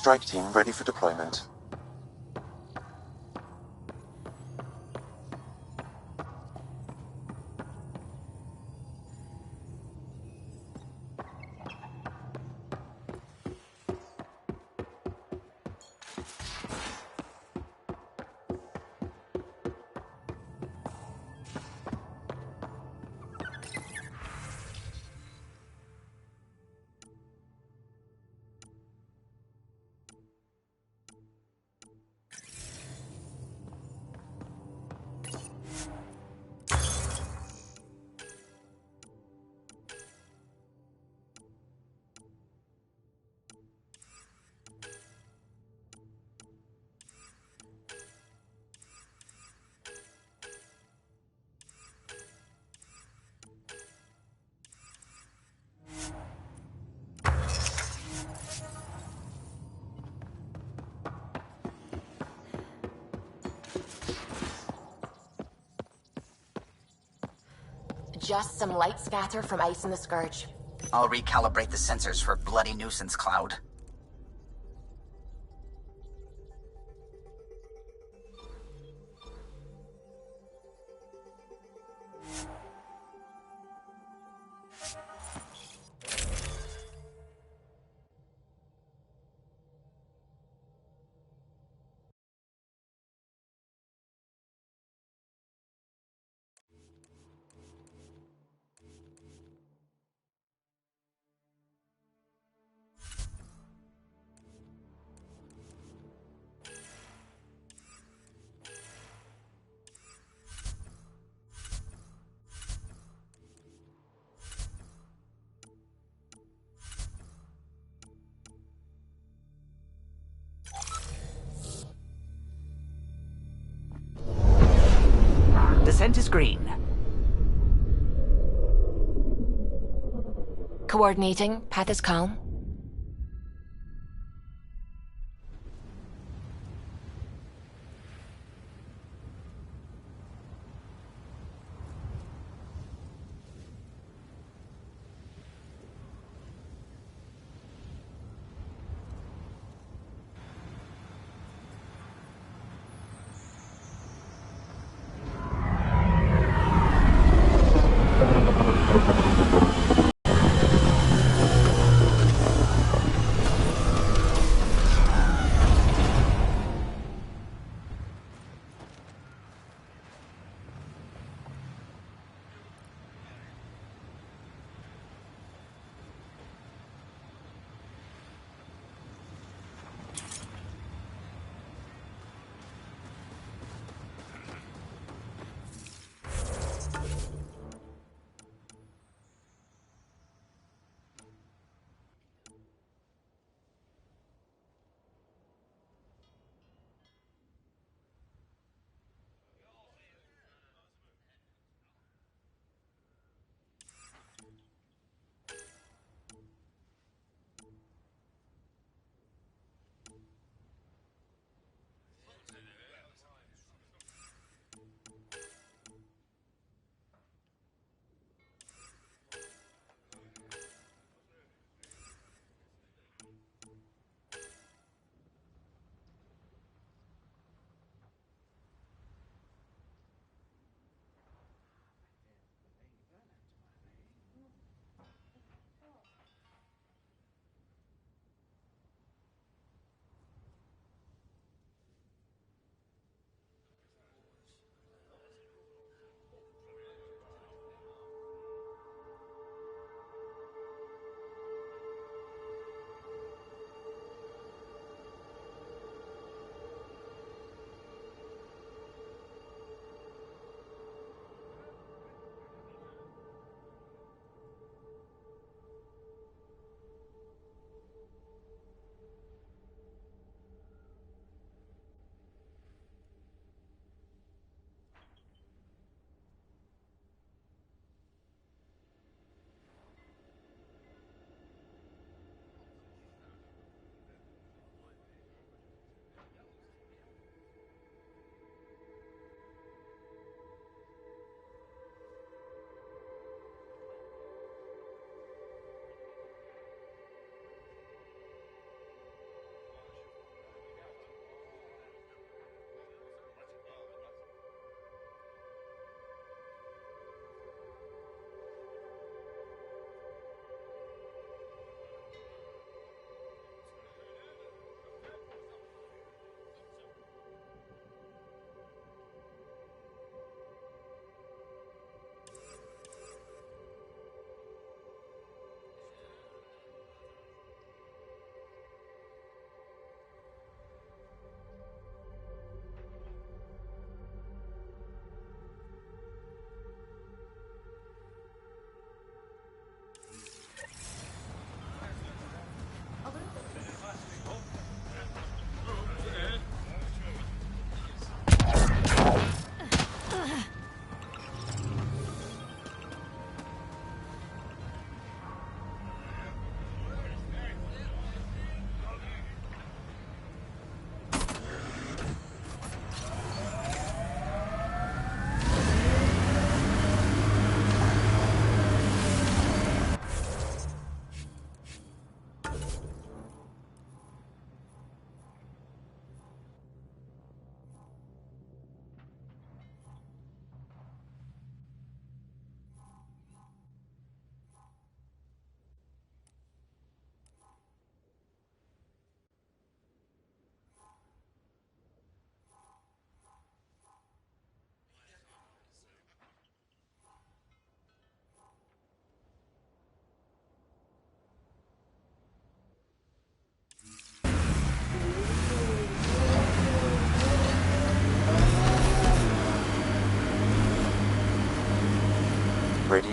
Strike team ready for deployment. just some light scatter from ice in the Scourge. I'll recalibrate the sensors for bloody nuisance cloud. Descent is green. Coordinating. Path is calm.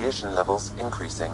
radiation levels increasing.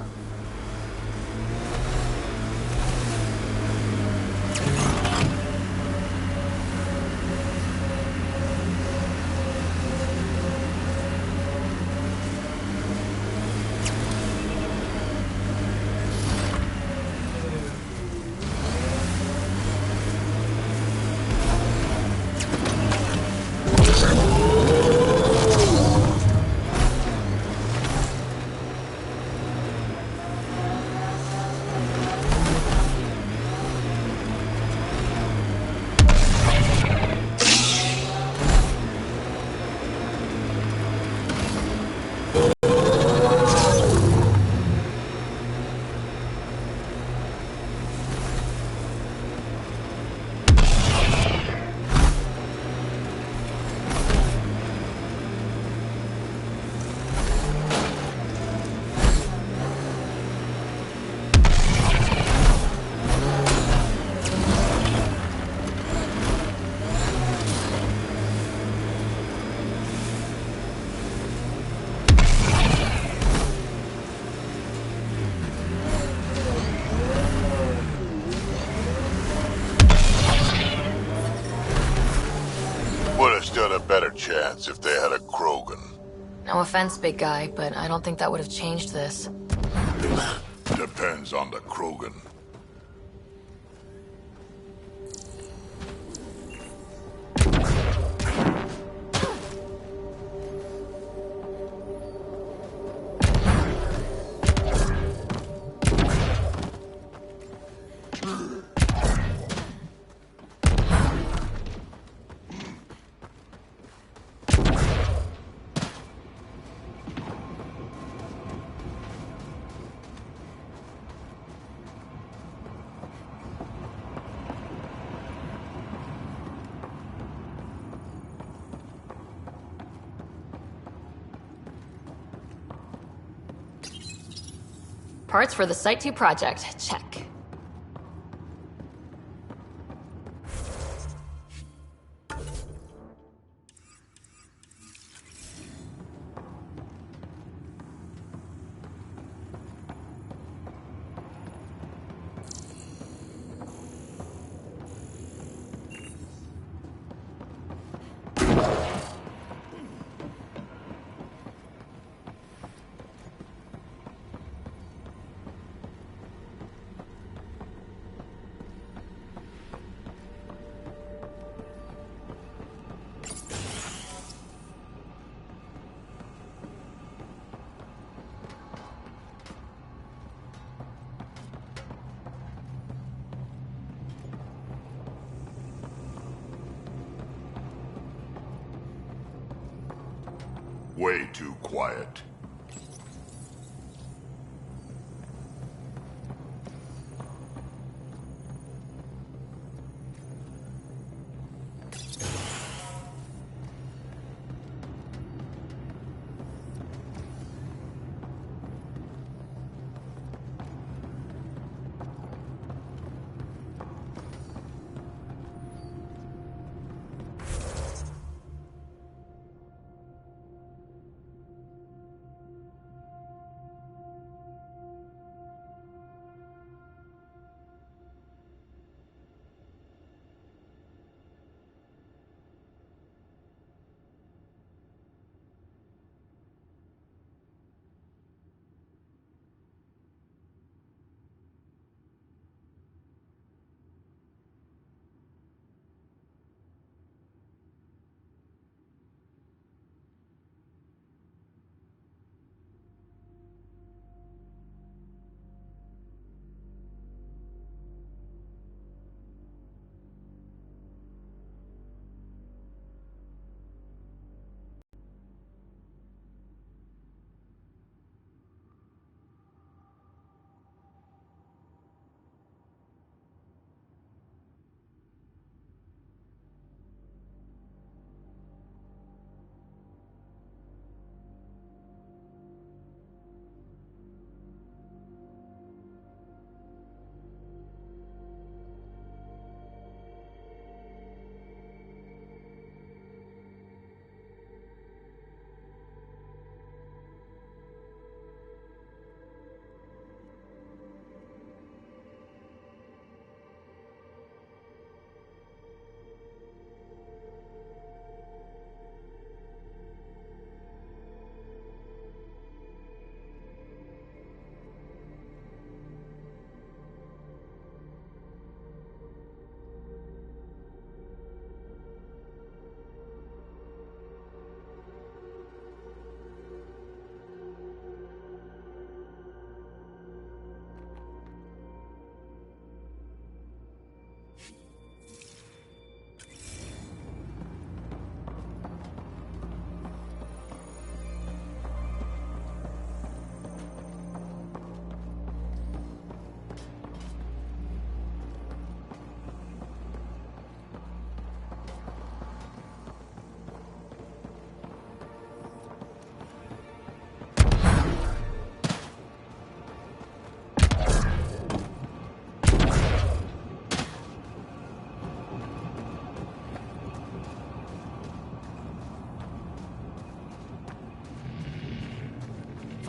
Stood a better chance if they had a Krogan. No offense, big guy, but I don't think that would have changed this. Depends on the Krogan. Parts for the Site 2 project, check. Way too quiet.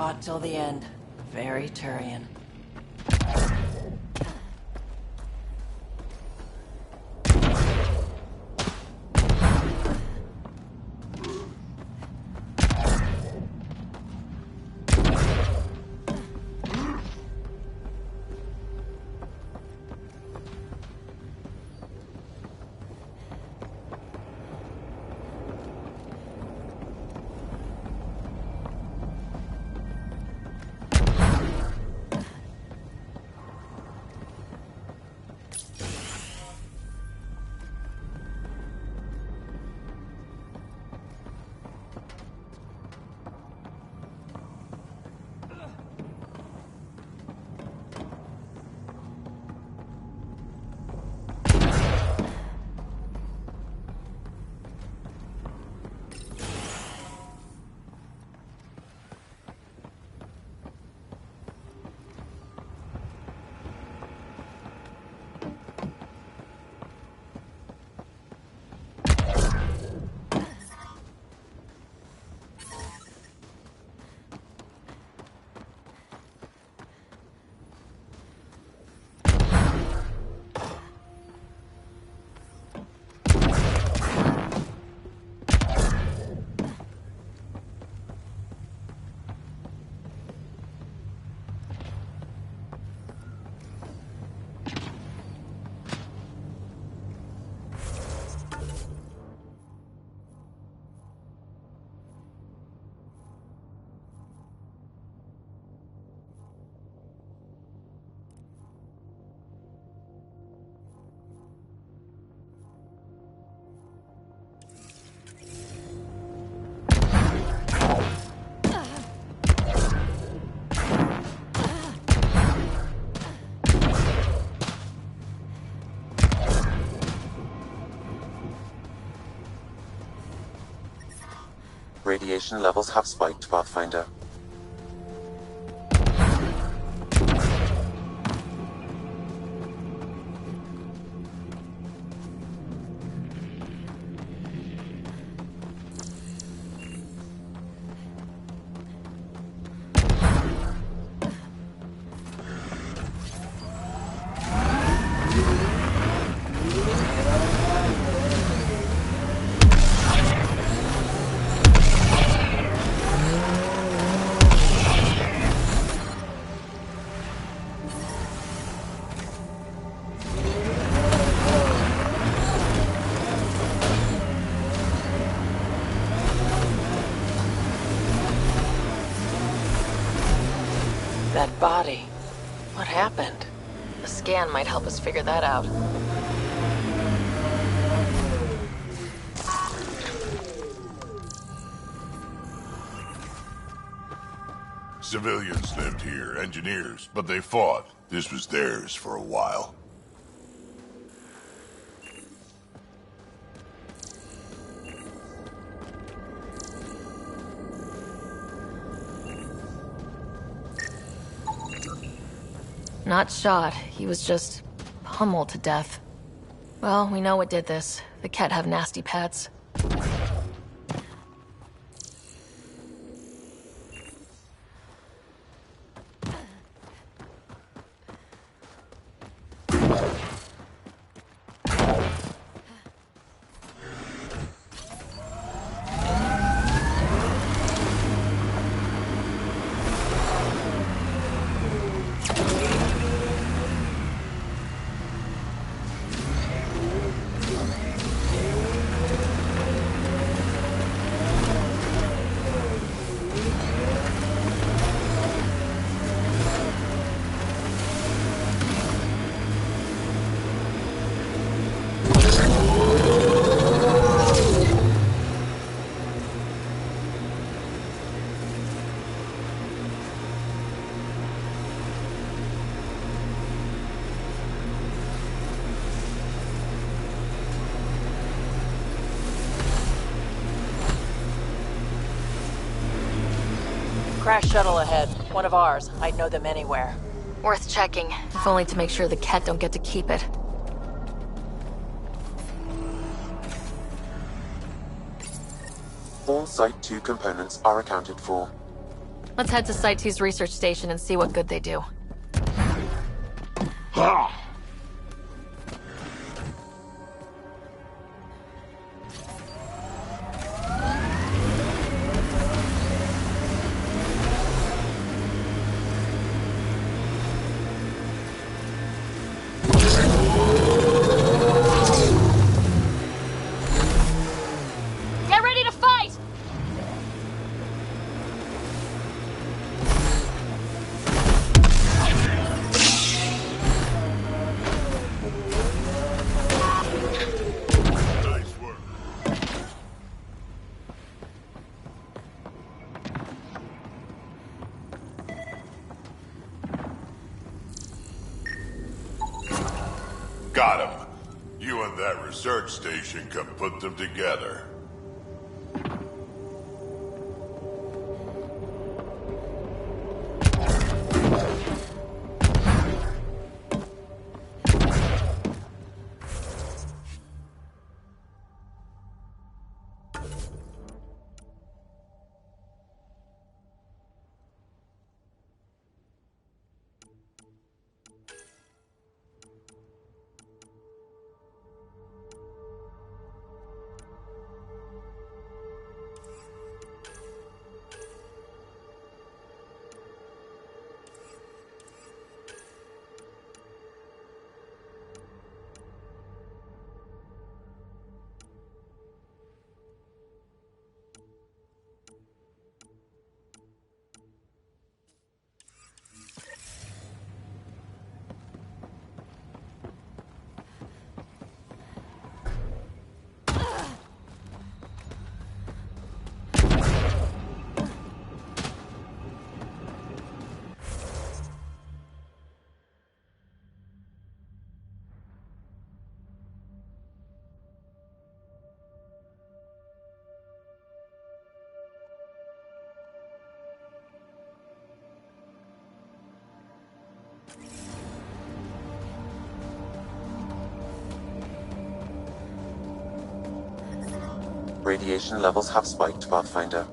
Fought till the end. Very Turian. Radiation levels have spiked, Pathfinder. That body. What happened? A scan might help us figure that out. Civilians lived here, engineers, but they fought. This was theirs for a while. Not shot. He was just pummeled to death. Well, we know what did this. The Ket have nasty pets. Crash shuttle ahead. One of ours. I'd know them anywhere. Worth checking, if only to make sure the Ket don't get to keep it. All Site 2 components are accounted for. Let's head to Site T's research station and see what good they do. Get ready to fight! Nice work. Got him. You and that research station can put them together. Radiation levels have spiked, Pathfinder.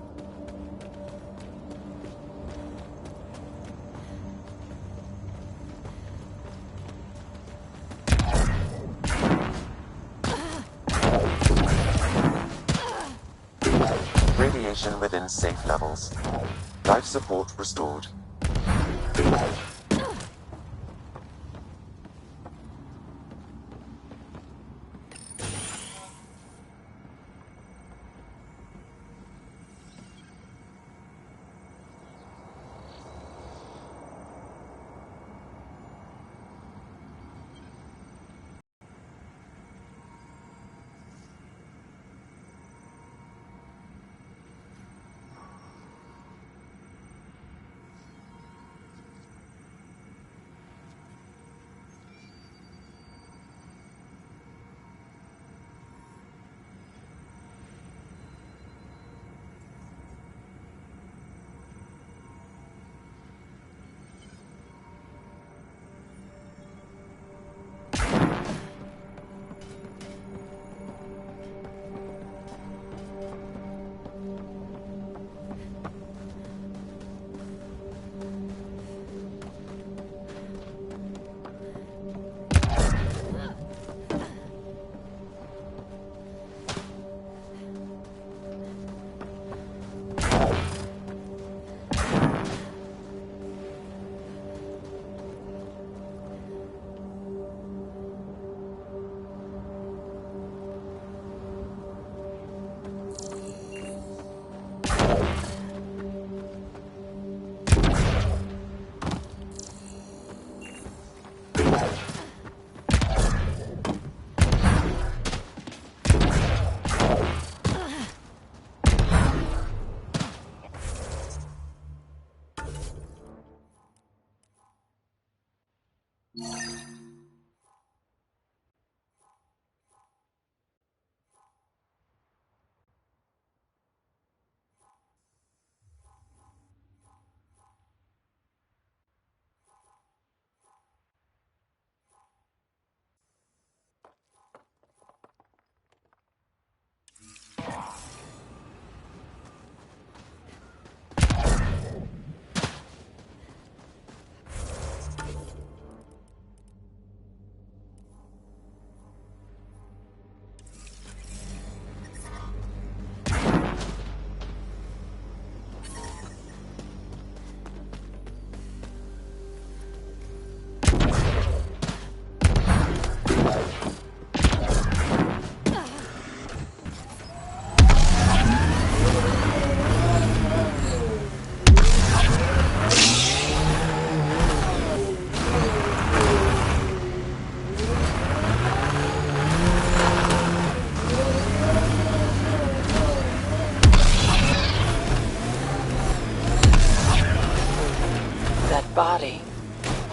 Radiation within safe levels. Life support restored.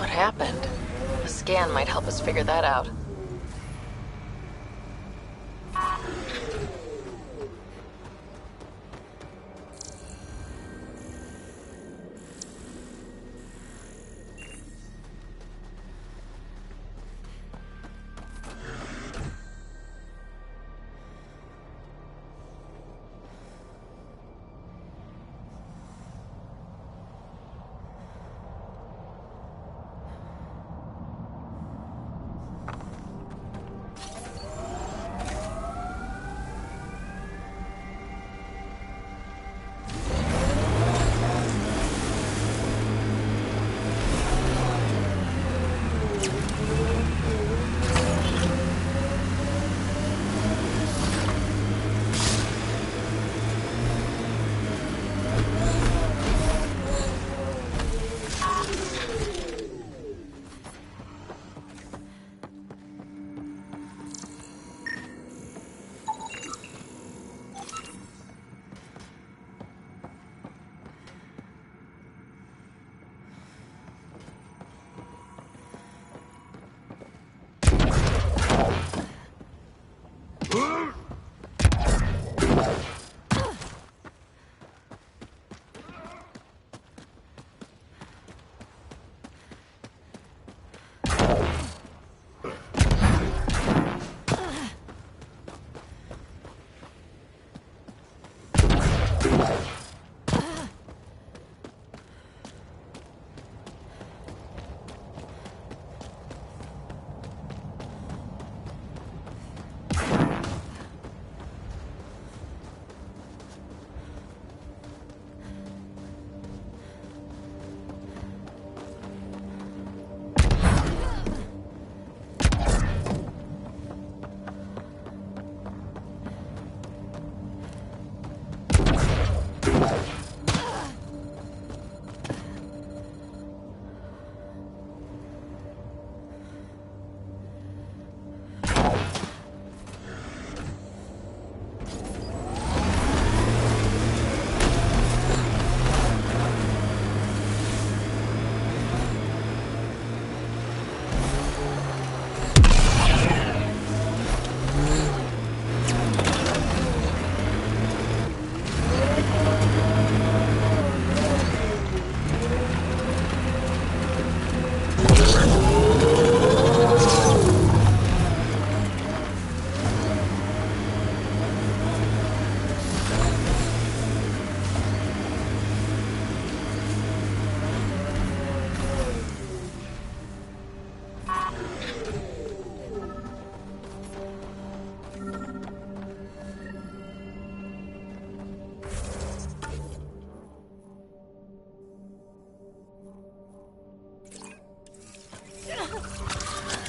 What happened? A scan might help us figure that out.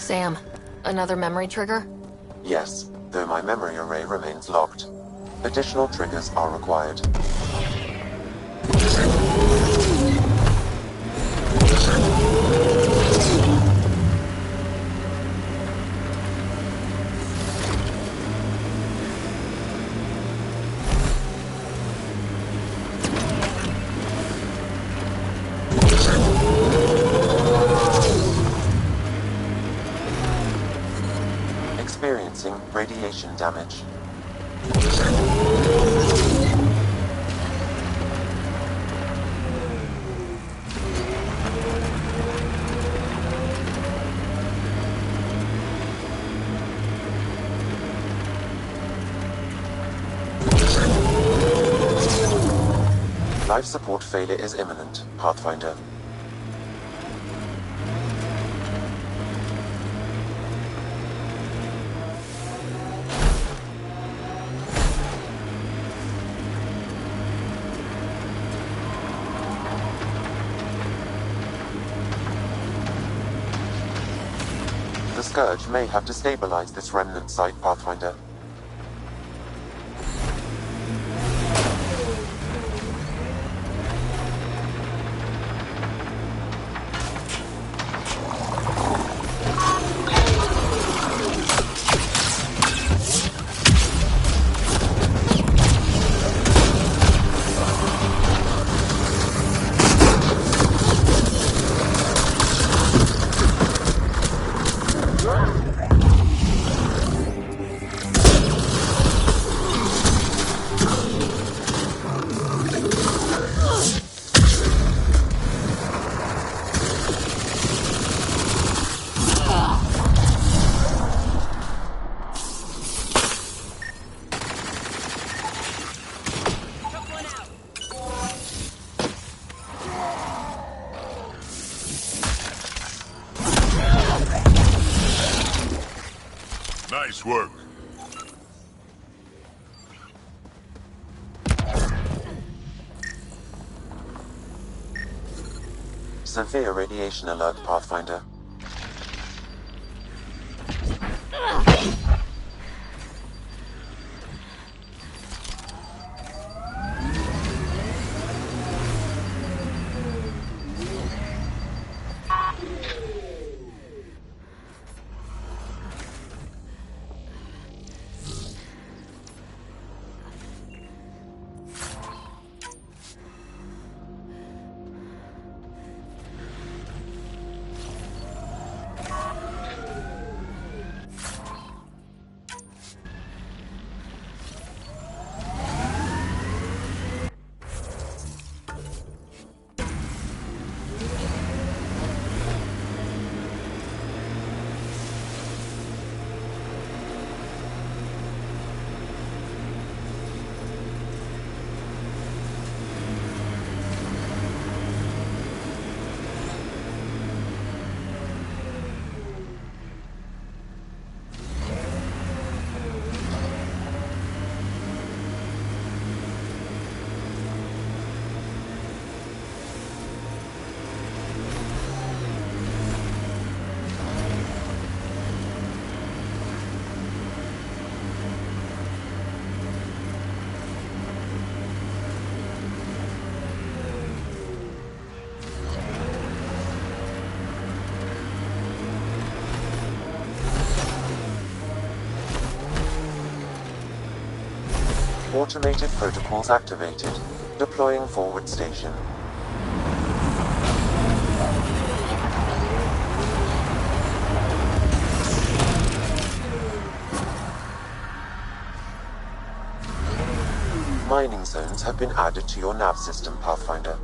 Sam, another memory trigger? Yes, though my memory array remains locked. Additional triggers are required. Experiencing radiation damage. Life support failure is imminent, Pathfinder. The Scourge may have destabilized this remnant site, Pathfinder. Nice work. Severe radiation alert, Pathfinder. Automated protocols activated. Deploying forward station. Mining zones have been added to your nav system, Pathfinder.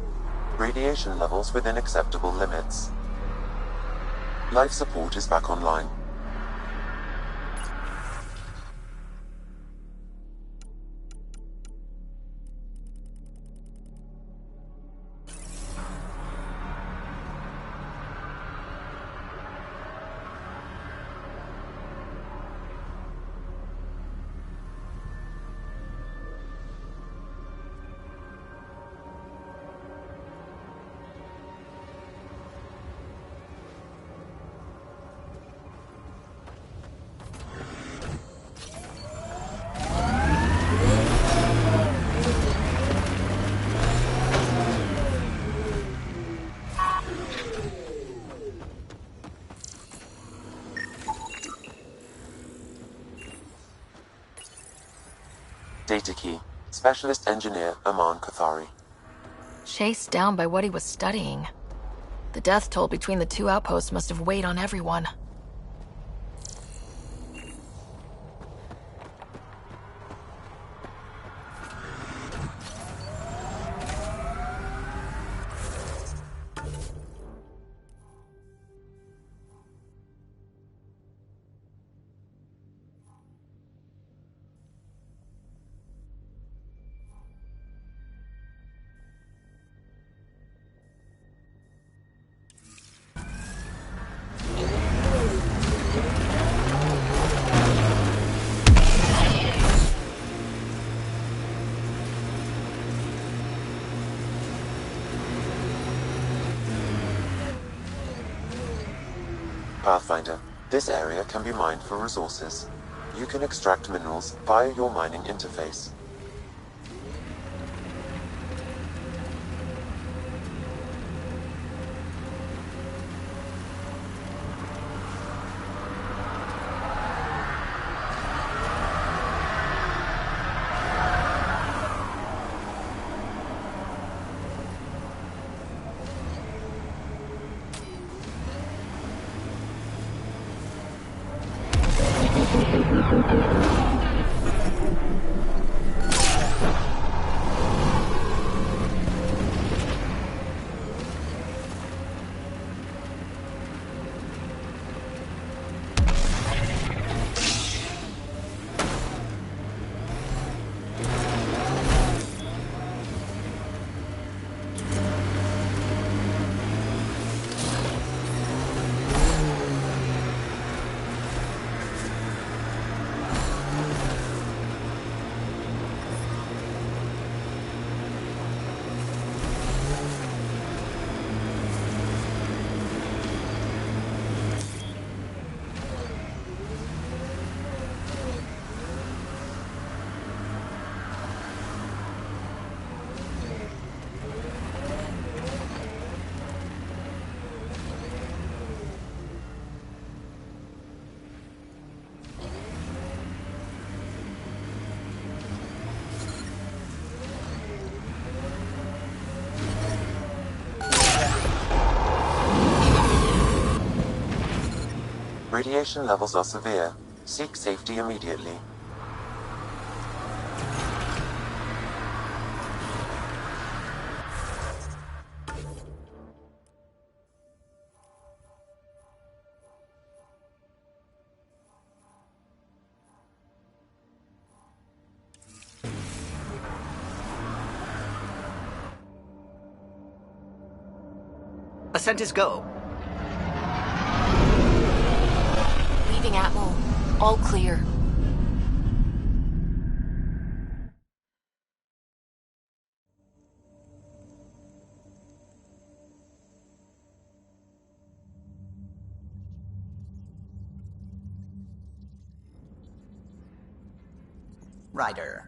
Radiation levels within acceptable limits. Life support is back online. Data key. Specialist Engineer Aman Kathari. Chased down by what he was studying. The death toll between the two outposts must have weighed on everyone. Pathfinder, this area can be mined for resources. You can extract minerals via your mining interface. Radiation levels are severe. Seek safety immediately. Ascent is go. Leaving Atmo. All clear. Ryder.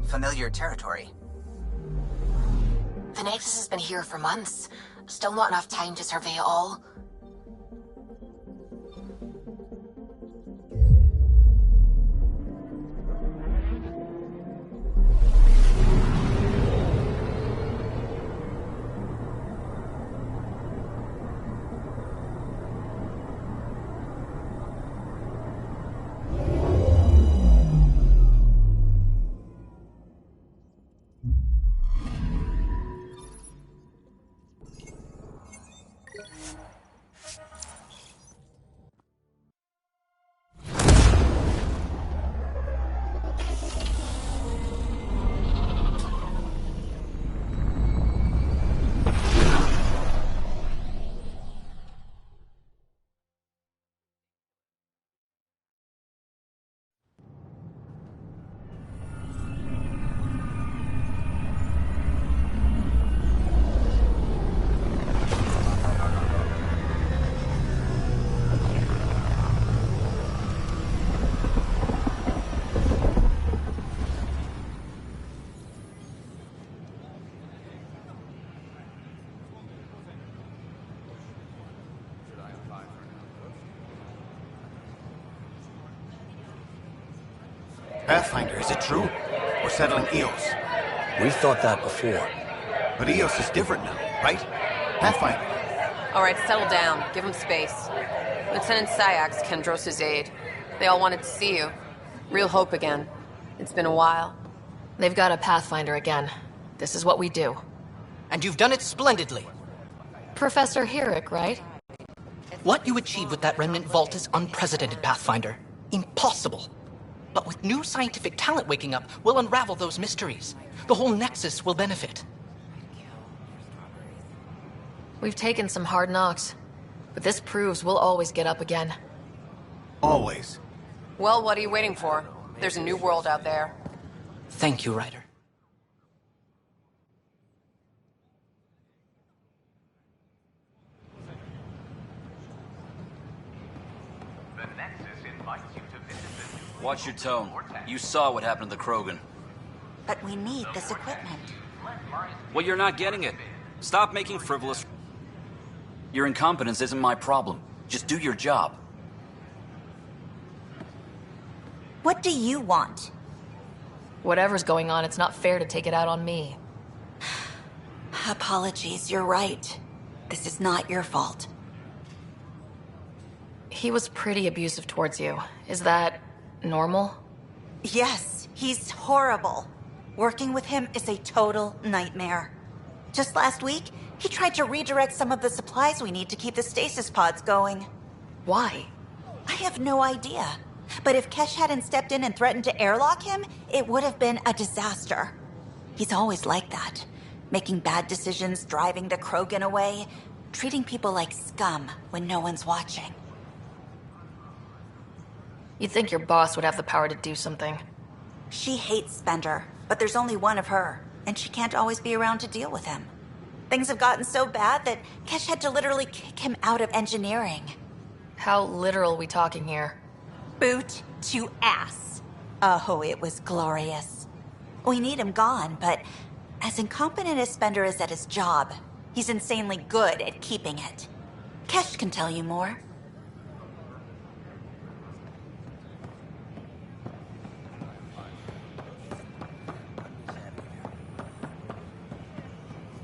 Familiar territory. The Nexus has been here for months. Still not enough time to survey it all. Pathfinder, is it true? We're settling Eos. We've thought that before. But Eos is different now, right? Pathfinder. All right, settle down. Give him space. Lieutenant Syak's Kendros' aide. They all wanted to see you. Real hope again. It's been a while. They've got a Pathfinder again. This is what we do. And you've done it splendidly. Professor Herrick, right? What you achieved with that remnant vault is unprecedented, Pathfinder. Impossible. But with new scientific talent waking up, we'll unravel those mysteries. The whole Nexus will benefit. We've taken some hard knocks, but this proves we'll always get up again. Always. Well, what are you waiting for? There's a new world out there. Thank you, Ryder. Watch your tone. You saw what happened to the Krogan. But we need this equipment. Well, you're not getting it. Stop making frivolous... Your incompetence isn't my problem. Just do your job. What do you want? Whatever's going on, it's not fair to take it out on me. Apologies, you're right. This is not your fault. He was pretty abusive towards you. Is that normal? Yes, he's horrible. Working with him is a total nightmare. Just last week, he tried to redirect some of the supplies we need to keep the stasis pods going. Why? I have no idea. But if Kesh hadn't stepped in and threatened to airlock him, it would have been a disaster. He's always like that. Making bad decisions, driving the Krogan away, treating people like scum when no one's watching. You'd think your boss would have the power to do something. She hates Spender, but there's only one of her, and she can't always be around to deal with him. Things have gotten so bad that Kesh had to literally kick him out of engineering. How literal we talking here? Boot to ass. Oh, it was glorious. We need him gone, but as incompetent as Spender is at his job, he's insanely good at keeping it. Kesh can tell you more.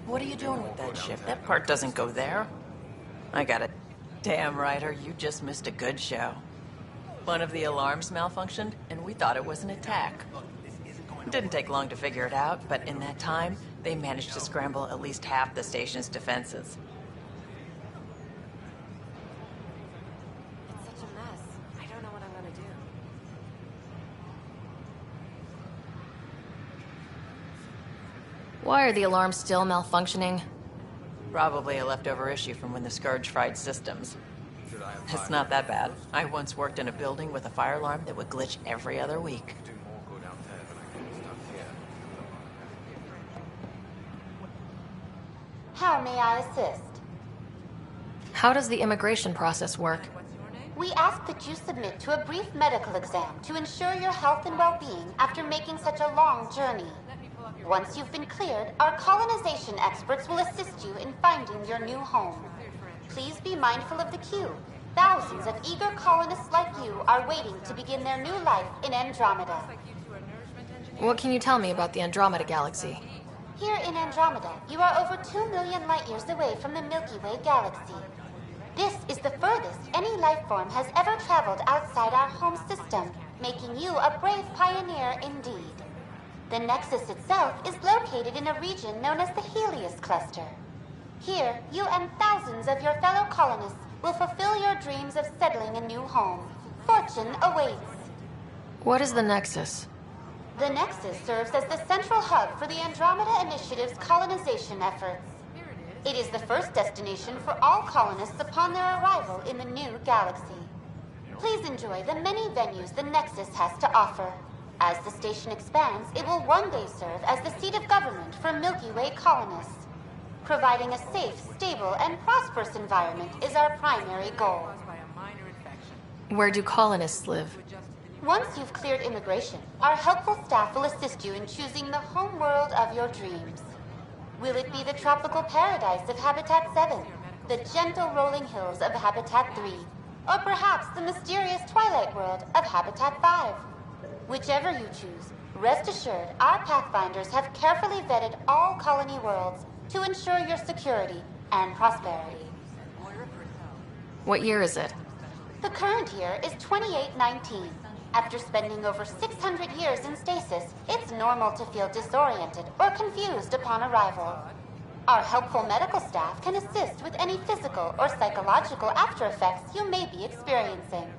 What are you doing with that ship? That part doesn't go there. I got it. Damn, Ryder, you just missed a good show. One of the alarms malfunctioned, and we thought it was an attack. It didn't take long to figure it out, but in that time, they managed to scramble at least half the station's defenses. It's such a mess. I don't know what I'm gonna do. Why are the alarms still malfunctioning? Probably a leftover issue from when the Scourge fried systems. It's not that bad. I once worked in a building with a fire alarm that would glitch every other week. How may I assist? How does the immigration process work? We ask that you submit to a brief medical exam to ensure your health and well-being after making such a long journey. Once you've been cleared, our colonization experts will assist you in finding your new home. Please be mindful of the queue. Thousands of eager colonists like you are waiting to begin their new life in Andromeda. What can you tell me about the Andromeda galaxy? Here in Andromeda, you are over 2 million light-years away from the Milky Way galaxy. This is the furthest any life form has ever traveled outside our home system, making you a brave pioneer indeed. The Nexus itself is located in a region known as the Helios Cluster. Here, you and thousands of your fellow colonists will fulfill your dreams of settling a new home. Fortune awaits. What is the Nexus? The Nexus serves as the central hub for the Andromeda Initiative's colonization efforts. It is the first destination for all colonists upon their arrival in the new galaxy. Please enjoy the many venues the Nexus has to offer. As the station expands, it will one day serve as the seat of government for Milky Way colonists. Providing a safe, stable, and prosperous environment is our primary goal. Where do colonists live? Once you've cleared immigration, our helpful staff will assist you in choosing the home world of your dreams. Will it be the tropical paradise of Habitat 7, the gentle rolling hills of Habitat 3, or perhaps the mysterious twilight world of Habitat 5? Whichever you choose, rest assured our Pathfinders have carefully vetted all colony worlds to ensure your security and prosperity. What year is it? The current year is 2819. After spending over 600 years in stasis, it's normal to feel disoriented or confused upon arrival. Our helpful medical staff can assist with any physical or psychological after effects you may be experiencing.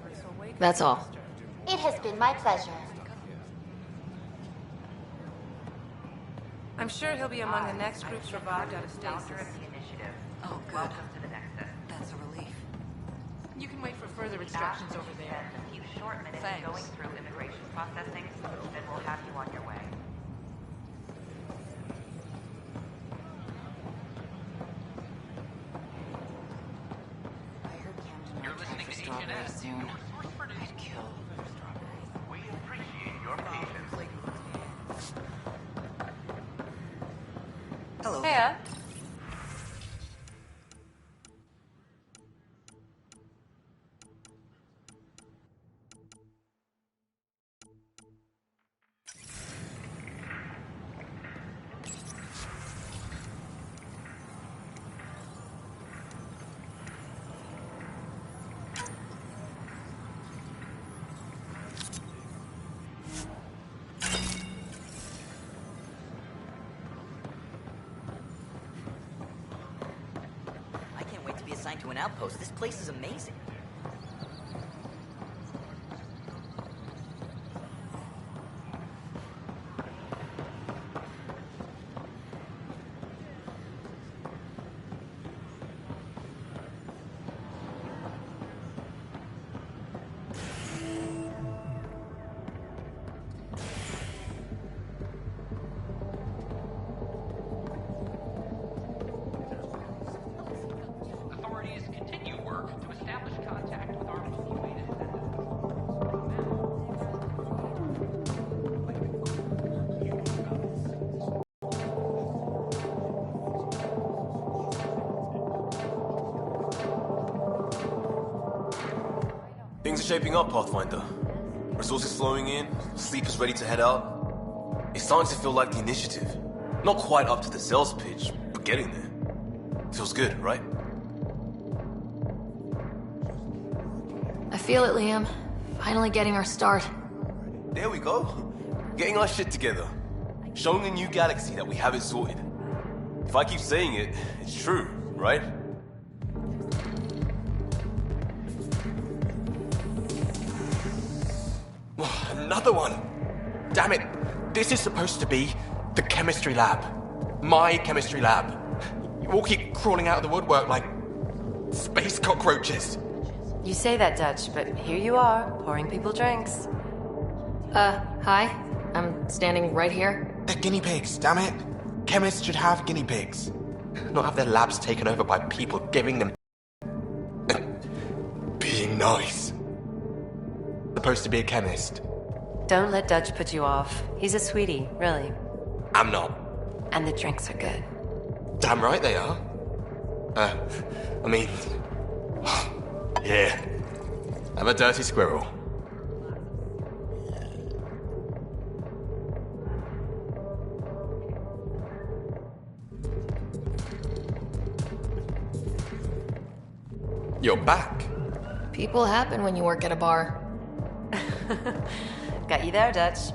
That's all. It has been my pleasure. I'm sure he'll be among the next groups revived out of stasis. Oh, good. That's a relief. You can wait for further instructions over there. A few short minutes Thanks. going through immigration processing, then we'll have you on your way. You're listening to strawberries soon. I'd kill We appreciate your patience. Hello. Hey, I can't wait to be assigned to an outpost. This place is amazing. Authorities continue work to establish contact with our Milky Things are shaping up, Pathfinder. Resources flowing in, sleepers ready to head out. It's starting to feel like the initiative. Not quite up to the sales pitch, but getting there. Feels good, right? I feel it, Liam. Finally getting our start. There we go. Getting our shit together. Showing a new galaxy that we have it sorted. If I keep saying it, it's true, right? Another one! Damn it! This is supposed to be the chemistry lab. My chemistry lab. You all keep crawling out of the woodwork like space cockroaches. You say that, Dutch, but here you are, pouring people drinks. Hi. I'm standing right here. They're guinea pigs, damn it. Chemists should have guinea pigs. Not have their labs taken over by people giving them... being nice. Supposed to be a chemist. Don't let Dutch put you off. He's a sweetie, really. I'm not. And the drinks are good. Damn right they are. I mean... yeah. I'm a dirty squirrel. You're back. People happen when you work at a bar. Got you there, Dutch.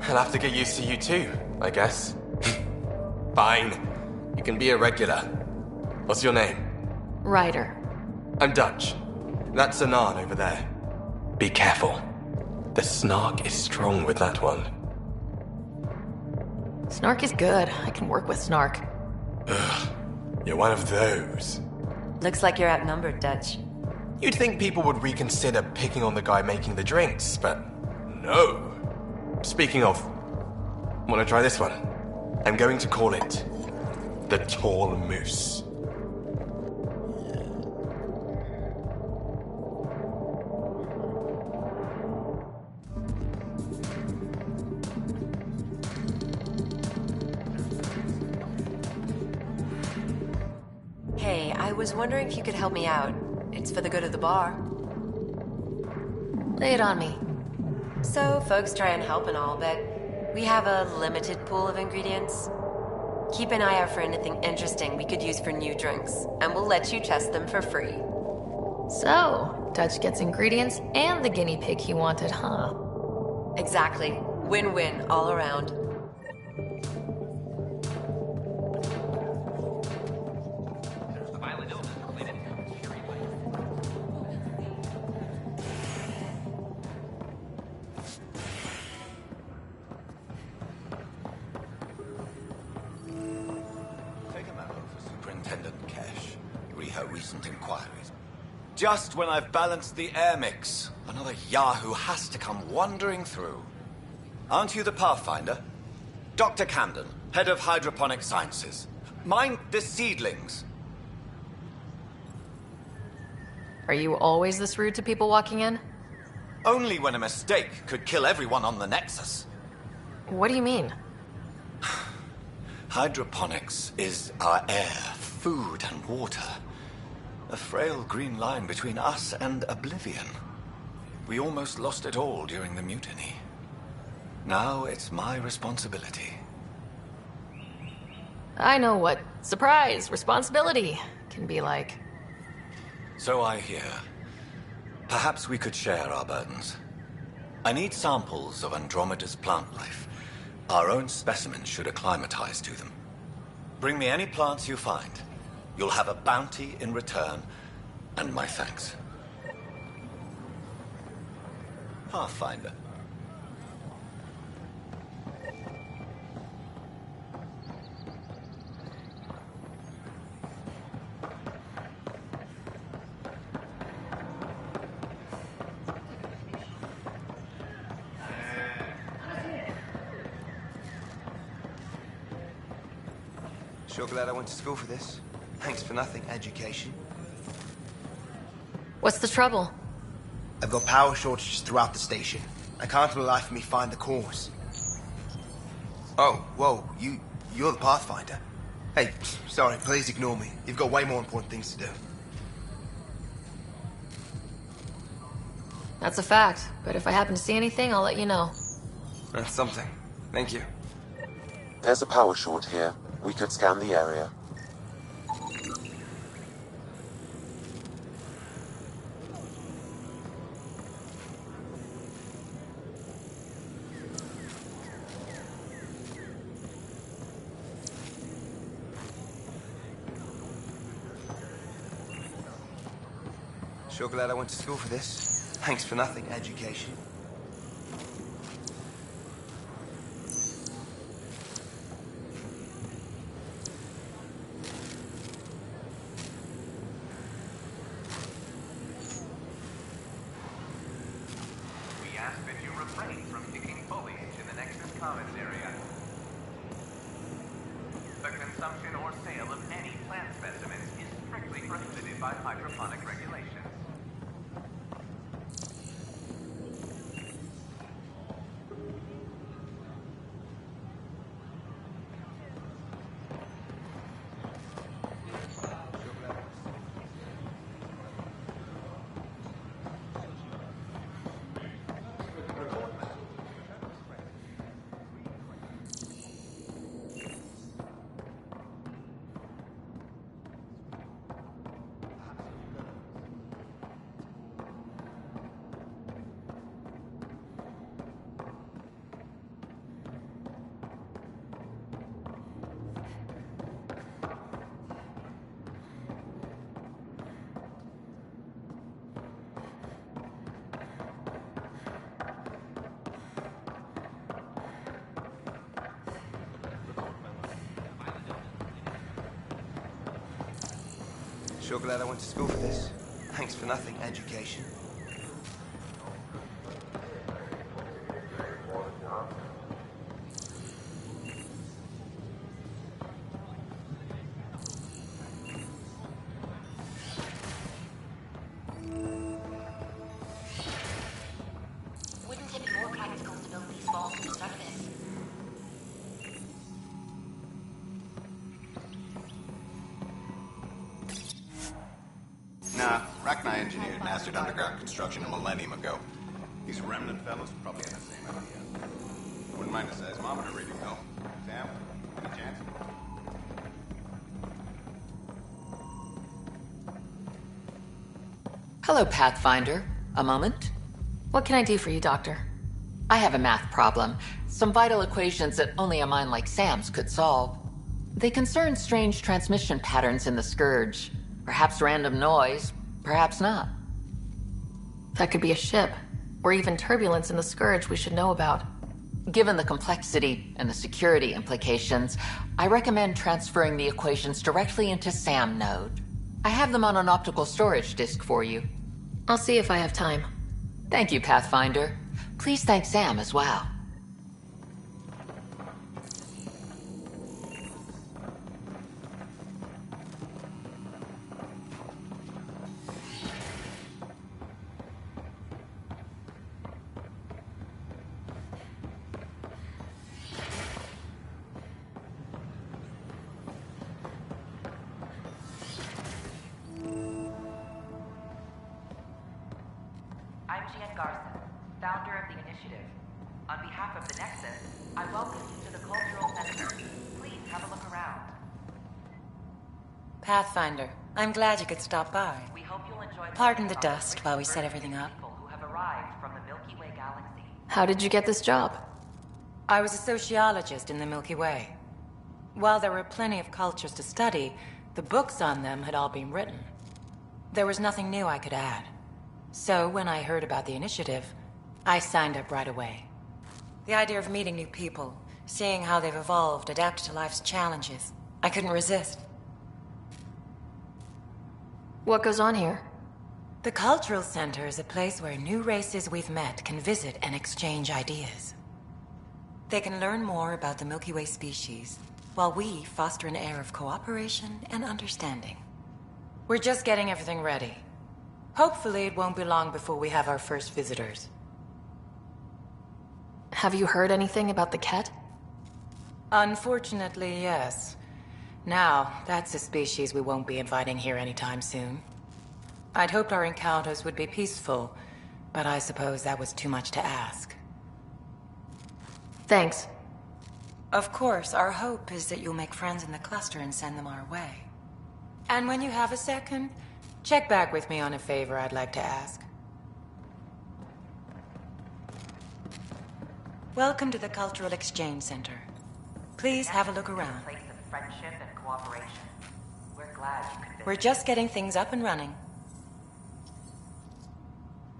I'll have to get used to you too, I guess. Fine. You can be a regular. What's your name? Ryder. I'm Dutch. That's Anan over there. Be careful. The snark is strong with that one. Snark is good. I can work with Snark. Ugh. You're one of those. Looks like you're outnumbered, Dutch. You'd think people would reconsider picking on the guy making the drinks, but no. Speaking of, wanna try this one? I'm going to call it the Tall Moose. Hey, I was wondering if you could help me out. It's for the good of the bar. Lay it on me. So, folks try and help and all, but we have a limited pool of ingredients. Keep an eye out for anything interesting we could use for new drinks, and we'll let you test them for free. So, Dutch gets ingredients and the guinea pig he wanted, huh? Exactly. Win-win all around. Take a memo for Superintendent Cash. Read her recent inquiries. Just when I've balanced the air mix, another Yahoo has to come wandering through. Aren't you the Pathfinder? Dr. Camden, head of hydroponic sciences. Mind the seedlings. Are you always this rude to people walking in? Only when a mistake could kill everyone on the Nexus. What do you mean? Hydroponics is our air, food, and water. A frail green line between us and oblivion. We almost lost it all during the mutiny. Now it's my responsibility. I know what surprise, responsibility can be like. So I hear. Perhaps we could share our burdens. I need samples of Andromeda's plant life. Our own specimens should acclimatize to them. Bring me any plants you find. You'll have a bounty in return, and my thanks. Pathfinder. Sure glad I went to school for this. Thanks for nothing, education. What's the trouble? I've got power shortages throughout the station. I can't for the life of me find the cause. Oh, whoa, you're the Pathfinder. Hey, sorry, please ignore me. You've got way more important things to do. That's a fact, but if I happen to see anything, I'll let you know. That's something. Thank you. There's a power short here. We could scan the area. Sure glad I went to school for this. Thanks for nothing, education. We ask that you refrain from picking foliage in the Nexus Commons area. The consumption or sale of any plant specimens is strictly prohibited by hydroponic regulations. Sure glad I went to school for this. Thanks for nothing, education. Wouldn't it be more practical to build these walls to the surface? Nah, Rachni engineered mastered underground construction a millennium ago. These remnant fellows probably had the same idea. Wouldn't mind a seismometer reading, though. Sam, any chance? Hello, Pathfinder. A moment? What can I do for you, Doctor? I have a math problem. Some vital equations that only a mind like Sam's could solve. They concern strange transmission patterns in the Scourge. Perhaps random noise, perhaps not. That could be a ship, or even turbulence in the Scourge we should know about. Given the complexity and the security implications, I recommend transferring the equations directly into SAM node. I have them on an optical storage disk for you. I'll see if I have time. Thank you, Pathfinder. Please thank Sam as well. I'm Gian Garson, founder of the Initiative. On behalf of the Nexus, I welcome you to the Cultural Center. Please have a look around. Pathfinder, I'm glad you could stop by. We hope you'll enjoy Pardon the dust while we set everything up. people who have arrived from the Milky Way galaxy. How did you get this job? I was a sociologist in the Milky Way. While there were plenty of cultures to study, the books on them had all been written. There was nothing new I could add. So when I heard about the initiative, I signed up right away. The idea of meeting new people, seeing how they've evolved, adapted to life's challenges, I couldn't resist. What goes on here? The Cultural Center is a place where new races we've met can visit and exchange ideas. They can learn more about the Milky Way species, while we foster an air of cooperation and understanding. We're just getting everything ready. Hopefully it won't be long before we have our first visitors. Have you heard anything about the Ket? Unfortunately, yes. Now, that's a species we won't be inviting here anytime soon. I'd hoped our encounters would be peaceful, but I suppose that was too much to ask. Thanks. Of course, our hope is that you'll make friends in the cluster and send them our way. And when you have a second, check back with me on a favor I'd like to ask. Welcome to the Cultural Exchange Center. Please have a look around. Place of friendship and cooperation. We're glad you could visit. We're just getting things up and running.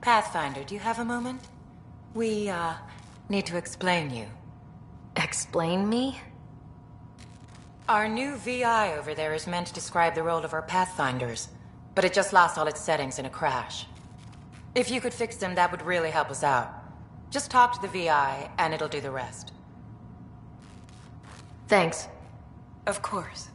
Pathfinder, do you have a moment? We, need to explain you. Explain me? Our new VI over there is meant to describe the role of our Pathfinders, but it just lost all its settings in a crash. If you could fix them, that would really help us out. Just talk to the VI, and it'll do the rest. Thanks. Of course.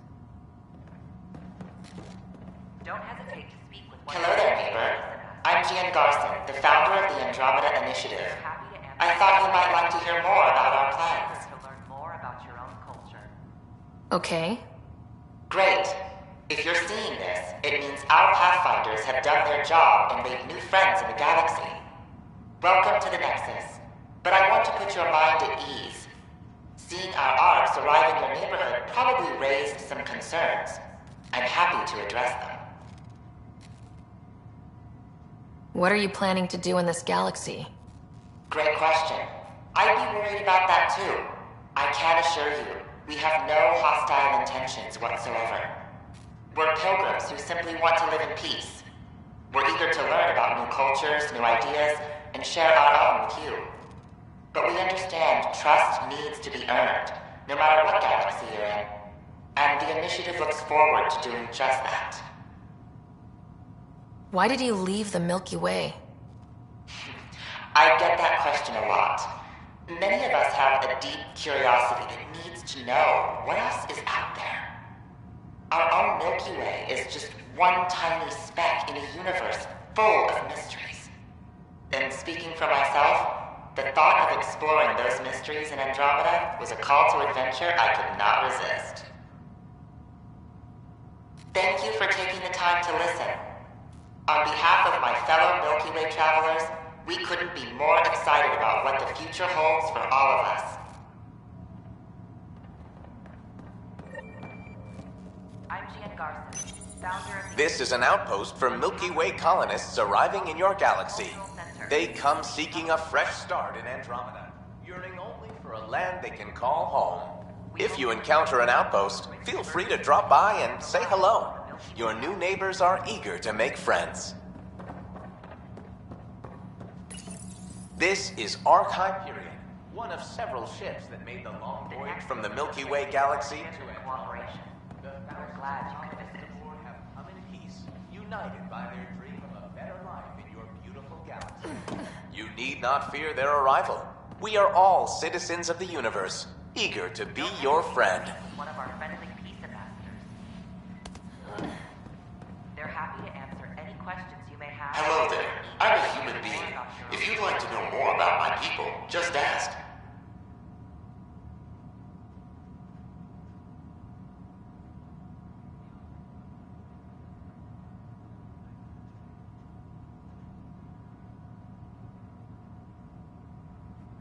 Don't hesitate to speak with one. Hello there, neighbor. I'm Gian Garson, the founder of the Andromeda Initiative. I thought you might like to hear more about our plans. To learn more about your own culture. Okay. Great. If you're seeing this, it means our Pathfinders have done their job and made new friends in the galaxy. Welcome to the Nexus. But I want to put your mind at ease. Seeing our arcs arrive in your neighborhood probably raised some concerns. I'm happy to address them. What are you planning to do in this galaxy? Great question. I'd be worried about that too. I can assure you, we have no hostile intentions whatsoever. We're pilgrims who simply want to live in peace. We're eager to learn about new cultures, new ideas, and share our own with you. But we understand trust needs to be earned, no matter what galaxy you're in. And the initiative looks forward to doing just that. Why did you leave the Milky Way? I get that question a lot. Many of us have a deep curiosity that needs to know what else is out there. Our own Milky Way is just one tiny speck in a universe full of mysteries. And speaking for myself, the thought of exploring those mysteries in Andromeda was a call to adventure I could not resist. Thank you for taking the time to listen. On behalf of my fellow Milky Way travelers, We couldn't be more excited about what the future holds for all of us. I'm Gian Garson, founder of the... This is an outpost for Milky Way colonists arriving in your galaxy. They come seeking a fresh start in Andromeda, yearning only for a land they can call home. If you encounter an outpost, feel free to drop by and say hello. Your new neighbors are eager to make friends. This is Arc Hyperion, one of several ships that made the long voyage from the Milky Way galaxy to Andromeda. The thousands on board have come in peace, united by their dream of a better life in your beautiful galaxy. You need not fear their arrival. We are all citizens of the universe, eager to be your friend. One of our friendly peace ambassadors. They're happy to answer any questions you may have. Hello there. I'm a human being. If you'd like to know more about my people, just ask.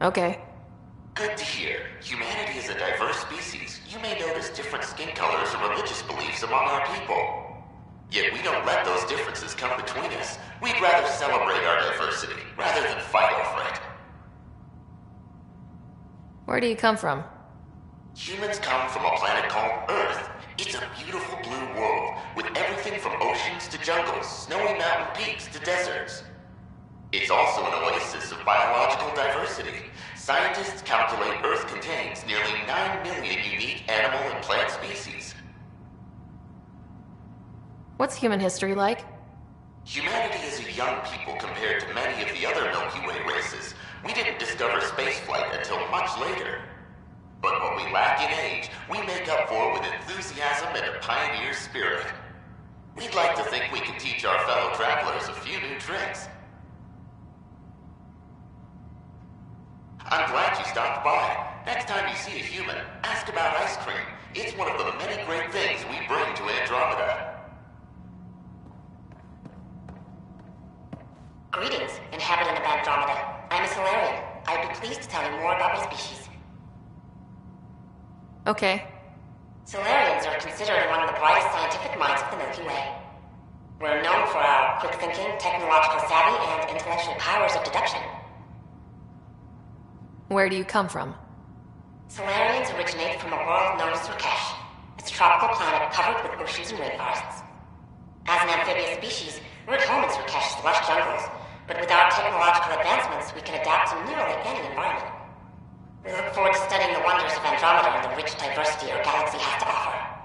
Okay. Good to hear. Humanity is a diverse species. You may notice different skin colors or religious beliefs among our people. Yet we don't let those differences come between us. We'd rather celebrate our diversity, rather than fight over it. Where do you come from? Humans come from a planet called Earth. It's a beautiful blue world, with everything from oceans to jungles, snowy mountain peaks to deserts. It's also an oasis of biological diversity. Scientists calculate Earth contains nearly 9 million unique animal and plant species. What's human history like? Humanity is a young people compared to many of the other Milky Way races. We didn't discover spaceflight until much later. But what we lack in age, we make up for with enthusiasm and a pioneer spirit. We'd like to think we can teach our fellow travelers a few new tricks. I'm glad you stopped by. Next time you see a human, ask about ice cream. It's one of the many great things we bring to Andromeda. Greetings, inhabitant of Andromeda. I'm a Solarian. I'd be pleased to tell you more about my species. Okay. Solarians are considered among the brightest scientific minds of the Milky Way. We're known for our quick thinking, technological savvy, and intellectual powers of deduction. Where do you come from? Solarians originate from a world known as Surkesh. It's a tropical planet covered with oceans and rainforests. As an amphibious species, we're at home in Surkesh's lush jungles, but with our technological advancements, we can adapt to nearly any environment. We look forward to studying the wonders of Andromeda and the rich diversity our galaxy has to offer.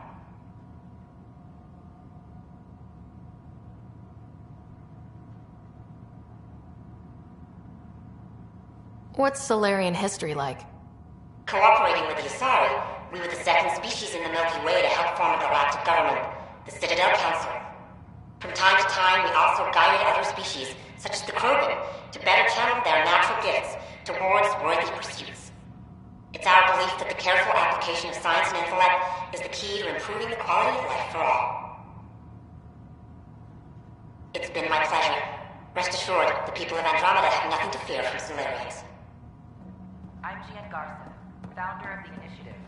What's Solarian history like? Cooperating with the Asari, we were the second species in the Milky Way to help form a galactic government, the Citadel Council. From time to time, we also guided other species, such as the Krogan, to better channel their natural gifts towards worthy pursuits. It's our belief that the careful application of science and intellect is the key to improving the quality of life for all. It's been my pleasure. Rest assured, the people of Andromeda have nothing to fear from Solarians. I'm Gian Garson, founder of the initiative.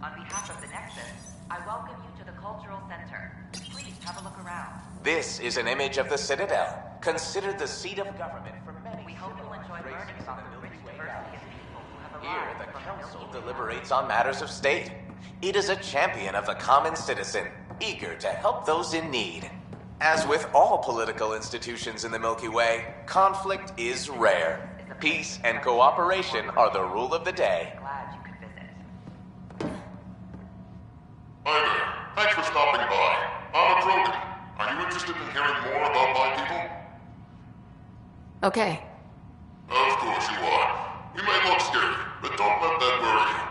On behalf of the Nexus, I welcome you to the Cultural Center. Please have a look around. This is an image of the Citadel, considered the seat of government for many. We hope you'll enjoy learning about the rich diversity of people who have Here, arrived the from Council deliberates on matters of state. It is a champion of the common citizen, eager to help those in need. As with all political institutions in the Milky Way, conflict is rare. Peace and cooperation are the rule of the day. Glad you could visit. Hi there. Thanks for stopping by. I'm a Krogan. Are you interested in hearing more about my people? Okay. Of course you are. We may look scary, but don't let that worry you.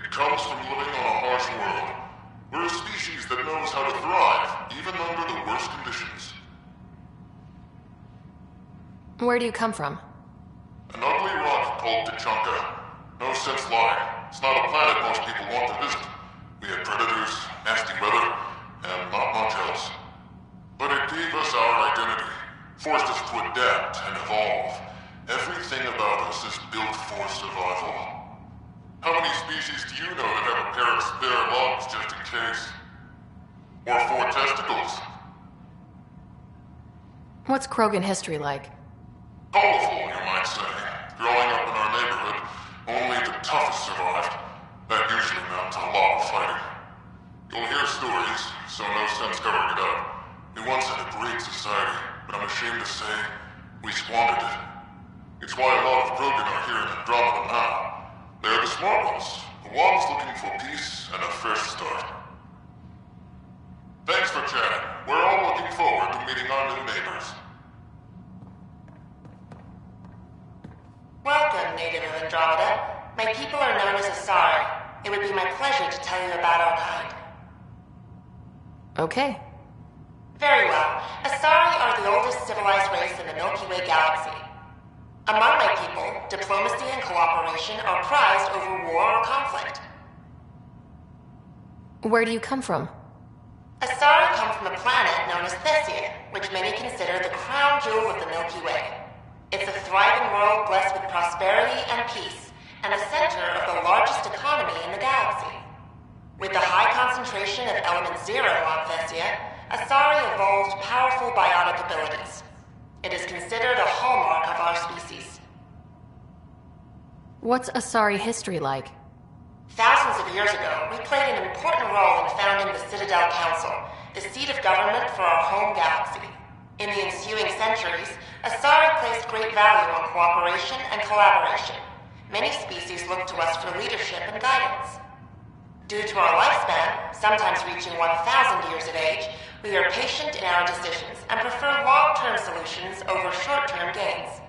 It comes from living on a harsh world. We're a species that knows how to thrive, even under the worst conditions. Where do you come from? An ugly rock called Tachanka. No sense lying. It's not a planet most people want to visit. We have predators, nasty weather, and not much else. But it gave us our identity, forced us to adapt and evolve. Everything about us is built for survival. How many species do you know that have a pair of spare lungs just in case? Or 4 testicles? What's Krogan history like? Colorful, you might say. Growing up in our neighborhood, only the toughest survived. That usually meant a lot of fighting. You'll hear stories, so no sense covering it up. We once had a great society, but I'm ashamed to say, we squandered it. It's why a lot of Krogan are here in Andromeda now. They're the smart ones, the ones looking for peace and a fresh start. Thanks for chatting. We're all looking forward to meeting our new neighbors. Welcome, native of Andromeda. My people are known as Asari. It would be my pleasure to tell you about our kind. Okay. Very well. Asari are the oldest civilized race in the Milky Way galaxy. Among my people, diplomacy and cooperation are prized over war or conflict. Where do you come from? Asari come from a planet known as Thessia, which many consider the crown jewel of the Milky Way. It's a thriving world blessed with prosperity and peace, and the center of the largest economy in the galaxy. With the high concentration of element 0 on Thessia, Asari evolved powerful biotic abilities. It is considered a hallmark of our species. What's Asari history like? Thousands of years ago, we played an important role in founding the Citadel Council, the seat of government for our home galaxy. In the ensuing centuries, Asari placed great value on cooperation and collaboration. Many species look to us for leadership and guidance. Due to our lifespan, sometimes reaching 1,000 years of age, we are patient in our decisions and prefer long-term solutions over short-term gains.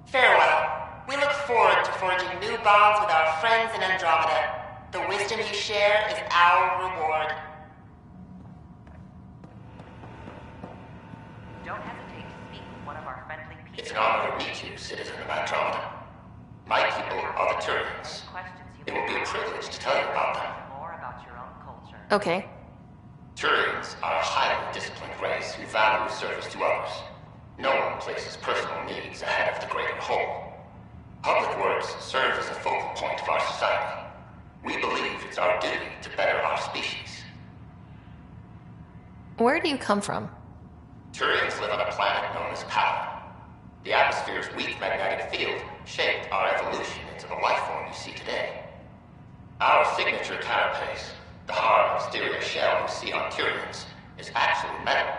Farewell. We look forward to forging new bonds with our friends in Andromeda. The wisdom you share is our reward. Don't hesitate to speak with one of our friendly people. It's an honor to meet you, citizen of Andromeda. My people are the Turians. It will be a privilege to tell you about them. More about your own culture. Okay. Turians are a highly disciplined race who value service to others. No one places personal needs ahead of the greater whole. Public works serve as a focal point of our society. We believe it's our duty to better our species. Where do you come from? Turians live on a planet known as Power. The atmosphere's weak magnetic field shaped our evolution into the life form you see today. Our signature carapace, the hard exterior shell you see on Turians, is actually metal.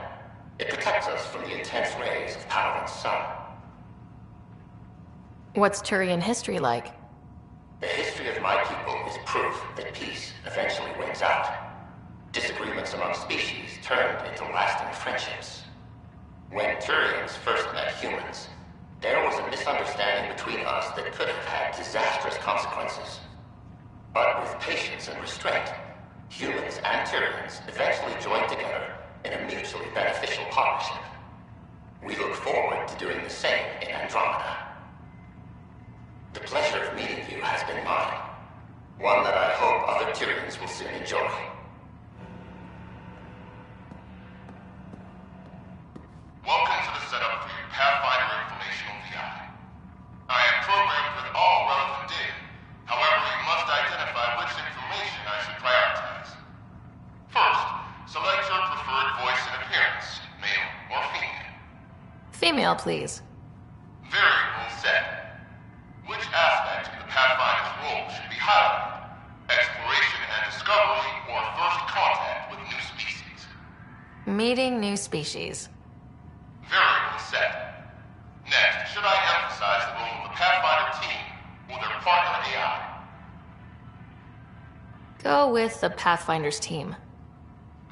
It protects us from the intense rays of Power's sun. What's Turian history like? The history of my people is proof that peace eventually wins out. Disagreements among species turned into lasting friendships. When Turians first met humans, there was a misunderstanding between us that could have had disastrous consequences. But with patience and restraint, humans and Turians eventually joined together in a mutually beneficial partnership. We look forward to doing the same in Andromeda. The pleasure of meeting you has been mine. One that I hope other Turians will soon enjoy. Welcome to the setup for your Pathfinder Informational VI. I am programmed with all relevant data. However, you must identify which information I should prioritize. First, select your preferred voice and appearance, male or female. Female, please. Variable set. Which aspect of the Pathfinder's role should be highlighted? Exploration and discovery or first contact with new species? Meeting new species. Variable set. Next, should I emphasize the role of the Pathfinder team or their partner AI? Go with the Pathfinder's team.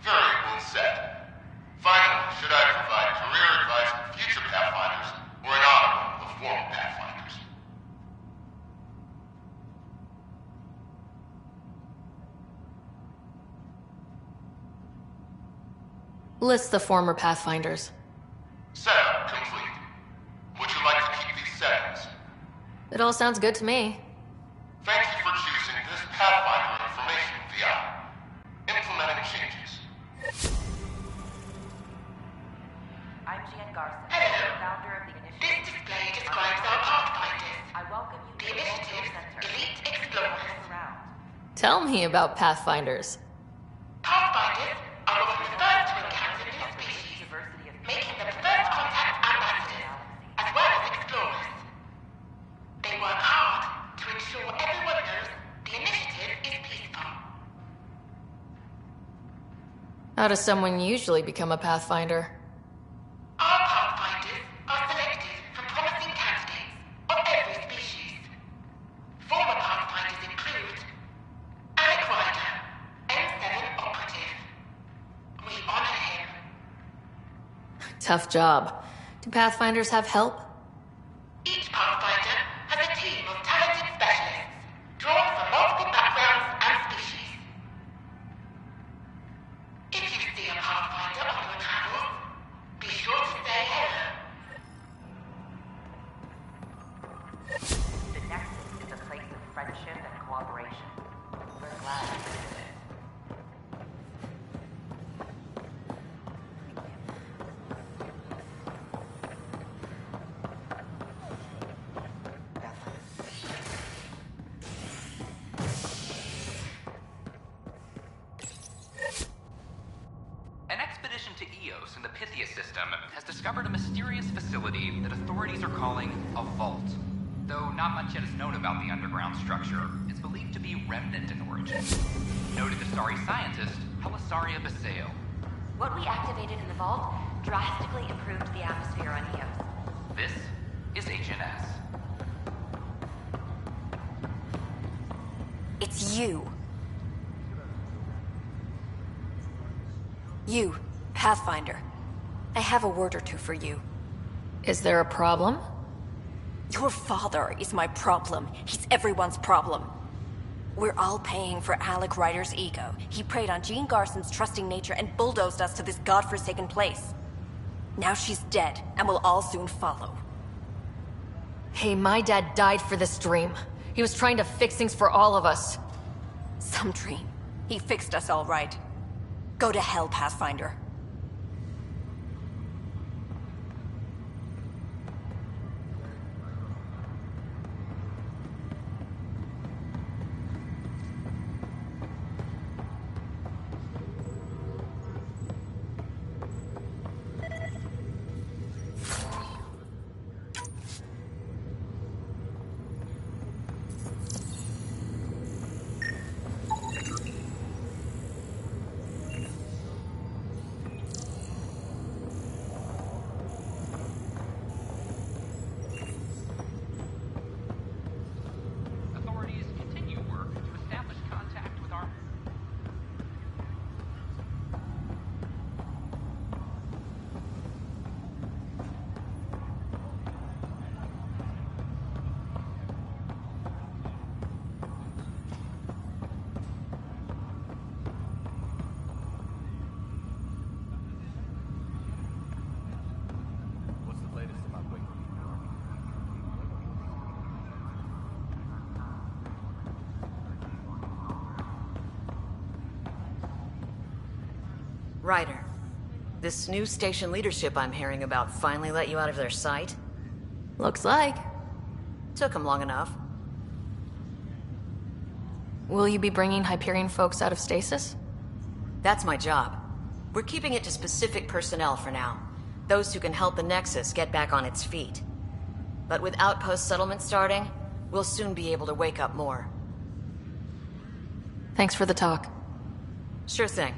Variable set. Finally, should I provide career advice for future Pathfinders or an honor of former Pathfinders? List the former Pathfinders. Setup complete. Would you like to keep these settings? It all sounds good to me. Thank you for choosing this Pathfinder Information VI. Implementing changes. Tell me about Pathfinders. Pathfinders are often the first to encounter new species, making them first contact ambassadors, as well as explorers. They work hard to ensure everyone knows the initiative is peaceful. How does someone usually become a Pathfinder? Our Pathfinders are selected from promising candidates of every species. Former Pathfinders include Erect, M7 operative. We honor him. Tough job. Do Pathfinders have help? Each Pathfinder has a team of talented specialists, drawn from multiple backgrounds and species. If you see a Pathfinder on your travels, be sure to say hello. The Nexus is a place of friendship and cooperation. We're glad you visited it. An expedition to Eos in the Pythia system has discovered a mysterious facility that authorities are calling a vault. Though not much yet is known about the underground structure, it's believed to be remnant in origin. Noted Astari scientist Pelisaria Baseo. What we activated in the vault drastically improved the atmosphere on Eos. This is HNS. It's you. You, Pathfinder. I have a word or two for you. Is there a problem? Your father is my problem. He's everyone's problem. We're all paying for Alec Ryder's ego. He preyed on Jean Garson's trusting nature and bulldozed us to this godforsaken place. Now she's dead, and we'll all soon follow. Hey, my dad died for this dream. He was trying to fix things for all of us. Some dream. He fixed us all right. Go to hell, Pathfinder. Authorities continue work to establish contact with our... What's the latest in my wake? Ryder, this new station leadership I'm hearing about finally let you out of their sight? Looks like. Took them long enough. Will you be bringing Hyperion folks out of stasis? That's my job. We're keeping it to specific personnel for now. Those who can help the Nexus get back on its feet. But with outpost settlement starting, we'll soon be able to wake up more. Thanks for the talk. Sure thing.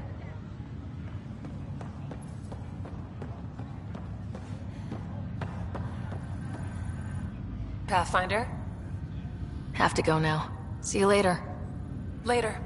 Pathfinder? Have to go now. See you later. Later.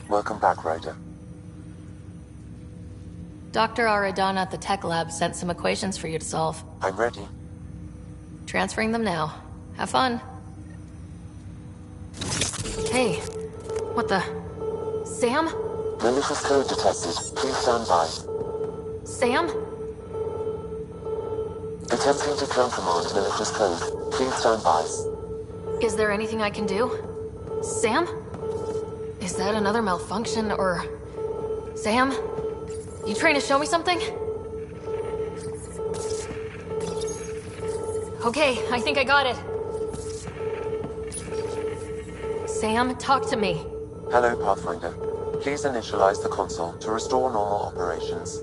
Welcome back, Ryder. Dr. Aradana at the tech lab sent some equations for you to solve. I'm ready. Transferring them now. Have fun. Hey, what the... Sam? Malicious code detected. Please stand by. Sam? Attempting to countermand malicious code. Please stand by. Is there anything I can do? Sam? Is that another malfunction, or... Sam? You trying to show me something? Okay, I think I got it. Sam, talk to me. Hello, Pathfinder. Please initialize the console to restore normal operations.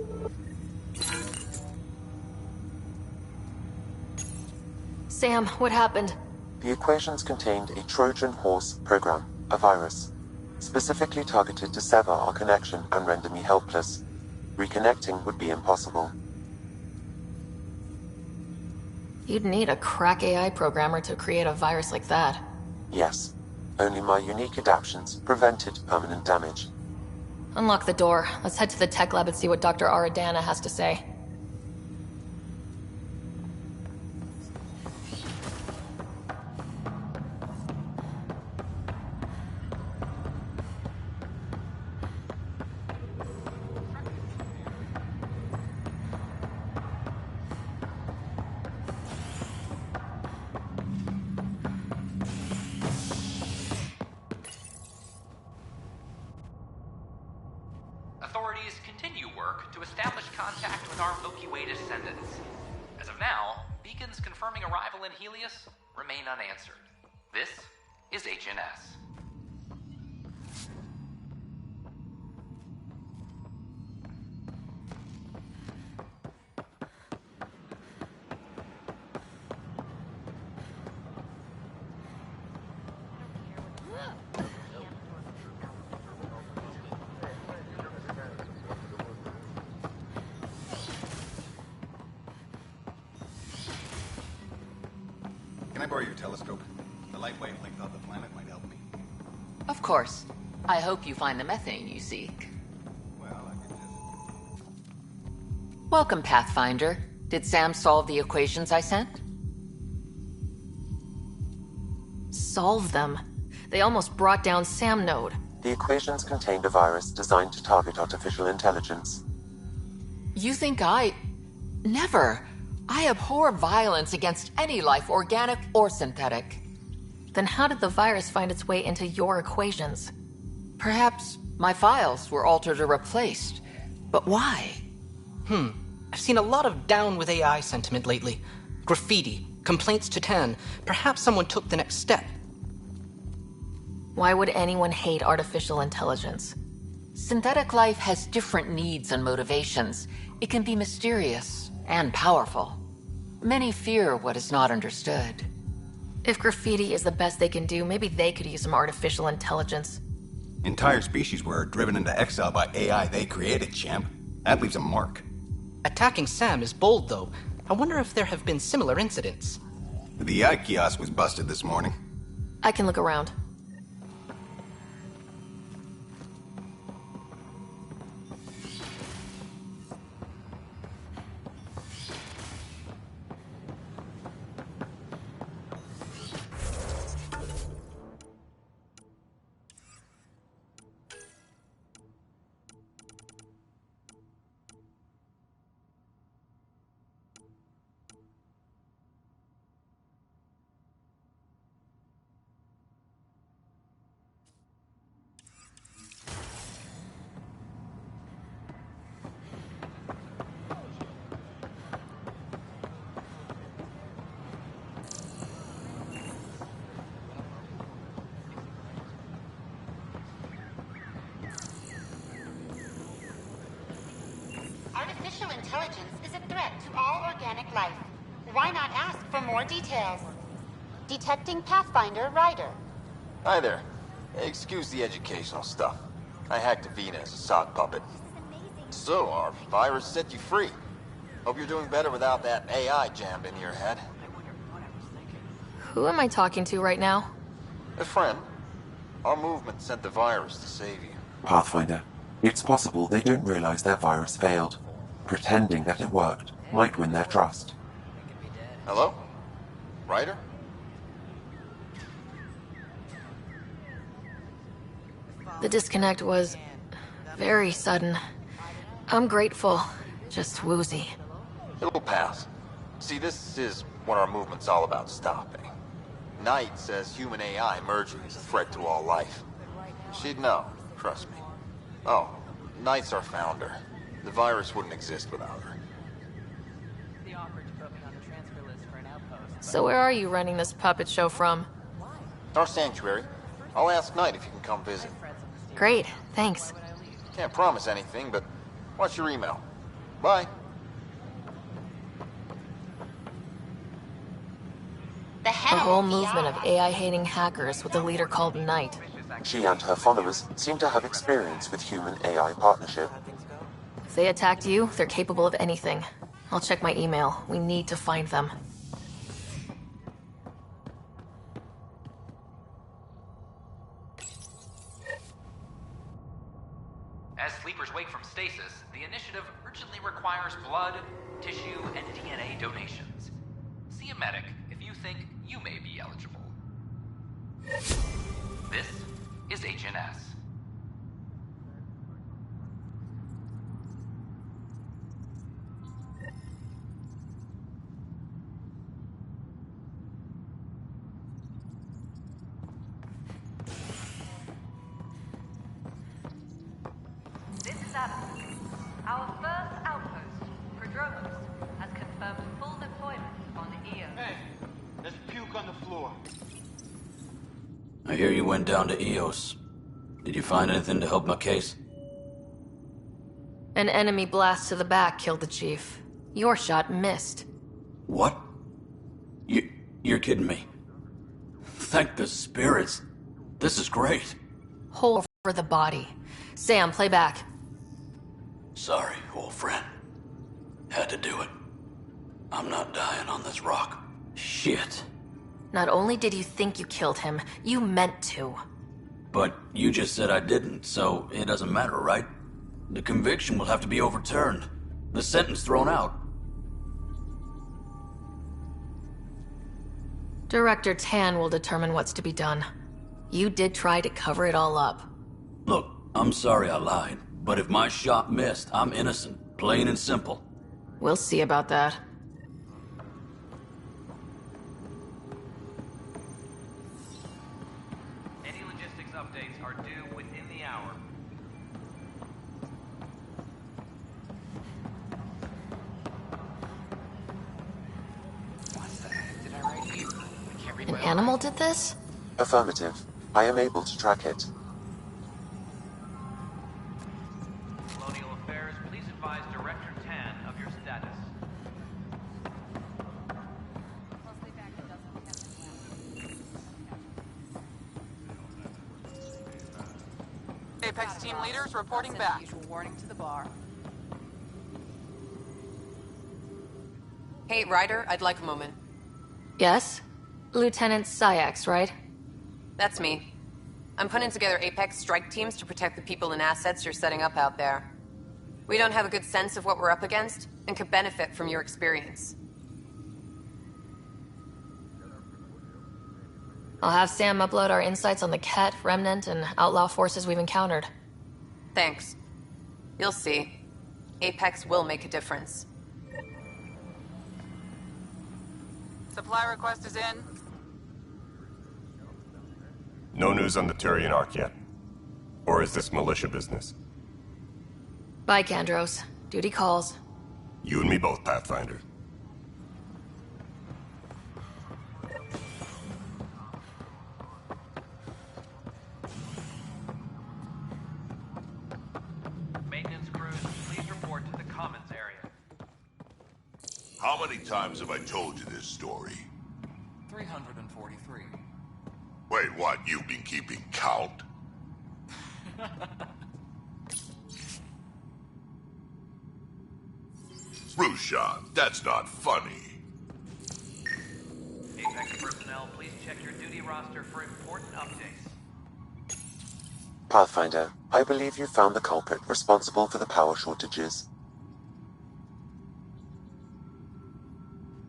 Sam, what happened? The equations contained a Trojan horse program, a virus, specifically targeted to sever our connection and render me helpless. Reconnecting would be impossible. You'd need a crack AI programmer to create a virus like that. Yes. Only my unique adaptations prevented permanent damage. Unlock the door. Let's head to the tech lab and see what Dr. Aradana has to say. Authorities continue work to establish contact with our Milky Way descendants. As of now, beacons confirming arrival in Helios remain unanswered. This is HNS. Can I borrow your telescope? The light wavelength of the planet might help me. Of course. I hope you find the methane you seek. Well, I could just... Welcome, Pathfinder. Did Sam solve the equations I sent? Solve them? They almost brought down Sam Node. The equations contained a virus designed to target artificial intelligence. You think I... Never. I abhor violence against any life, organic or synthetic. Then how did the virus find its way into your equations? Perhaps my files were altered or replaced. But why? I've seen a lot of down with AI sentiment lately. Graffiti, complaints to 10. Perhaps someone took the next step. Why would anyone hate artificial intelligence? Synthetic life has different needs and motivations. It can be mysterious and powerful. Many fear what is not understood. If graffiti is the best they can do, maybe they could use some artificial intelligence. Entire species were driven into exile by AI they created, champ. That leaves a mark. Attacking Sam is bold, though. I wonder if there have been similar incidents. The AI kiosk was busted this morning. I can look around. Artificial intelligence is a threat to all organic life. Why not ask for more details? Detecting Pathfinder Ryder. Hi there. Excuse the educational stuff. I hacked Avina as a sock puppet. So, our virus set you free. Hope you're doing better without that AI jammed into your head. Who am I talking to right now? A friend. Our movement sent the virus to save you. Pathfinder, it's possible they don't realize their virus failed. Pretending that it worked might win their trust. Hello? Ryder? The disconnect was very sudden. I'm grateful, just woozy. It'll pass. See, this is what our movement's all about stopping. Knight says human AI merging is a threat to all life. She'd know, trust me. Oh, Knight's our founder. The virus wouldn't exist without her. So where are you running this puppet show from? Our sanctuary. I'll ask Knight if you can come visit. Great, thanks. Can't promise anything, but watch your email. Bye. A whole movement of AI-hating hackers with a leader called Knight. She and her followers seem to have experience with human-AI partnership. If they attacked you, they're capable of anything. I'll check my email. We need to find them. As sleepers wake from stasis, the initiative urgently requires blood, tissue, and DNA donations. See a medic if you think you may be eligible. This is HNS. This is Adam. Our first outpost, Prodromos, has confirmed full deployment on the EO. Hey, there's puke on the floor. I hear you went down to EOS. Did you find anything to help my case? An enemy blast to the back killed the chief. Your shot missed. What? You're kidding me. Thank the spirits. This is great. Hole for the body. Sam, play back. Sorry, old friend. Had to do it. I'm not dying on this rock. Shit. Not only did you think you killed him, you meant to. But you just said I didn't, so it doesn't matter, right? The conviction will have to be overturned. The sentence thrown out. Director Tan will determine what's to be done. You did try to cover it all up. Look, I'm sorry I lied, but if my shot missed, I'm innocent. Plain and simple. We'll see about that. Any logistics updates are due within the hour. What the heck did I write here? I can't read An my animal did this? Affirmative. I am able to track it. Colonial Affairs, please advise Director Tan of your status. Apex team leaders reporting back. Usual warning to the bar. Hey, Ryder, I'd like a moment. Yes? Lieutenant Syax, right? That's me. I'm putting together Apex strike teams to protect the people and assets you're setting up out there. We don't have a good sense of what we're up against, and could benefit from your experience. I'll have Sam upload our insights on the Ket, Remnant, and outlaw forces we've encountered. Thanks. You'll see. Apex will make a difference. Supply request is in. No news on the Turian Ark yet? Or is this militia business? Bye, Kandros. Duty calls. You and me both, Pathfinder. Maintenance crews, please report to the commons area. How many times have I told you this story? 343. Wait, what? You've been keeping count? Rushan, that's not funny. Apex personnel, please check your duty roster for important updates. Pathfinder, I believe you found the culprit responsible for the power shortages.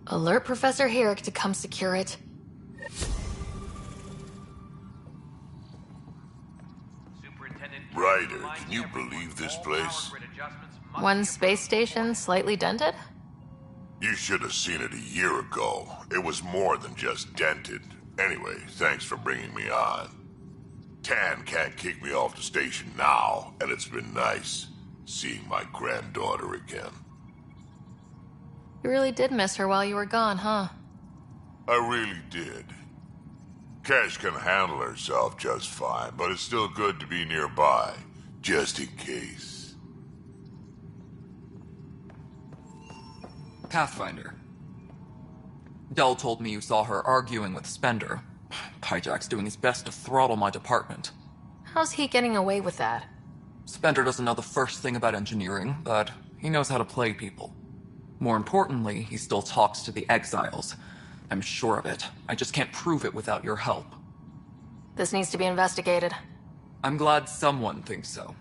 Alert Professor Herrick to come secure it. Ryder, can you believe this place? One space station slightly dented? You should have seen it a year ago. It was more than just dented. Anyway, thanks for bringing me on. Tan can't kick me off the station now, and it's been nice seeing my granddaughter again. You really did miss her while you were gone, huh? I really did. Cash can handle herself just fine, but it's still good to be nearby, just in case. Pathfinder. Dell told me you saw her arguing with Spender. Pyjack's doing his best to throttle my department. How's he getting away with that? Spender doesn't know the first thing about engineering, but he knows how to play people. More importantly, he still talks to the exiles. I'm sure of it. I just can't prove it without your help. This needs to be investigated. I'm glad someone thinks so.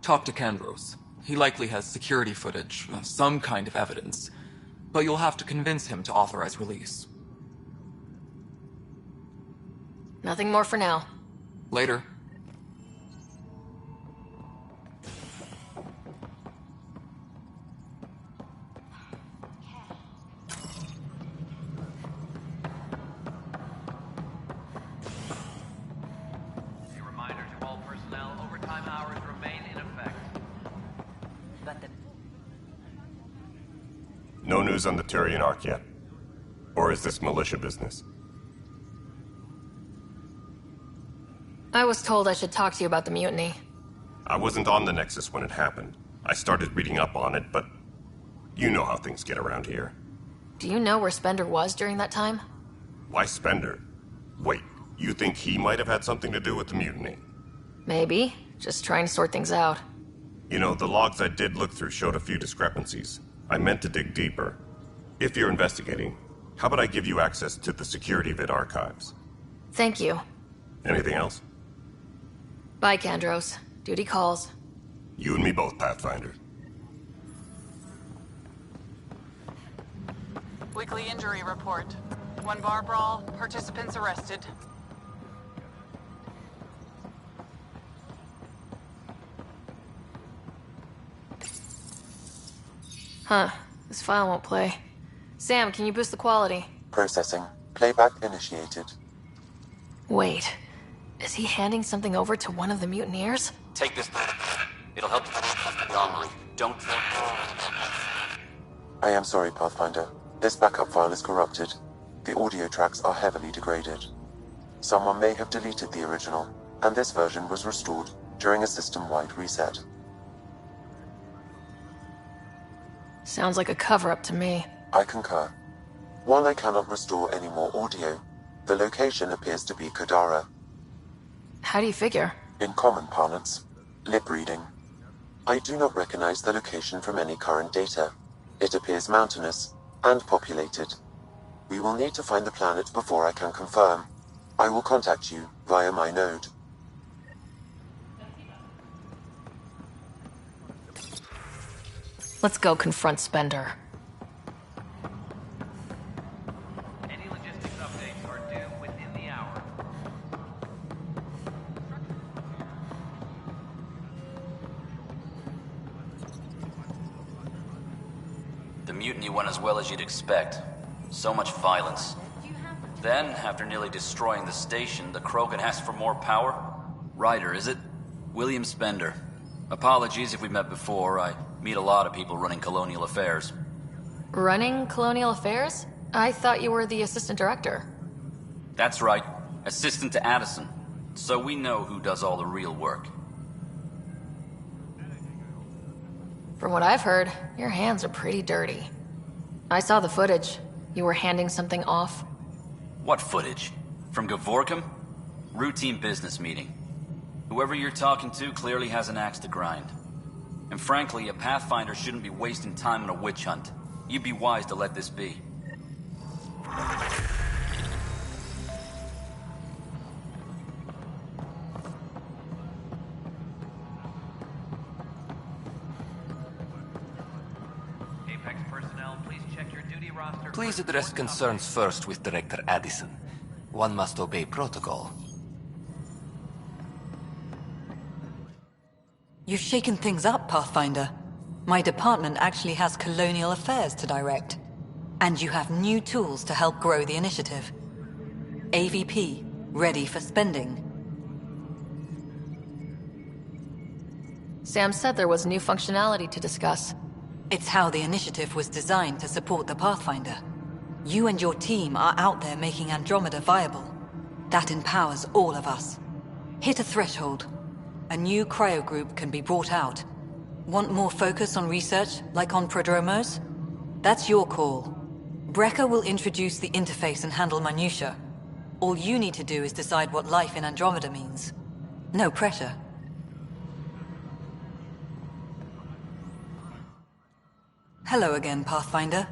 Talk to Kandros. He likely has security footage, some kind of evidence. But you'll have to convince him to authorize release. Nothing more for now. Later. A reminder to all personnel, overtime hours remain in effect. No news on the Turian Ark yet? Or is this militia business? I was told I should talk to you about the mutiny. I wasn't on the Nexus when it happened. I started reading up on it, but you know how things get around here. Do you know where Spender was during that time? Why Spender? Wait, you think he might have had something to do with the mutiny? Maybe. Just trying to sort things out. You know, the logs I did look through showed a few discrepancies. I meant to dig deeper. If you're investigating, how about I give you access to the security vid archives? Thank you. Anything else? Bye, Kandros. Duty calls. You and me both, Pathfinder. Weekly injury report. One bar brawl, participants arrested. Huh. This file won't play. Sam, can you boost the quality? Processing. Playback initiated. Wait. Is he handing something over to one of the mutineers? Take this. It'll help you online. Don't... I am sorry, Pathfinder. This backup file is corrupted. The audio tracks are heavily degraded. Someone may have deleted the original, and this version was restored during a system-wide reset. Sounds like a cover-up to me. I concur. While I cannot restore any more audio, the location appears to be Kadara. How do you figure? In common parlance, lip reading. I do not recognize the location from any current data. It appears mountainous and populated. We will need to find the planet before I can confirm. I will contact you via my node. Let's go confront Spender. Any logistics updates are due within the hour. The mutiny went as well as you'd expect. So much violence. Then, after nearly destroying the station, the Krogan asked for more power? Ryder, is it? William Spender. Apologies if we met before. I meet a lot of people running colonial affairs. Running colonial affairs? I thought you were the assistant director. That's right. Assistant to Addison. So we know who does all the real work. From what I've heard, your hands are pretty dirty. I saw the footage. You were handing something off. What footage? From Gavorkum? Routine business meeting. Whoever you're talking to clearly has an axe to grind. And frankly, a Pathfinder shouldn't be wasting time on a witch hunt. You'd be wise to let this be. Apex personnel, please check your duty roster. Please address concerns first with Director Addison. One must obey protocol. You've shaken things up, Pathfinder. My department actually has colonial affairs to direct. And you have new tools to help grow the initiative. AVP, ready for spending. Sam said there was new functionality to discuss. It's how the initiative was designed to support the Pathfinder. You and your team are out there making Andromeda viable. That empowers all of us. Hit a threshold. A new cryo group can be brought out. Want more focus on research, like on Prodromos? That's your call. Brecker will introduce the interface and handle minutiae. All you need to do is decide what life in Andromeda means. No pressure. Hello again, Pathfinder.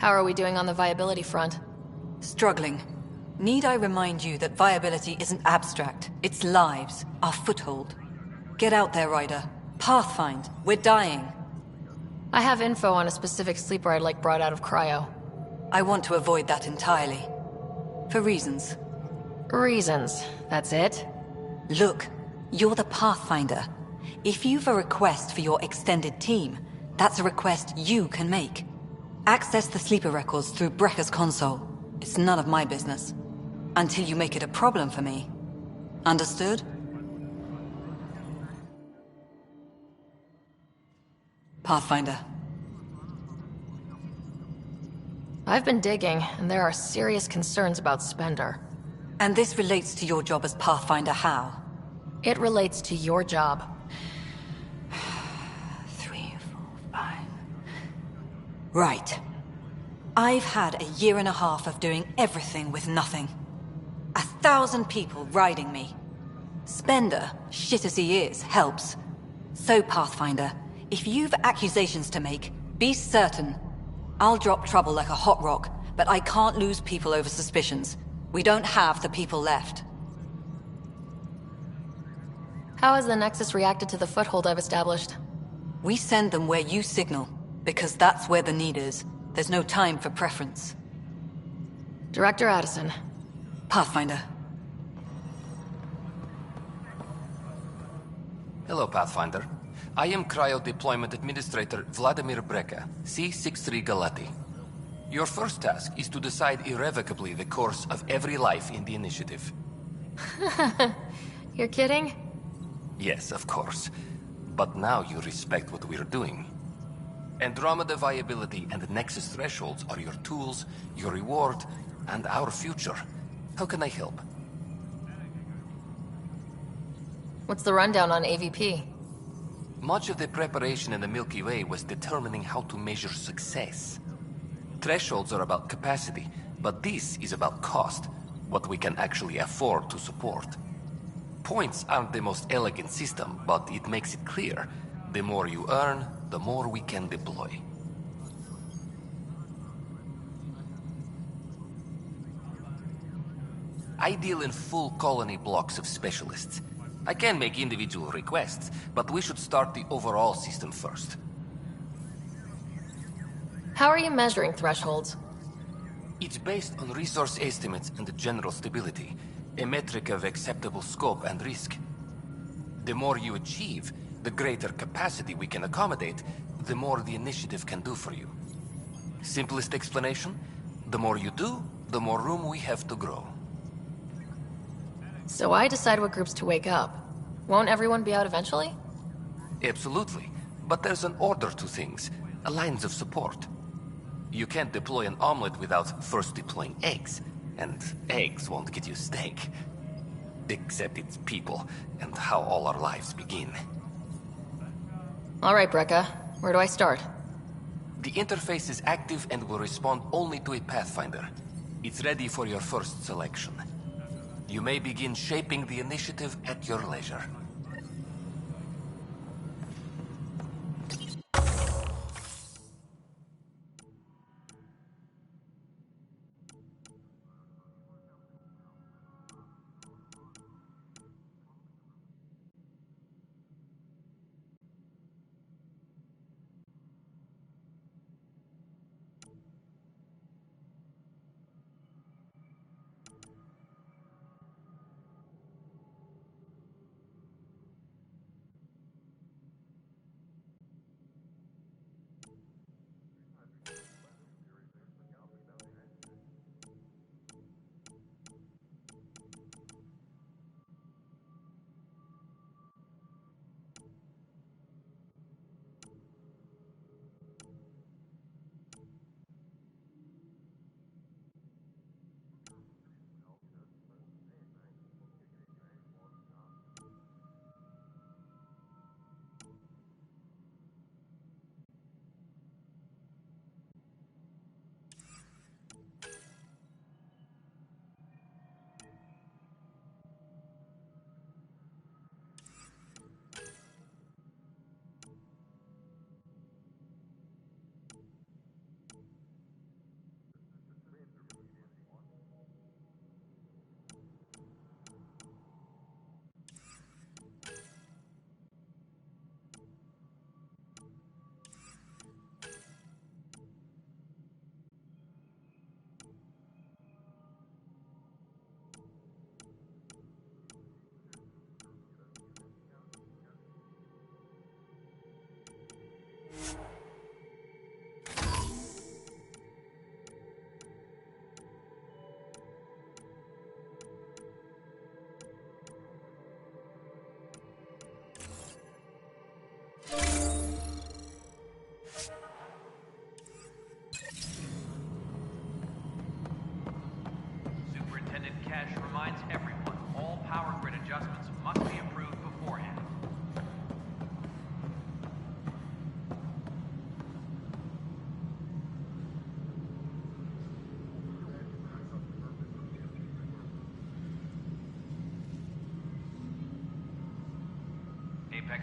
How are we doing on the viability front? Struggling. Need I remind you that viability isn't abstract? It's lives, our foothold. Get out there, Ryder. Pathfind. We're dying. I have info on a specific sleeper I'd like brought out of cryo. I want to avoid that entirely. For reasons. Reasons, that's it? Look, you're the Pathfinder. If you've a request for your extended team, that's a request you can make. Access the sleeper records through Brekker's console. It's none of my business. Until you make it a problem for me. Understood? Pathfinder. I've been digging, and there are serious concerns about Spender. And this relates to your job as Pathfinder how? It relates to your job. 3, 4, 5... Right. I've had a year and a half of doing everything with nothing. 1,000 people riding me. Spender, shit as he is, helps. So, Pathfinder, if you've accusations to make, be certain. I'll drop trouble like a hot rock, but I can't lose people over suspicions. We don't have the people left. How has the Nexus reacted to the foothold I've established? We send them where you signal, because that's where the need is. There's no time for preference. Director Addison. Pathfinder. Hello, Pathfinder. I am Cryo Deployment Administrator Vladimir Brekker, C-63 Galati. Your first task is to decide irrevocably the course of every life in the initiative. You're kidding? Yes, of course. But now you respect what we're doing. Andromeda viability and Nexus thresholds are your tools, your reward, and our future. How can I help? What's the rundown on AVP? Much of the preparation in the Milky Way was determining how to measure success. Thresholds are about capacity, but this is about cost, what we can actually afford to support. Points aren't the most elegant system, but it makes it clear. The more you earn, the more we can deploy. I deal in full colony blocks of specialists. I can make individual requests, but we should start the overall system first. How are you measuring thresholds? It's based on resource estimates and general stability, a metric of acceptable scope and risk. The more you achieve, the greater capacity we can accommodate, the more the initiative can do for you. Simplest explanation, the more you do, the more room we have to grow. So I decide what groups to wake up. Won't everyone be out eventually? Absolutely. But there's an order to things, a lines of support. You can't deploy an omelet without first deploying eggs, and eggs won't get you steak. Except it's people, and how all our lives begin. All right, Brekka. Where do I start? The interface is active and will respond only to a Pathfinder. It's ready for your first selection. You may begin shaping the initiative at your leisure.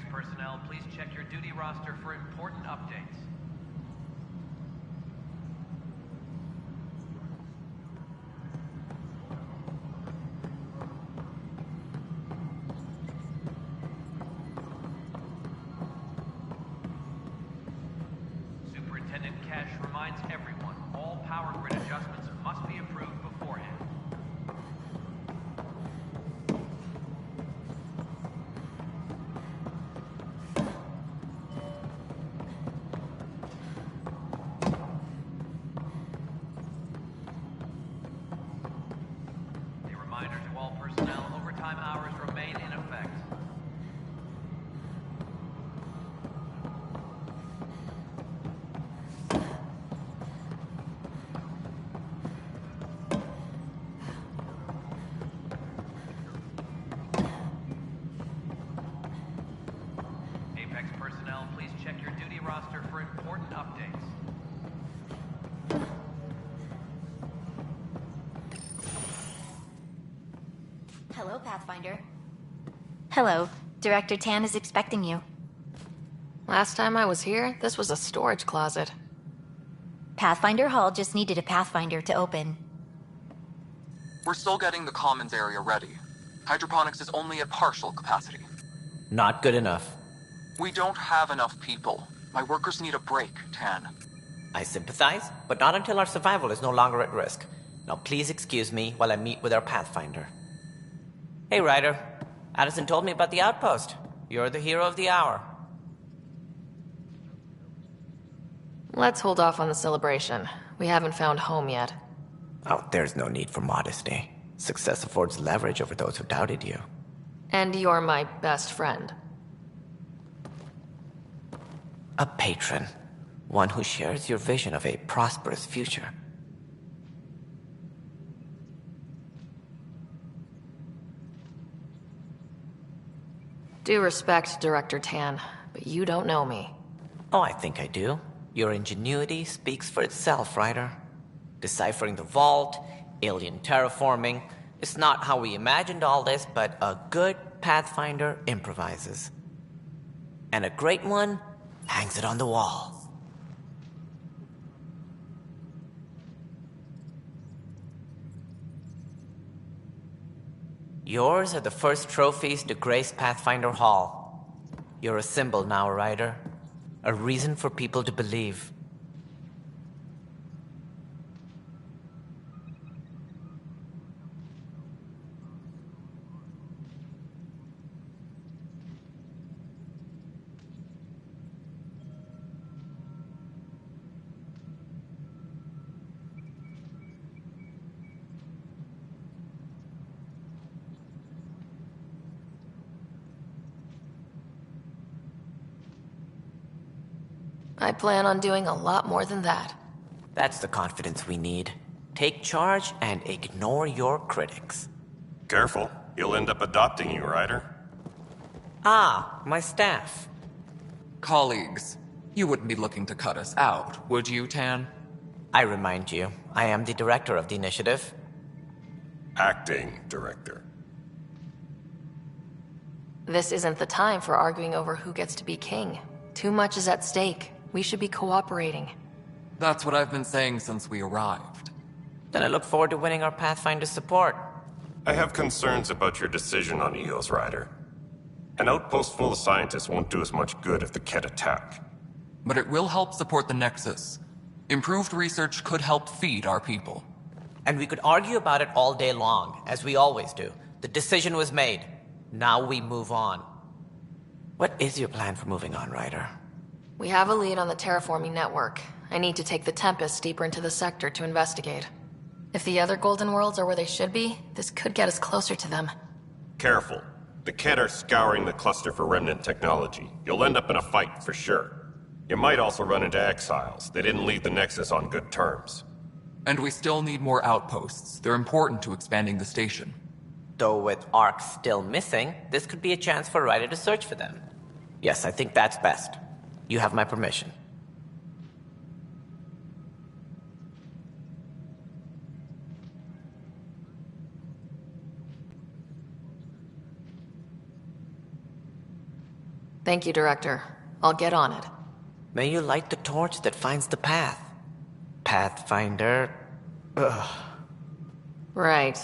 Apex personnel, please check your duty roster for important updates. Superintendent Cash reminds everyone, all power grid adjustments must be approved beforehand. A reminder to all personnel, overtime hours remain in effect. Apex personnel, please check your duty roster for important updates. Hello, Pathfinder. Hello. Director Tan is expecting you. Last time I was here, this was a storage closet. Pathfinder Hall just needed a Pathfinder to open. We're still getting the commons area ready. Hydroponics is only at partial capacity. Not good enough. We don't have enough people. My workers need a break, Tan. I sympathize, but not until our survival is no longer at risk. Now please excuse me while I meet with our Pathfinder. Hey, Ryder. Addison told me about the outpost. You're the hero of the hour. Let's hold off on the celebration. We haven't found home yet. Oh, there's no need for modesty. Success affords leverage over those who doubted you. And you're my best friend. A patron. One who shares your vision of a prosperous future. Due respect, Director Tan, but you don't know me. Oh, I think I do. Your ingenuity speaks for itself, Ryder. Deciphering the vault, alien terraforming. It's not how we imagined all this, but a good Pathfinder improvises. And a great one hangs it on the wall. Yours are the first trophies to grace Pathfinder Hall. You're a symbol now, Ryder. A reason for people to believe. I plan on doing a lot more than that. That's the confidence we need. Take charge and ignore your critics. Careful. He'll end up adopting you, Ryder. Ah, my staff. Colleagues, you wouldn't be looking to cut us out, would you, Tan? I remind you, I am the director of the initiative. Acting director. This isn't the time for arguing over who gets to be king. Too much is at stake. We should be cooperating. That's what I've been saying since we arrived. Then I look forward to winning our Pathfinder's support. I have concerns about your decision on EOS, Ryder. An outpost full of scientists won't do us much good if the Kett attack. But it will help support the Nexus. Improved research could help feed our people. And we could argue about it all day long, as we always do. The decision was made. Now we move on. What is your plan for moving on, Ryder? We have a lead on the terraforming network. I need to take the Tempest deeper into the sector to investigate. If the other Golden Worlds are where they should be, this could get us closer to them. Careful. The Kett are scouring the cluster for remnant technology. You'll end up in a fight, for sure. You might also run into exiles. They didn't leave the Nexus on good terms. And we still need more outposts. They're important to expanding the station. Though with Ark still missing, this could be a chance for Ryder to search for them. Yes, I think that's best. You have my permission. Thank you, Director. I'll get on it. May you light the torch that finds the path. Pathfinder. Ugh. Right.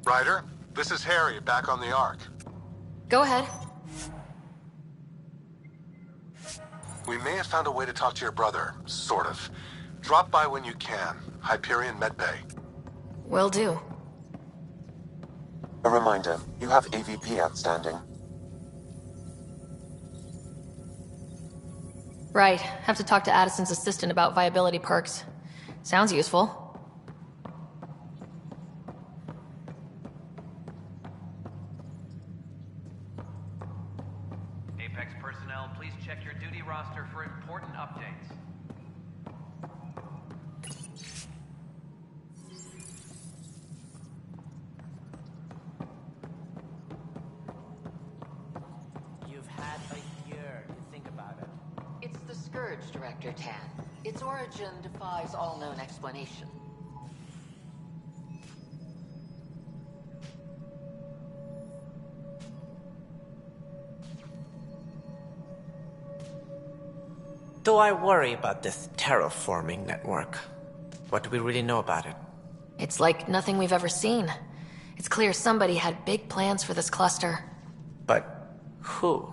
Ryder, this is Harry, back on the Ark. Go ahead. We may have found a way to talk to your brother, sort of. Drop by when you can. Hyperion Medbay. Will do. A reminder, you have AVP outstanding. Right. Have to talk to Addison's assistant about viability perks. Sounds useful. Apex personnel, please check your duty roster for important updates. You've had a year to think about it. It's the Scourge, Director Tan. Its origin defies all known explanation. Do I worry about this terraforming network? What do we really know about it? It's like nothing we've ever seen. It's clear somebody had big plans for this cluster. But who?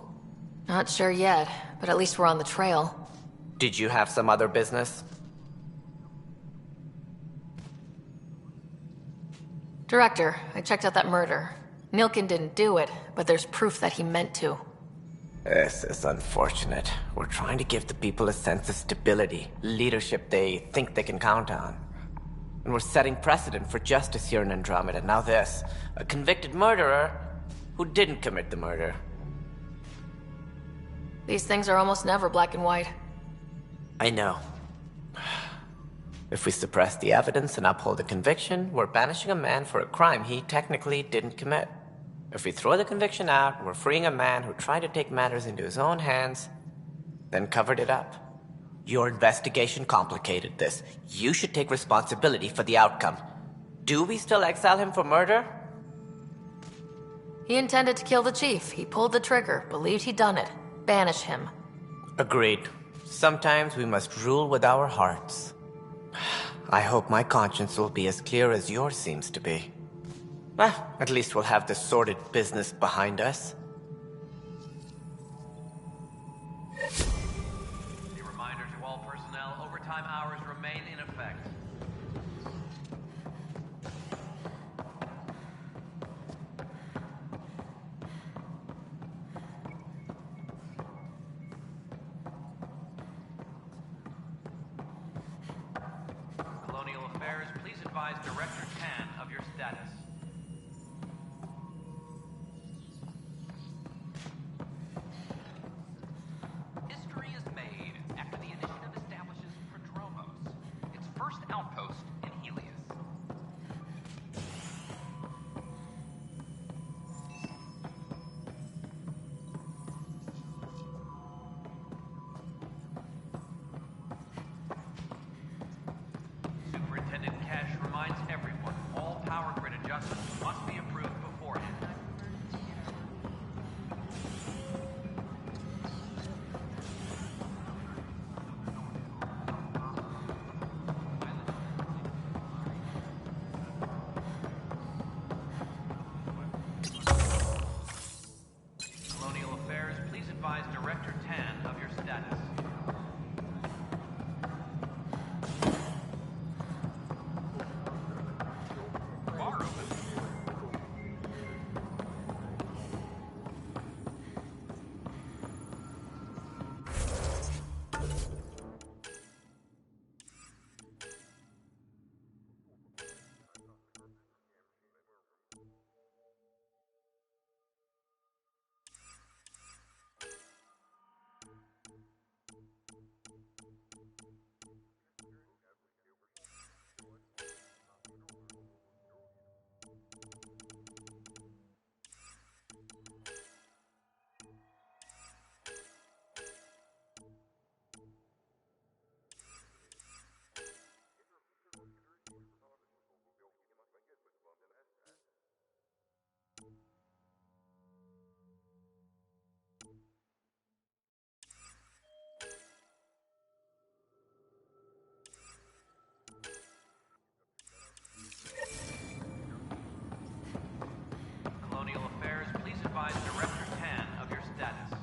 Not sure yet, but at least we're on the trail. Did you have some other business? Director, I checked out that murder. Nilkin didn't do it, but there's proof that he meant to. This is unfortunate. We're trying to give the people a sense of stability, leadership they think they can count on. And we're setting precedent for justice here in Andromeda. Now this, a convicted murderer who didn't commit the murder. These things are almost never black and white. I know. If we suppress the evidence and uphold the conviction, we're banishing a man for a crime he technically didn't commit. If we throw the conviction out, we're freeing a man who tried to take matters into his own hands, then covered it up. Your investigation complicated this. You should take responsibility for the outcome. Do we still exile him for murder? He intended to kill the chief. He pulled the trigger, believed he'd done it. Banish him. Agreed. Sometimes we must rule with our hearts. I hope my conscience will be as clear as yours seems to be. At least we'll have this sordid business behind us. A reminder to all personnel, overtime hours remain in effect. Colonial Affairs, please advise Director Tan of your status. History is made after the initiative establishes Prodromos, its first outpost in Helios. Superintendent Cash reminds everyone all power grid adjustments must be approved beforehand. Colonial Affairs, please advise Director Tan of your status. Bar open. Colonial Affairs, please advise Director Tan of your status.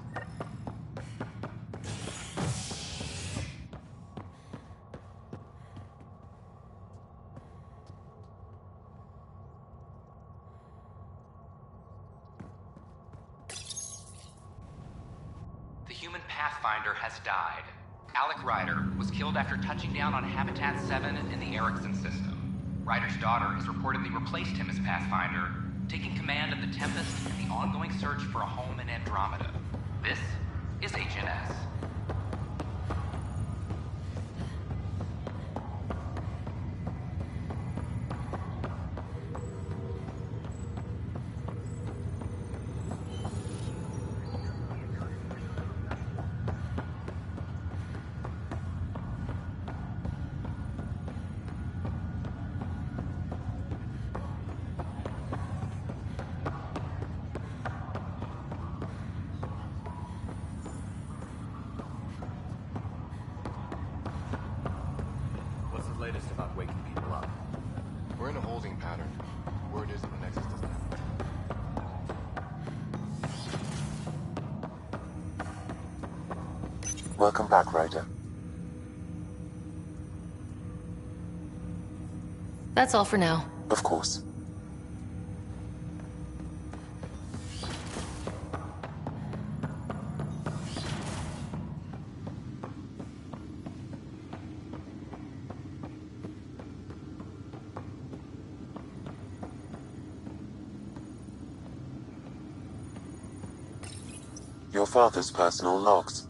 The human Pathfinder has died. Alec Ryder was killed after touching down on Habitat 7 in the Erect system. Ryder's daughter has reportedly replaced him as Pathfinder, taking command of the Tempest and the ongoing search for a home in Andromeda. This is HNS. What's the latest about waking people up? We're in a holding pattern. Word is that the Nexus doesn't have it. Welcome back, Ryder. That's all for now. Of course. Your father's personal logs.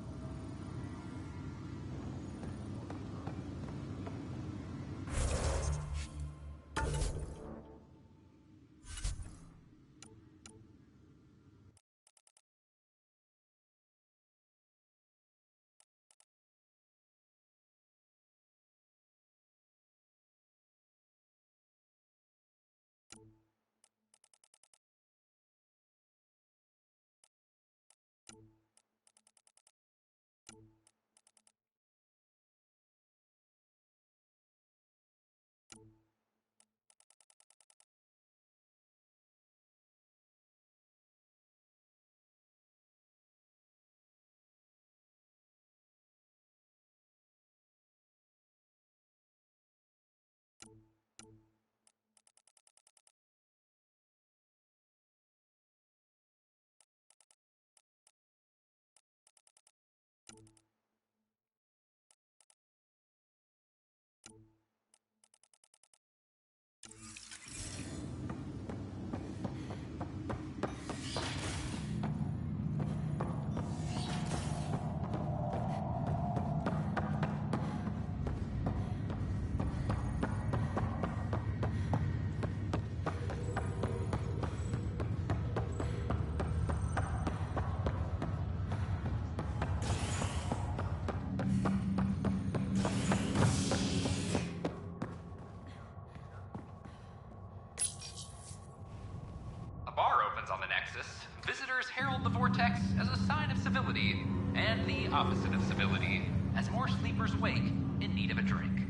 On the Nexus, visitors herald the vortex as a sign of civility, and the opposite of civility, as more sleepers wake in need of a drink.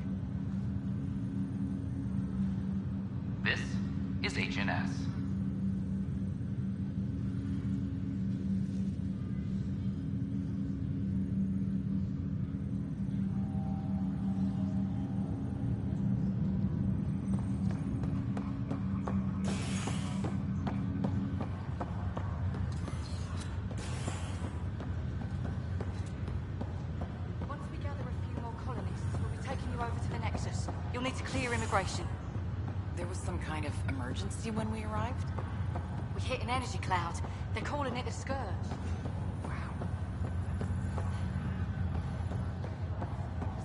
This is HNS. You'll need to clear immigration. There was some kind of emergency when we arrived? We hit an energy cloud. They're calling it a scourge. As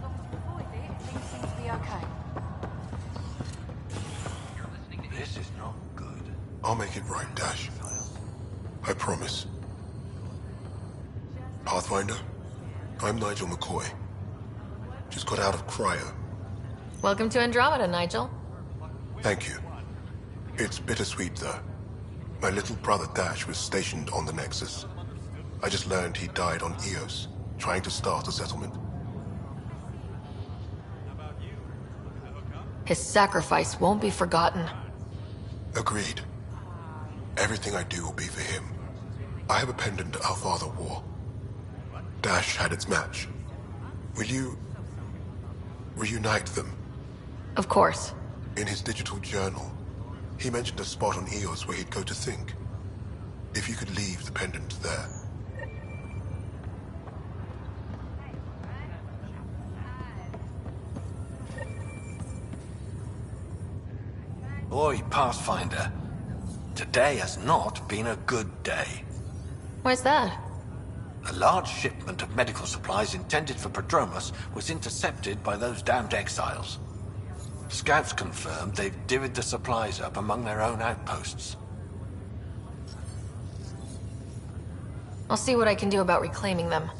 long as you avoid it, things seem to be okay. This is not good. I'll make it right, Dash. I promise. Pathfinder, I'm Nigel McCoy. Just got out of cryo. Welcome to Andromeda, Nigel. Thank you. It's bittersweet, though. My little brother Dash was stationed on the Nexus. I just learned he died on Eos, trying to start a settlement. His sacrifice won't be forgotten. Agreed. Everything I do will be for him. I have a pendant our father wore. Dash had its match. Will you reunite them? Of course. In his digital journal, he mentioned a spot on Eos where he'd go to think. If you could leave the pendant there. Boy, Pathfinder. Today has not been a good day. Why's that? A large shipment of medical supplies intended for Prodromos was intercepted by those damned exiles. Scouts confirmed they've divvied the supplies up among their own outposts. I'll see what I can do about reclaiming them.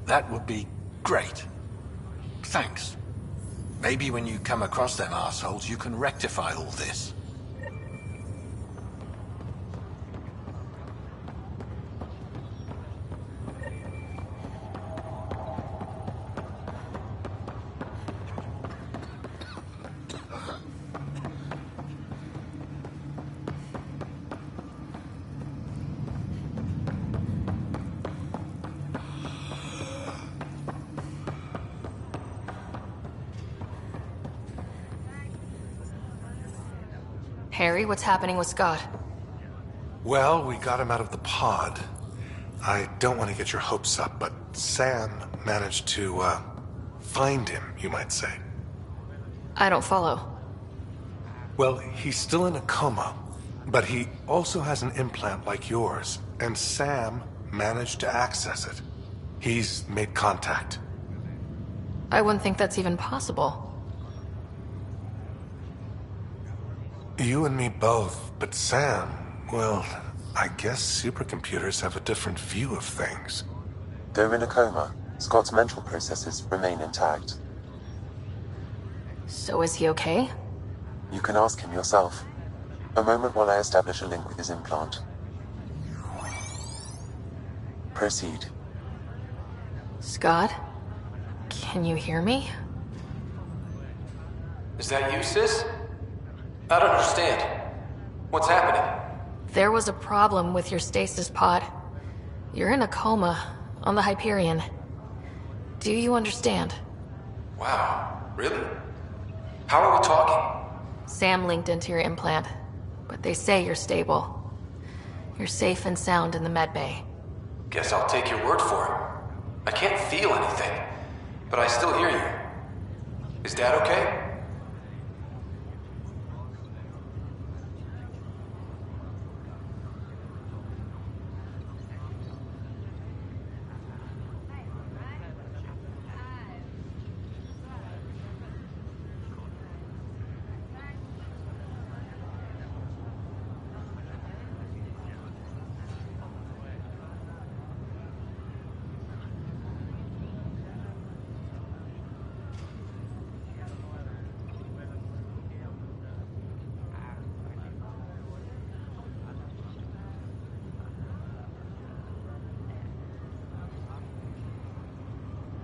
That would be great. Thanks. Maybe when you come across them assholes, you can rectify all this. Harry, what's happening with Scott? Well, we got him out of the pod. I don't want to get your hopes up, but Sam managed to, find him, you might say. I don't follow. Well, he's still in a coma, but he also has an implant like yours, and Sam managed to access it. He's made contact. I wouldn't think that's even possible. You and me both, but Sam, well, I guess supercomputers have a different view of things. Though in a coma, Scott's mental processes remain intact. So is he okay? You can ask him yourself. A moment while I establish a link with his implant. Proceed. Scott? Can you hear me? Is that you, sis? I don't understand. What's happening? There was a problem with your stasis pod. You're in a coma on the Hyperion. Do you understand? Wow, really? How are we talking? Sam linked into your implant, but they say you're stable. You're safe and sound in the medbay. Guess I'll take your word for it. I can't feel anything, but I still hear you. Is Dad okay?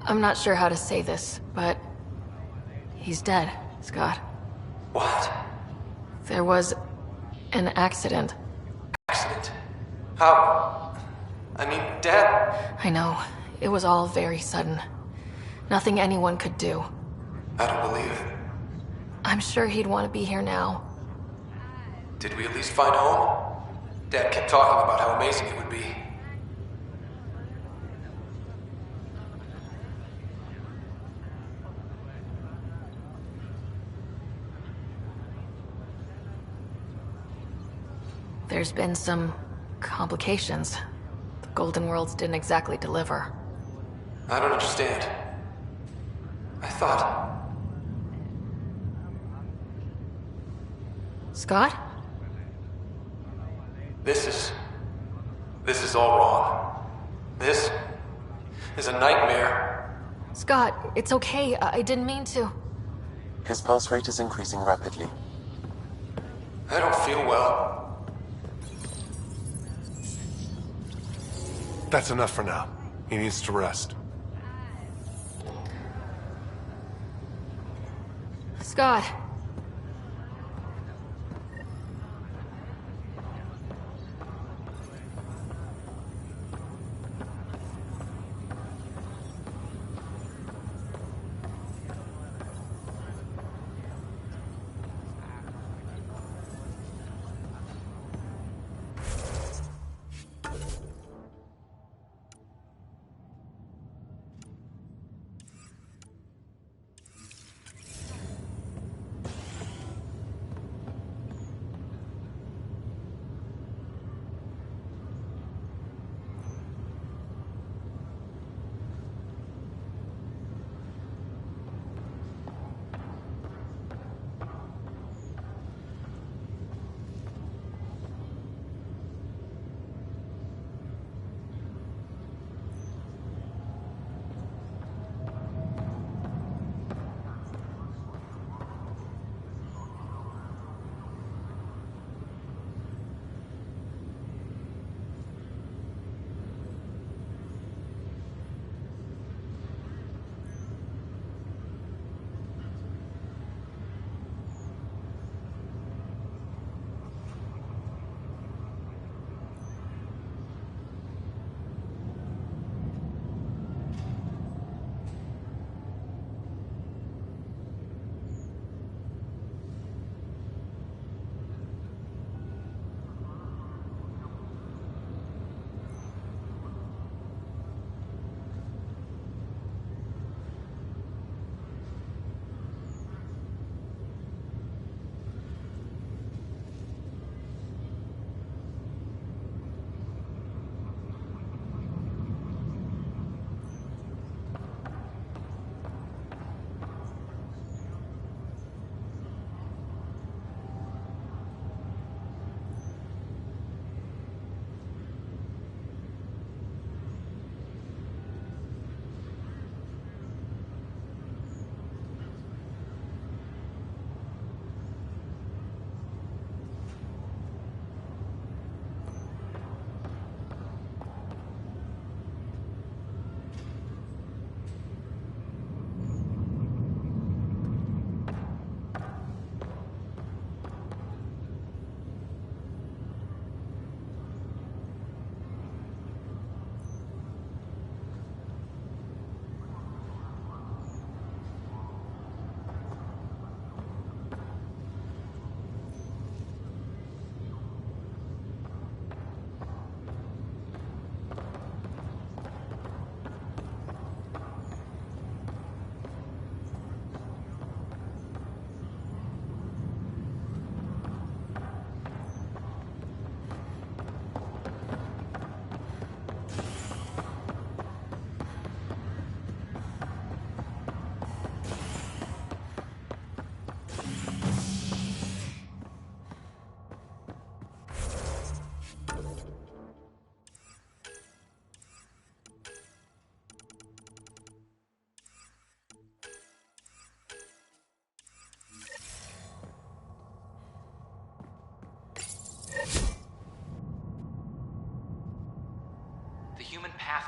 I'm not sure how to say this, but he's dead, Scott. What? There was an accident. Accident? How? I mean, Dad... I know. It was all very sudden. Nothing anyone could do. I don't believe it. I'm sure he'd want to be here now. Did we at least find home? Dad kept talking about how amazing it would be. There's been some complications. The Golden Worlds didn't exactly deliver. I don't understand. I thought... Scott? This is all wrong. This is a nightmare. Scott, it's okay. I didn't mean to. His pulse rate is increasing rapidly. I don't feel well. That's enough for now. He needs to rest. Scott.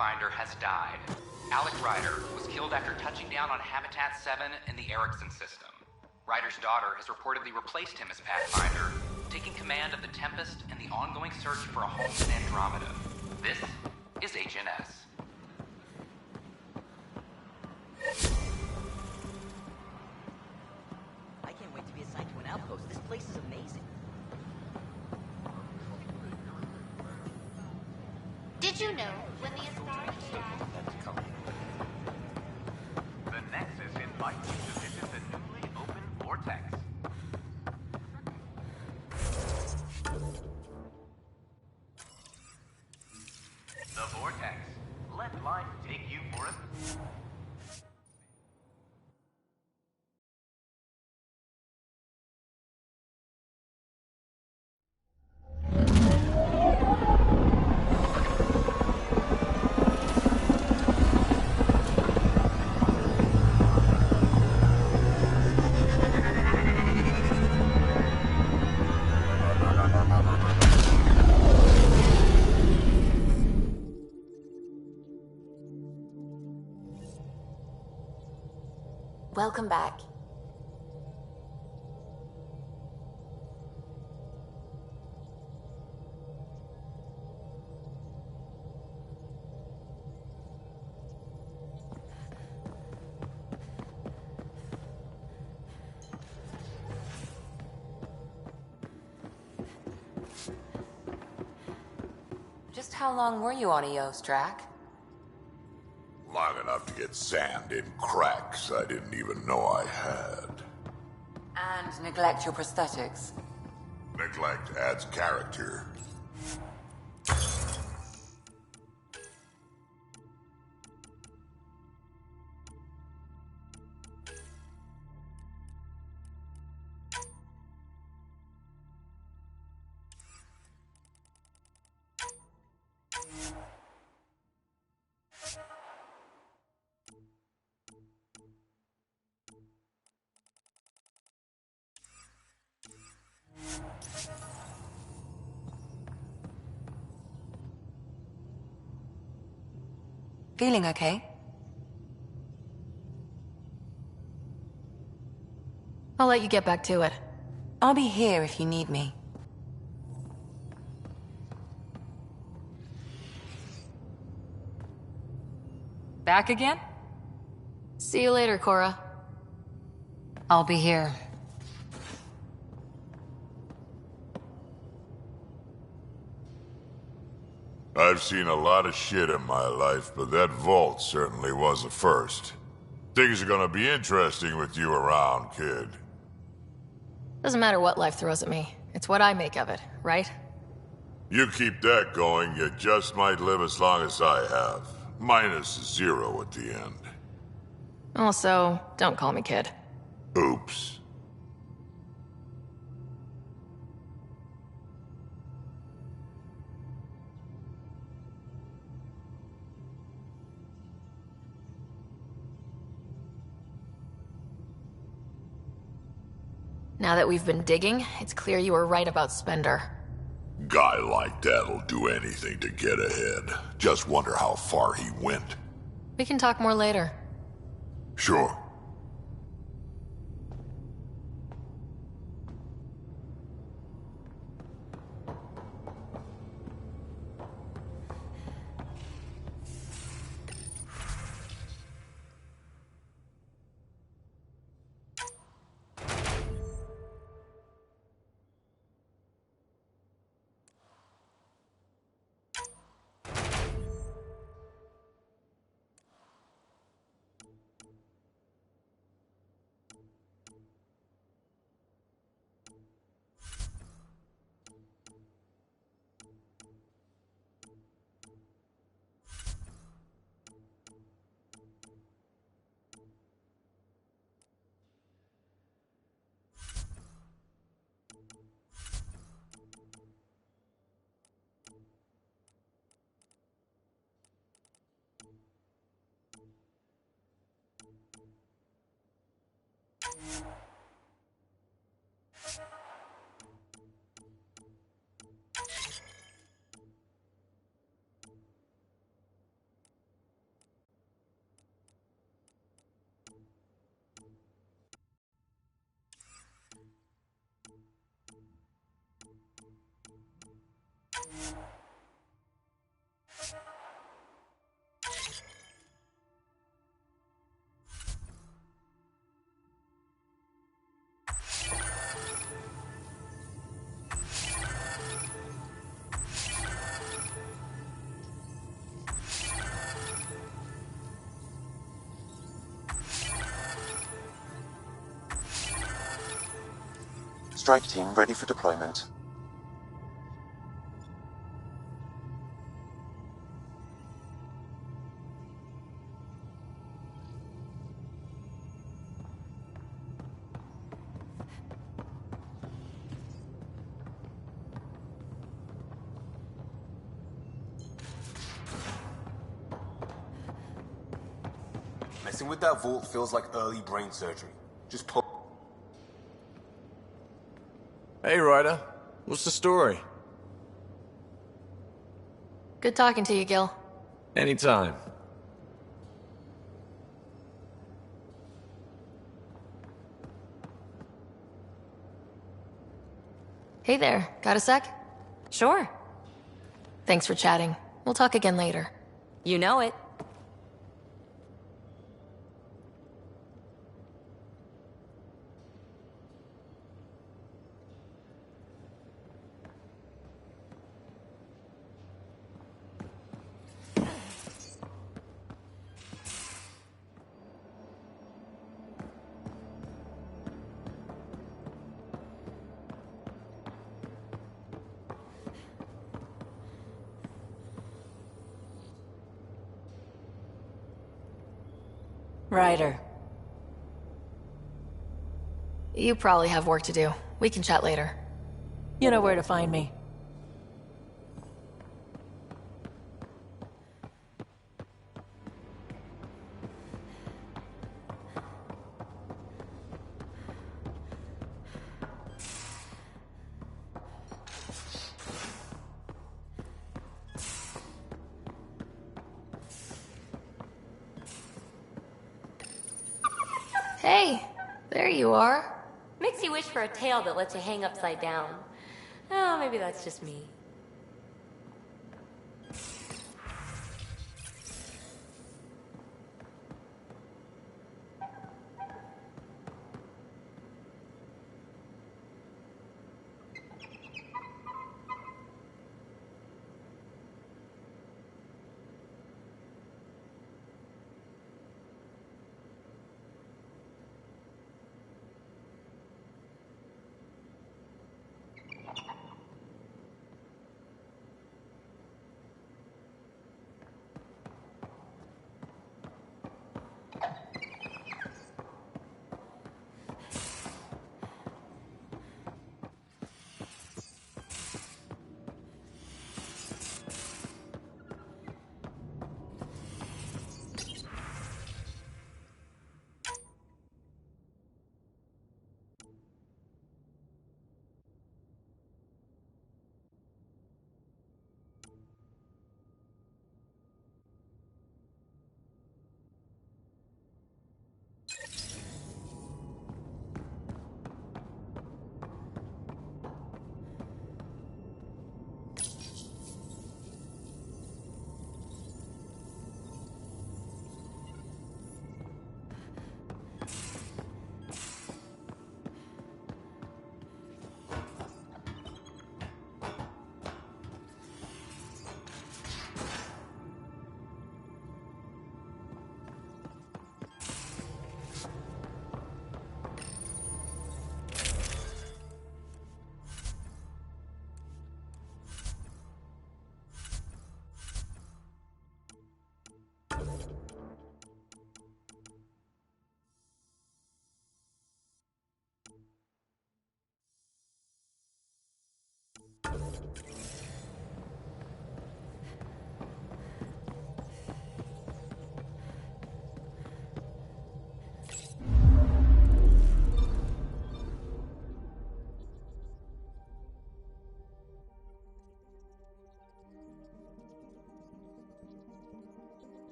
Pathfinder has died. Alec Ryder was killed after touching down on Habitat 7 in the Erect system. Ryder's daughter has reportedly replaced him as Pathfinder, taking command of the Tempest and the ongoing search for a home in Andromeda. This is HNS. I can't wait to be assigned to an outpost. This place is amazing. Did you know when the authorities The Nexus invites you to visit the newly opened Vortex. The Vortex. Let life take you for a... Welcome back. Just how long were you on EOS, Drac? Long enough to get sand in cracks I didn't even know I had. And neglect your prosthetics. Neglect adds character. Feeling okay? I'll let you get back to it. I'll be here if you need me. Back again? See you later, Cora. I'll be here. I've seen a lot of shit in my life, but that vault certainly was a first. Things are gonna be interesting with you around, kid. Doesn't matter what life throws at me. It's what I make of it, right? You keep that going, you just might live as long as I have. Minus 0 at the end. Also, don't call me kid. Oops. Now that we've been digging, it's clear you were right about Spender. Guy like that'll do anything to get ahead. Just wonder how far he went. We can talk more later. Sure. Strike team ready for deployment. Messing with that vault feels like early brain surgery. Just pull. Hey, Ryder. What's the story? Good talking to you, Gil. Anytime. Hey there, got a sec? Sure. Thanks for chatting. We'll talk again later. You know it. Ryder. You probably have work to do. We can chat later. You know where to find me. Hey, there you are. Makes you wish for a tail that lets you hang upside down. Oh, maybe that's just me.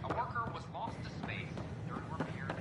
A worker was lost to space during repairs.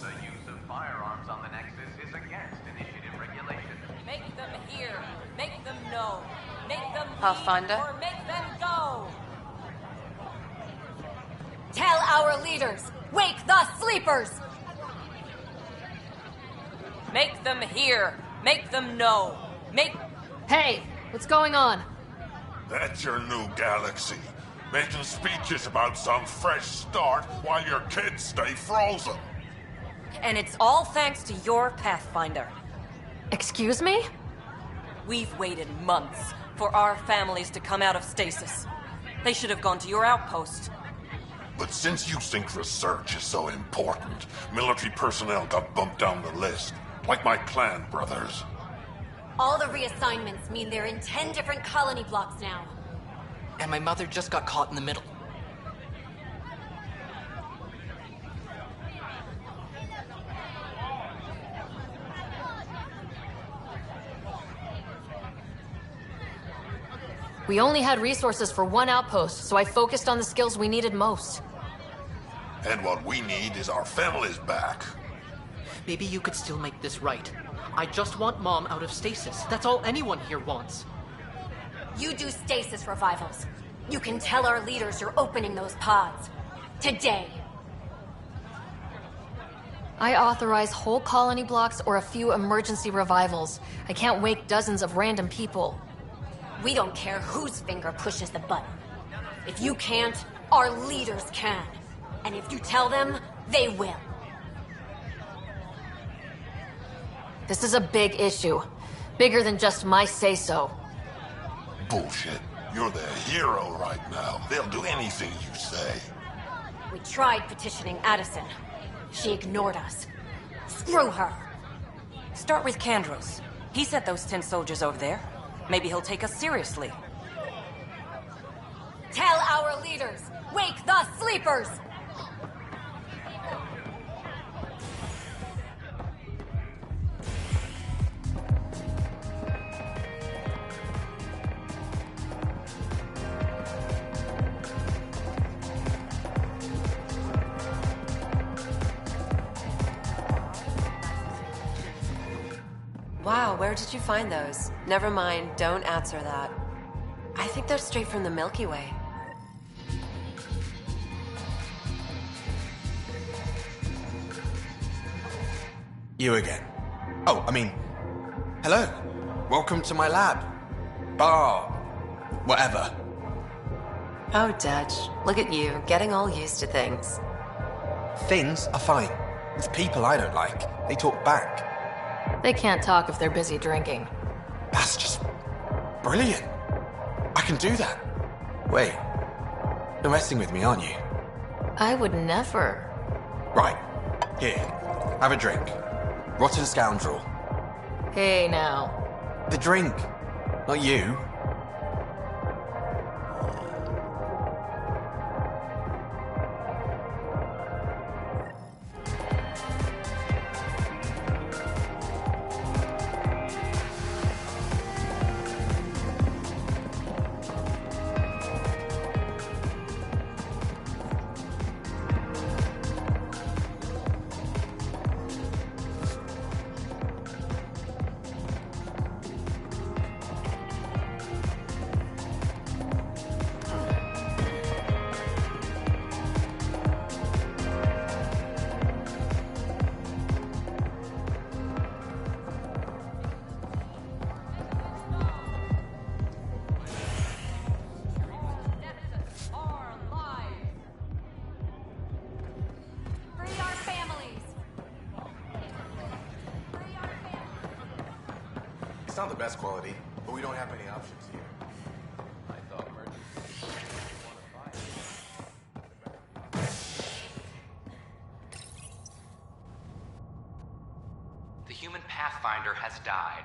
The use of firearms on the Nexus is against initiative regulations. Make them hear. Make them know. Make them Pathfinder? leave or make them go. Tell our leaders. Wake the sleepers. Make them hear. Make them know. Make... Hey, what's going on? That's your new galaxy. Making speeches about some fresh start while your kids stay frozen. And it's all thanks to your Pathfinder. Excuse me? We've waited months for our families to come out of stasis. They should have gone to your outpost. But since you think research is so important, military personnel got bumped down the list. Like my clan brothers. All the reassignments mean they're in 10 different colony blocks now. And my mother just got caught in the middle. We only had resources for one outpost, so I focused on the skills we needed most. And what we need is our families back. Maybe you could still make this right. I just want Mom out of stasis. That's all anyone here wants. You do stasis revivals. You can tell our leaders you're opening those pods. Today. I authorize whole colony blocks or a few emergency revivals. I can't wake dozens of random people. We don't care whose finger pushes the button. If you can't, our leaders can. And if you tell them, they will. This is a big issue. Bigger than just my say-so. Bullshit. You're the hero right now. They'll do anything you say. We tried petitioning Addison. She ignored us. Screw her. Start with Kandros. He sent those 10 soldiers over there. Maybe he'll take us seriously. Tell our leaders! Wake the sleepers! Wow, where did you find those? Never mind, don't answer that. I think they're straight from the Milky Way. You again. Oh, I mean, hello. Welcome to my lab. Bar. Whatever. Oh, Dutch, look at you, getting all used to things. Things are fine. It's people I don't like. They talk back. They can't talk if they're busy drinking. That's just brilliant. I can do that. Wait. You're messing with me, aren't you? I would never. Right. Here. Have a drink. Rotten scoundrel. Hey, now. The drink. Not you. It's not the best quality, but we don't have many options here. I thought The human Pathfinder has died.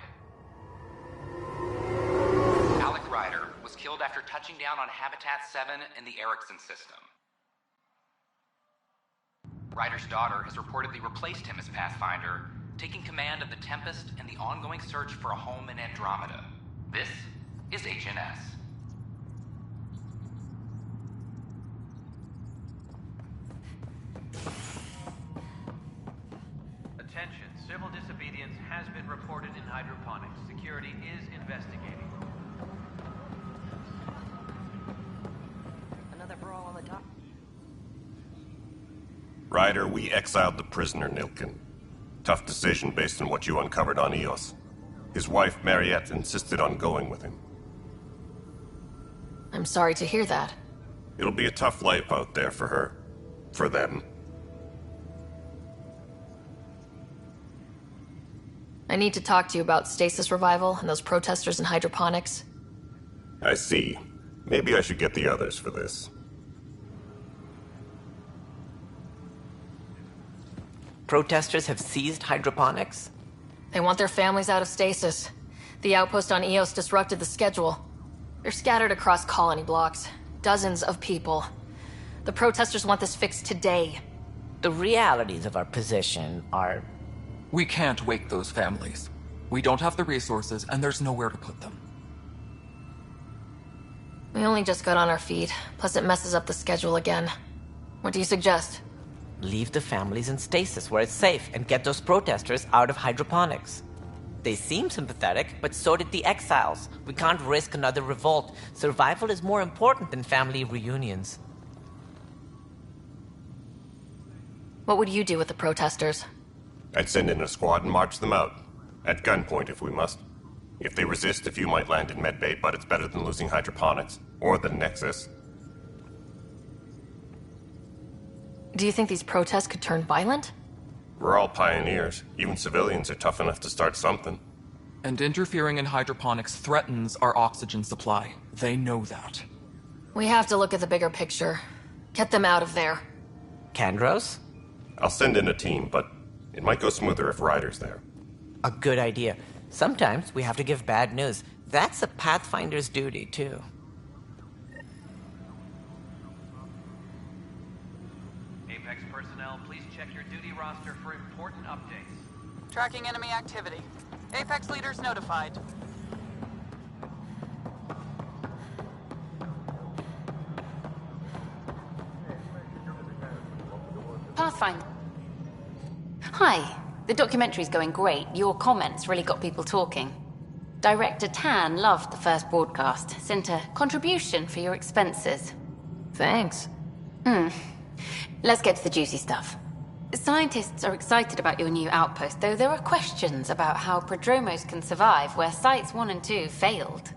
Alec Ryder was killed after touching down on Habitat 7 in the Erect system. Ryder's daughter has reportedly replaced him as Pathfinder, taking command of the Tempest and the ongoing search for a home in Andromeda. This is HNS. Attention, civil disobedience has been reported in hydroponics. Security is investigating. Another brawl on the top. Ryder, we exiled the prisoner Nilkin. Tough decision based on what you uncovered on Eos. His wife, Mariette, insisted on going with him. I'm sorry to hear that. It'll be a tough life out there for her. For them. I need to talk to you about stasis revival and those protesters in hydroponics. I see. Maybe I should get the others for this. Protesters have seized hydroponics? They want their families out of stasis. The outpost on Eos disrupted the schedule. They're scattered across colony blocks. Dozens of people. The protesters want this fixed today. The realities of our position are... We can't wake those families. We don't have the resources, and there's nowhere to put them. We only just got on our feet, plus it messes up the schedule again. What do you suggest? Leave the families in stasis where it's safe and get those protesters out of hydroponics. They seem sympathetic, but so did the exiles. We can't risk another revolt. Survival is more important than family reunions. What would you do with the protesters? I'd send in a squad and march them out. At gunpoint if we must. If they resist, a few might land in medbay, but it's better than losing hydroponics. Or the Nexus. Do you think these protests could turn violent? We're all pioneers. Even civilians are tough enough to start something. And interfering in hydroponics threatens our oxygen supply. They know that. We have to look at the bigger picture. Get them out of there. Kandros? I'll send in a team, but it might go smoother if Ryder's there. A good idea. Sometimes we have to give bad news. That's a Pathfinder's duty, too. Apex personnel, please check your duty roster for important updates. Tracking enemy activity. Apex leaders notified. Pathfinder. Hi. The documentary's going great. Your comments really got people talking. Director Tan loved the first broadcast. Sent a contribution for your expenses. Thanks. Let's get to the juicy stuff. Scientists are excited about your new outpost, though there are questions about how prodromos can survive where Sites 1 and 2 failed.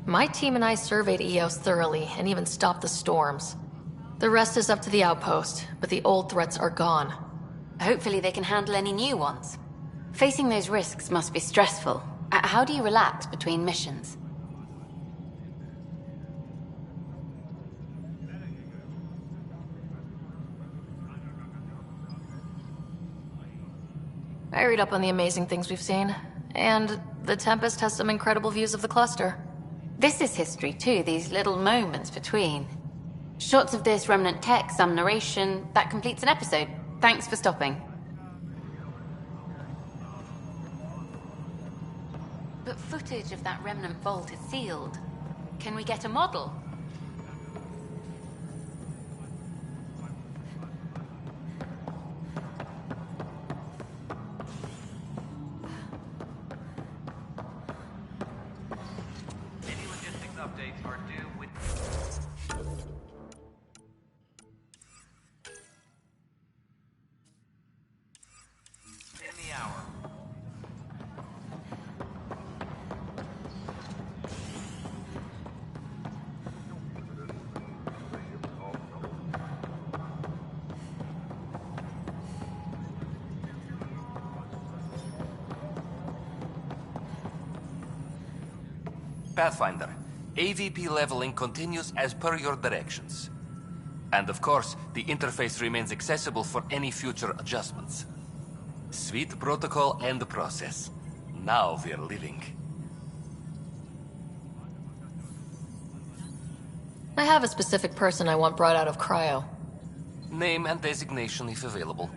My team and I surveyed Eos thoroughly and even stopped the storms. The rest is up to the outpost, but the old threats are gone. Hopefully they can handle any new ones. Facing those risks must be stressful. How do you relax between missions? I read up on the amazing things we've seen, and the Tempest has some incredible views of the cluster. This is history too, these little moments between. Shots of this remnant tech, some narration, that completes an episode. Thanks for stopping. footage of that remnant vault is sealed. Can we get a model? Any logistics updates are due with... in the hour. Pathfinder, AVP leveling continues as per your directions. And of course, the interface remains accessible for any future adjustments. Sweet protocol and process. Now we're living. I have a specific person I want brought out of cryo. Name and designation if available.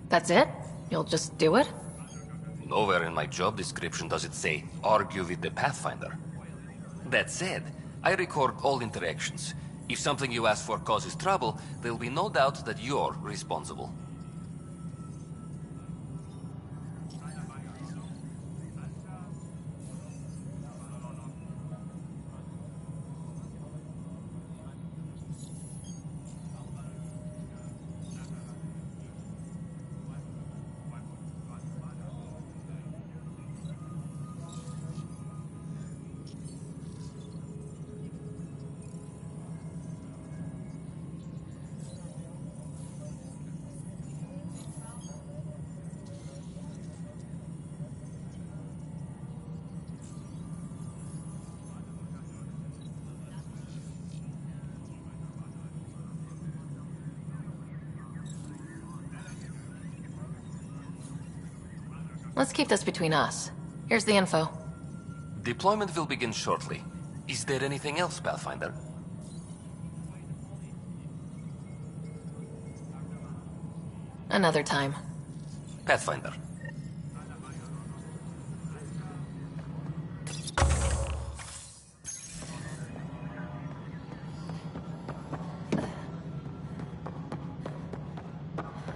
That's it? You'll just do it? Nowhere in my job description does it say, argue with the Pathfinder. That said, I record all interactions. If something you ask for causes trouble, there'll be no doubt that you're responsible. Let's keep this between us. Here's the info. Deployment will begin shortly. Is there anything else, Pathfinder? Another time. Pathfinder.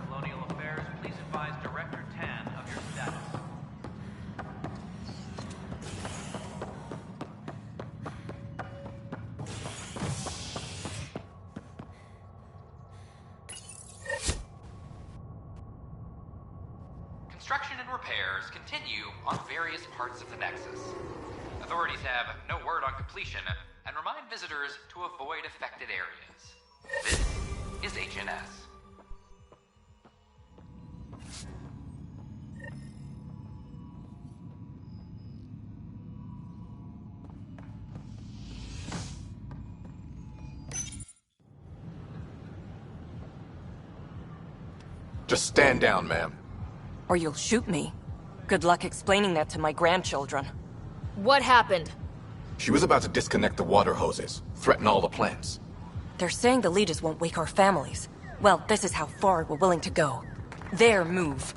Colonial Affairs, please advise Director Tan of your status. Construction and repairs continue on various parts of the Nexus. Authorities have no word on completion and remind visitors to avoid affected areas. This is HNS. Just stand down, ma'am. Or you'll shoot me. Good luck explaining that to my grandchildren. What happened? She was about to disconnect the water hoses, threaten all the plants. They're saying the leaders won't wake our families. Well, this is how far we're willing to go. Their move.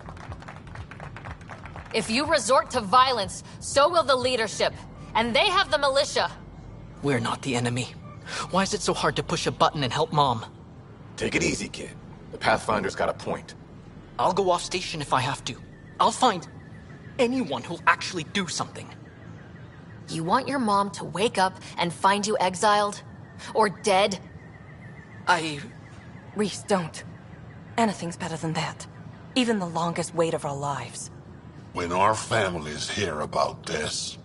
If you resort to violence, so will the leadership. And they have the militia. We're not the enemy. Why is it so hard to push a button and help Mom? Take it easy, kid. The Pathfinder's got a point. I'll go off station if I have to. I'll find anyone who'll actually do something. You want your mom to wake up and find you exiled? Or dead? Reese, don't. Anything's better than that. Even the longest wait of our lives. When our families hear about this...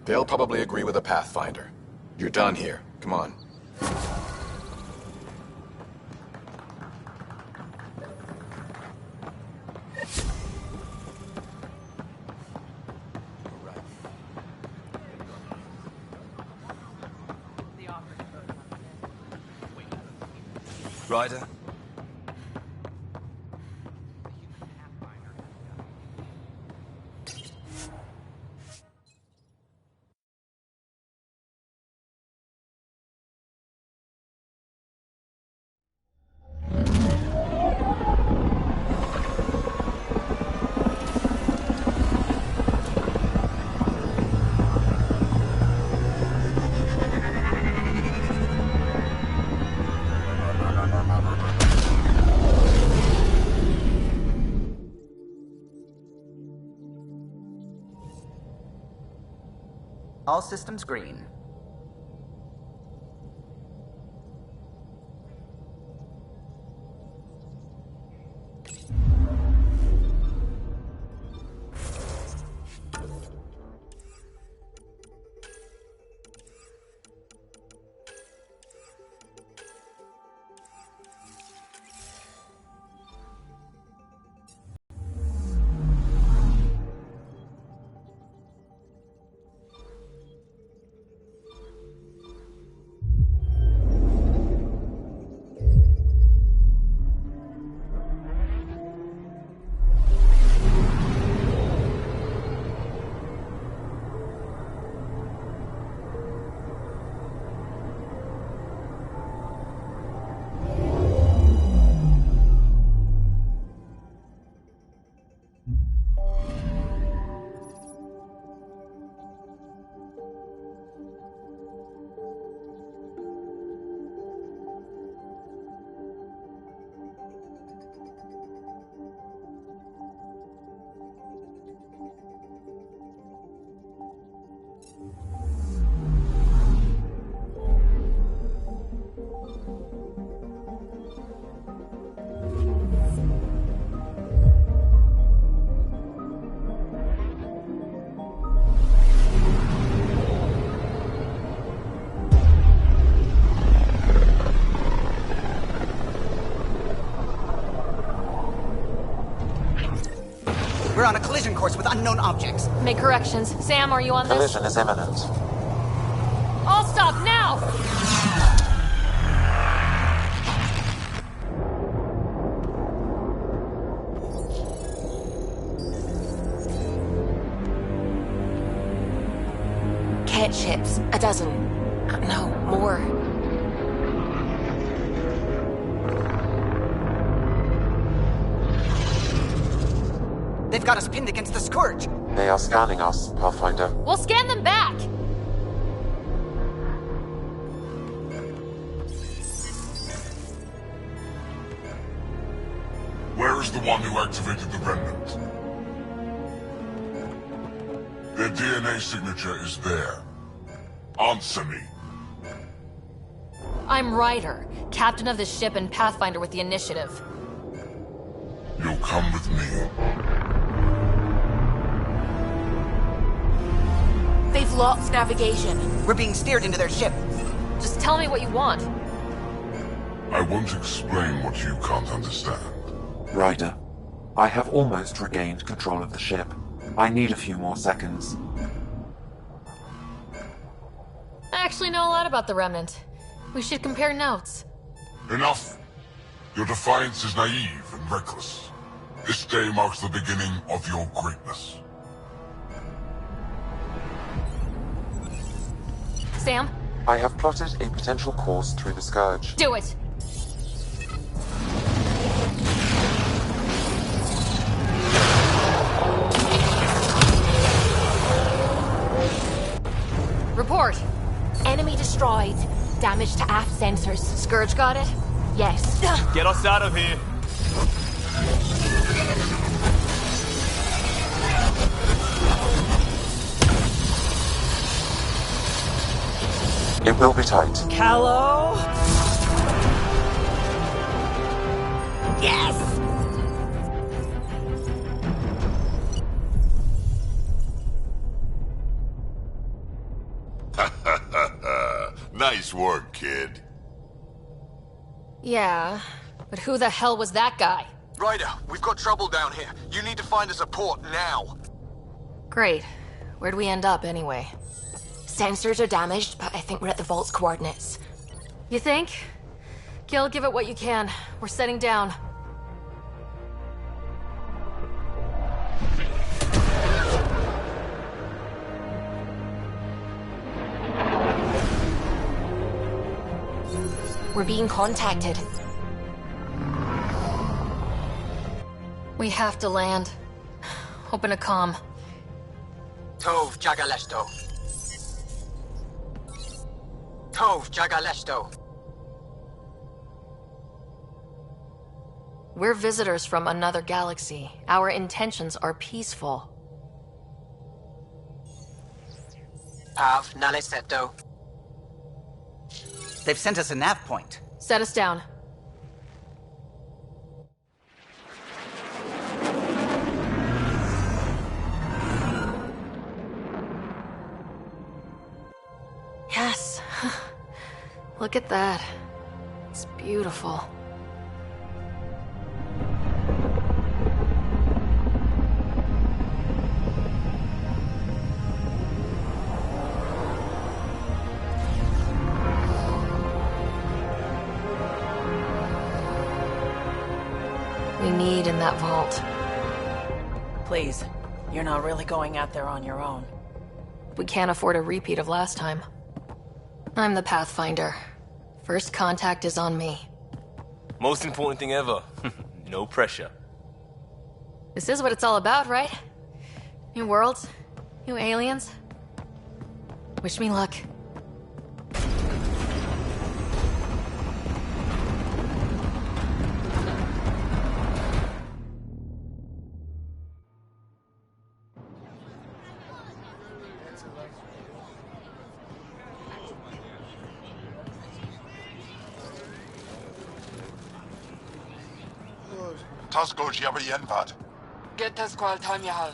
They'll probably agree with the Pathfinder. You're done here. Come on. Ryder? All systems green. We're on a collision course with unknown objects. Make corrections. Sam, are you on this? Collision is imminent. All stop now! Cat ships. A dozen. No, more. They've got us pinned against the Scourge. They are scanning us, Pathfinder. We'll scan them back! Where is the one who activated the remnant? Their DNA signature is there. Answer me. I'm Ryder, captain of this ship and Pathfinder with the initiative. You'll come with me. They've lost navigation. We're being steered into their ship. Just tell me what you want. I won't explain what you can't understand. Ryder, I have almost regained control of the ship. I need a few more seconds. I actually know a lot about the Remnant. We should compare notes. Enough! Your defiance is naive and reckless. This day marks the beginning of your greatness. Sam? I have plotted a potential course through the Scourge. Do it! Report. Enemy destroyed. Damage to aft sensors. Scourge got it? Yes. Get us out of here. It will be tight. Callow? Yes! Nice work, kid. Yeah, but who the hell was that guy? Ryder, we've got trouble down here. You need to find us a port now. Great. Where'd we end up, anyway? Sensors are damaged, but I think we're at the vault's coordinates. You think? Gil, give it what you can. We're setting down. We're being contacted. We have to land. Open a comm. Tov Jagalesto. Tov Jagalesto. We're visitors from another galaxy. Our intentions are peaceful. Pav, nale seto. They've sent us a nav point. Set us down. Yes. Look at that. It's beautiful. We need in that vault. Please, you're not really going out there on your own. We can't afford a repeat of last time. I'm the Pathfinder. First contact is on me. Most important thing ever. No pressure. This is what it's all about, right? New worlds, new aliens. Wish me luck. Tosco Jiabayenvad. Get to squal time yahal.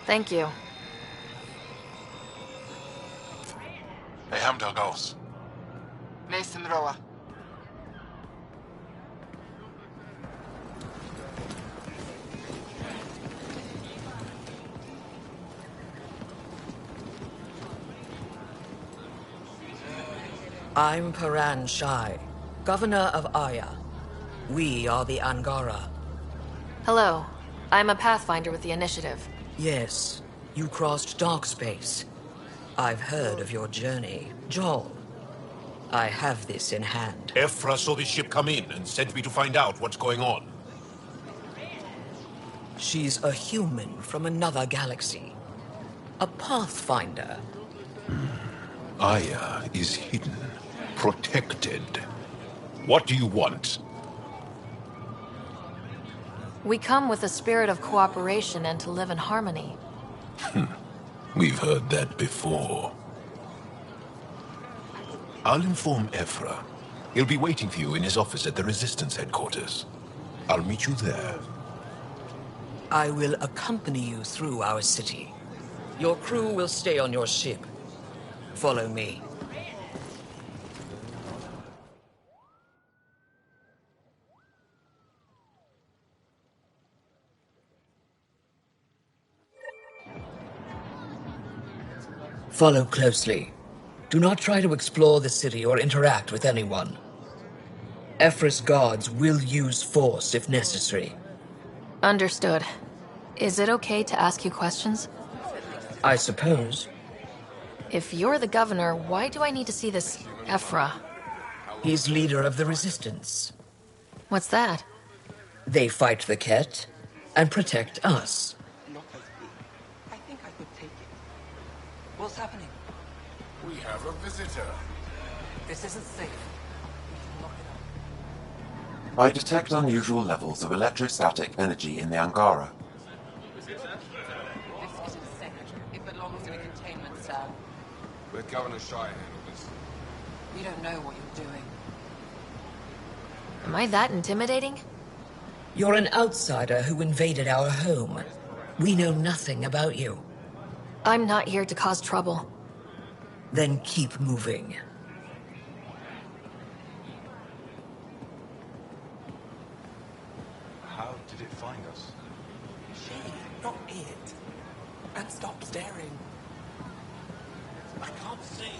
Thank you. Hamdel goes. Mason Roa. I'm Paran Shai, Governor of Aya. We are the Angara. Hello. I'm a Pathfinder with the Initiative. Yes, you crossed dark space. I've heard of your journey, Joel. I have this in hand. Ephra saw this ship come in and sent me to find out what's going on. She's a human from another galaxy. A Pathfinder. Aya is hidden, protected. What do you want? We come with a spirit of cooperation and to live in harmony. We've heard that before. I'll inform Ephra. He'll be waiting for you in his office at the Resistance headquarters. I'll meet you there. I will accompany you through our city. Your crew will stay on your ship. Follow me. Follow closely. Do not try to explore the city or interact with anyone. Ephra's guards will use force if necessary. Understood. Is it okay to ask you questions? I suppose. If you're the governor, why do I need to see this Ephra? He's leader of the Resistance. What's that? They fight the Ket and protect us. I think I could take it. What's happening? We have a visitor. This isn't safe. I detect unusual levels of electrostatic energy in the Angara. This isn't safe. It belongs in a containment cell. Let Governor Shai handle this. We don't know what you're doing. Am I that intimidating? You're an outsider who invaded our home. We know nothing about you. I'm not here to cause trouble. Then keep moving. How did it find us? She, not it. And stop staring. I can't see.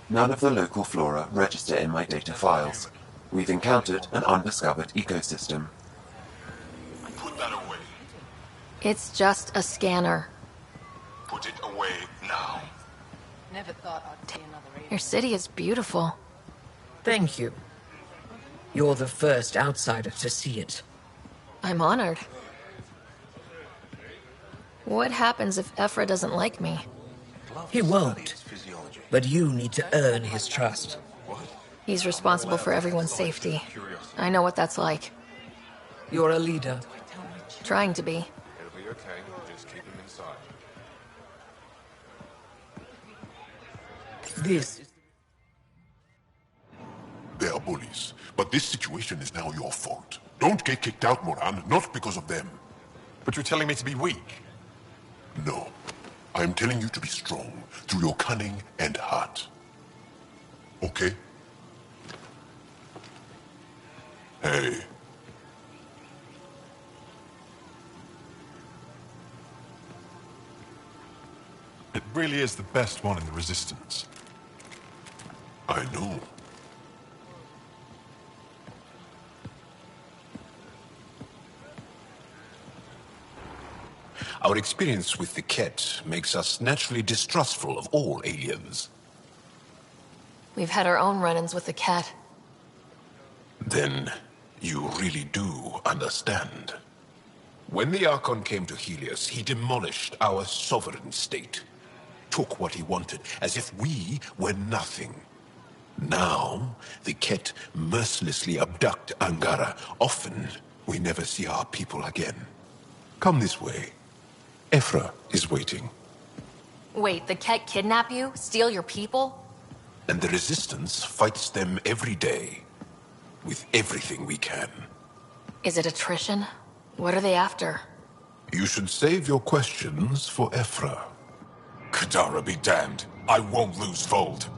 None of the local flora register in my data files. We've encountered an undiscovered ecosystem. Put that away. It's just a scanner. Put it away now. Never thought I'd see another alien. Your city is beautiful. Thank you. You're the first outsider to see it. I'm honored. What happens if Ephra doesn't like me? He won't. But you need to earn his trust. What? He's responsible for everyone's safety. I know what that's like. You're a leader. Trying to be. It'll be okay. Just keep him inside. This. They are bullies, but this situation is now your fault. Don't get kicked out, Moran, not because of them. But you're telling me to be weak? No. I am telling you to be strong through your cunning and heart. Okay? Hey. It really is the best one in the Resistance. I know. Our experience with the Ket makes us naturally distrustful of all aliens. We've had our own run-ins with the cat. Then you really do understand. When the Archon came to Helios, he demolished our sovereign state. Took what he wanted, as if we were nothing. Now, the Ket mercilessly abduct Angara. Often, we never see our people again. Come this way. Ephra is waiting. Wait, the cat kidnap you? Steal your people? And the Resistance fights them every day. With everything we can. Is it attrition? What are they after? You should save your questions for Ephra. Kadara be damned. I won't lose Vold.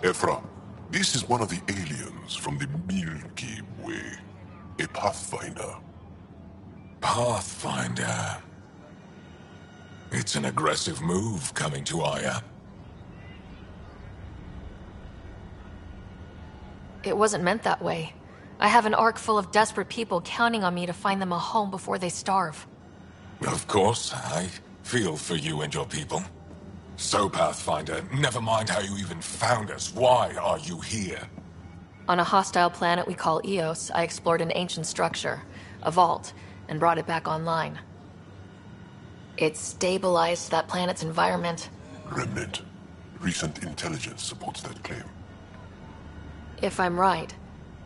Ephra, this is one of the aliens from the Milky Way. A Pathfinder. Pathfinder. It's an aggressive move coming to Aya. It wasn't meant that way. I have an ark full of desperate people counting on me to find them a home before they starve. Of course, I feel for you and your people. So, Pathfinder, never mind how you even found us. Why are you here? On a hostile planet we call Eos, I explored an ancient structure, a vault, and brought it back online. It stabilized that planet's environment. Remnant. Recent intelligence supports that claim. If I'm right,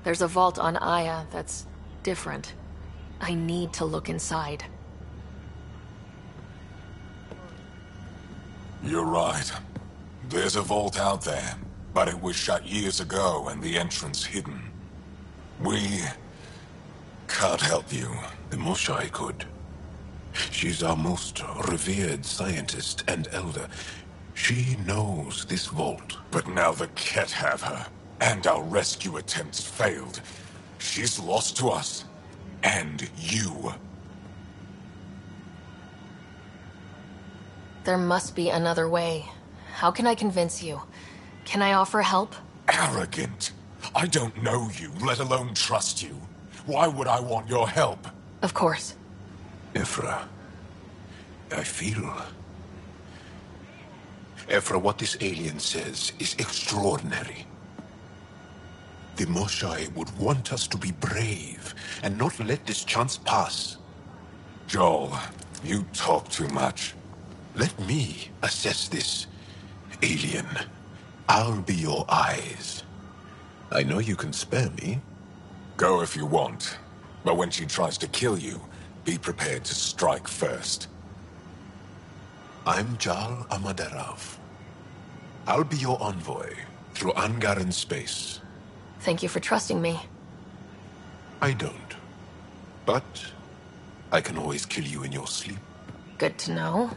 there's a vault on Aya that's different. I need to look inside. You're right. There's a vault out there, but it was shut years ago and the entrance hidden. We can't help you. The Moshai could. She's our most revered scientist and elder. She knows this vault. But now the Ket have her, and our rescue attempts failed. She's lost to us, and you. There must be another way. How can I convince you? Can I offer help? Arrogant. I don't know you, let alone trust you. Why would I want your help? Of course. Ephra, I feel... Ephra, what this alien says is extraordinary. The Moshai would want us to be brave and not let this chance pass. Joel, you talk too much. Let me assess this, alien. I'll be your eyes. I know you can spare me. Go if you want. But when she tries to kill you, be prepared to strike first. I'm Jal Amaderav. I'll be your envoy through Angaran space. Thank you for trusting me. I don't. But I can always kill you in your sleep. Good to know.